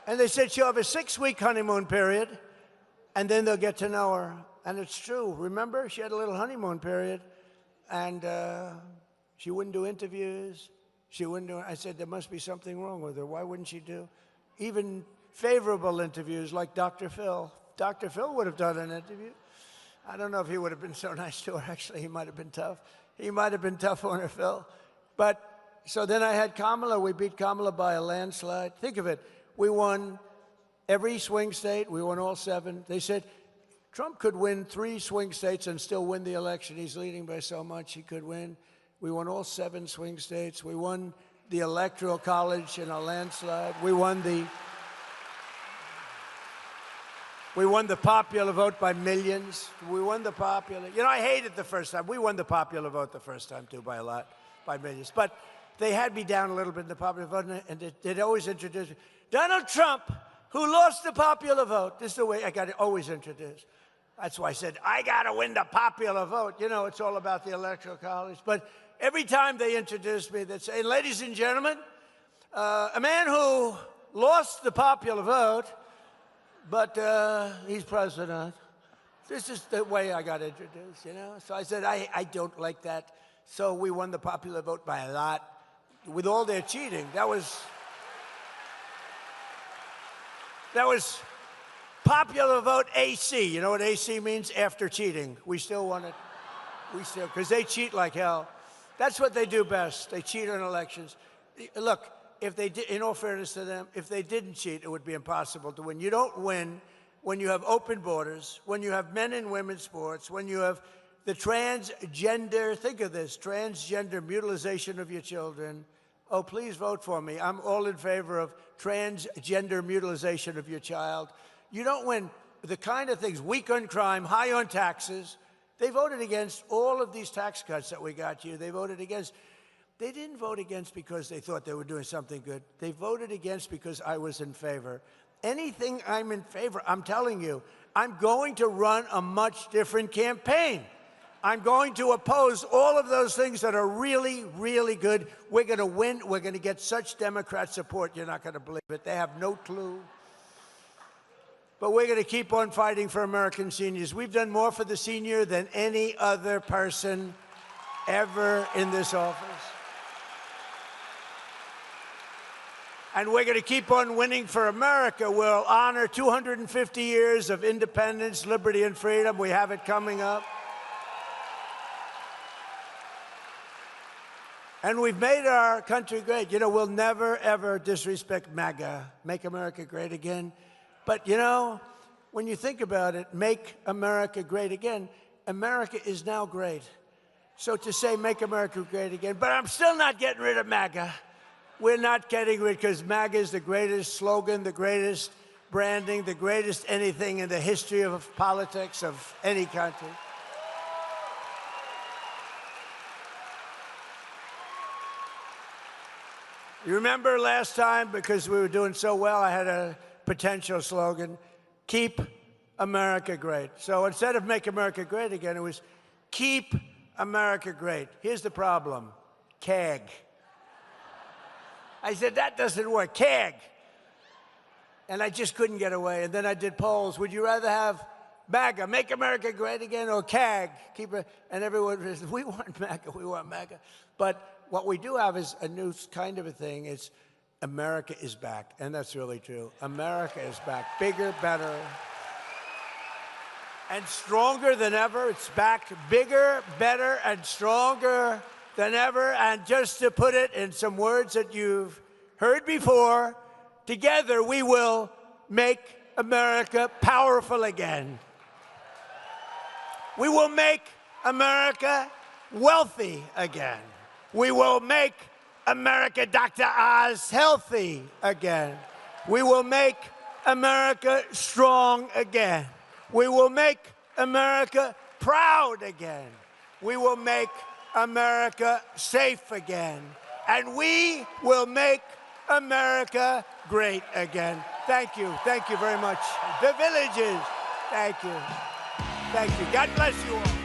And they said she'll have a 6-week honeymoon period, and then they'll get to know her. And it's true. Remember, she had a little honeymoon period, and she wouldn't do interviews. She wouldn't do. I said, there must be something wrong with her. Why wouldn't she do? Even favorable interviews like Dr. Phil. Dr. Phil would have done an interview. I don't know if he would have been so nice to her. Actually, he might have been tough. He might have been tough on her, Phil. But so then I had Kamala. We beat Kamala by a landslide. Think of it. We won every swing state. We won all 7. They said Trump could win 3 swing states and still win the election. He's leading by so much he could win. We won all 7 swing states. We won the Electoral College in a landslide. We won the popular vote by millions. We won the popular. You know, I hated the first time. We won the popular vote the first time, too, by a lot, by millions. But they had me down a little bit in the popular vote, and they'd always introduce me. Donald Trump, who lost the popular vote. This is the way I got to always introduce. That's why I said, I got to win the popular vote. You know, it's all about the Electoral College. But every time they introduced me, they'd say, ladies and gentlemen, a man who lost the popular vote, but he's president. This is the way I got introduced, you know? So I said, I don't like that. So we won the popular vote by a lot. With all their cheating, that was popular vote AC. You know what AC means? After cheating. We still won it. Because they cheat like hell. That's what they do best. They cheat on elections. Look, if they did, in all fairness to them, if they didn't cheat, it would be impossible to win. You don't win when you have open borders, when you have men and women's sports, when you have the transgender, think of this, transgender mutilization of your children. Oh, please vote for me. I'm all in favor of transgender mutilization of your child. You don't win the kind of things, weak on crime, high on taxes. They voted against all of these tax cuts that we got you. They voted against. They didn't vote against because they thought they were doing something good. They voted against because I was in favor. Anything I'm in favor, I'm telling you, I'm going to run a much different campaign. I'm going to oppose all of those things that are really, really good. We're going to win. We're going to get such Democrat support, you're not going to believe it. They have no clue. But we're going to keep on fighting for American seniors. We've done more for the senior than any other person ever in this office. And we're going to keep on winning for America. We'll honor 250 years of independence, liberty, and freedom. We have it coming up. And we've made our country great. You know, we'll never, ever disrespect MAGA, Make America Great Again. But, you know, when you think about it, Make America Great Again, America is now great. So to say Make America Great Again, but I'm still not getting rid of MAGA. We're not getting rid, because MAGA is the greatest slogan, the greatest branding, the greatest anything in the history of politics of any country. You remember last time, because we were doing so well, I had a potential slogan, Keep America Great. So instead of Make America Great Again, it was Keep America Great. Here's the problem, CAG. I said, that doesn't work, CAG. And I just couldn't get away. And then I did polls. Would you rather have MAGA, Make America Great Again, or CAG? And everyone says, we want MAGA, we want MAGA. But what we do have is a new kind of a thing. It's America is back. And that's really true. America is back. Bigger, better, and stronger than ever. It's back bigger, better, and stronger than ever. And just to put it in some words that you've heard before, together we will make America powerful again. We will make America wealthy again. We will make America, Dr. Oz, healthy again. We will make America strong again. We will make America proud again. We will make America safe again. And we will make America great again. Thank you. Thank you very much. The Villages. Thank you. Thank you. God bless you all.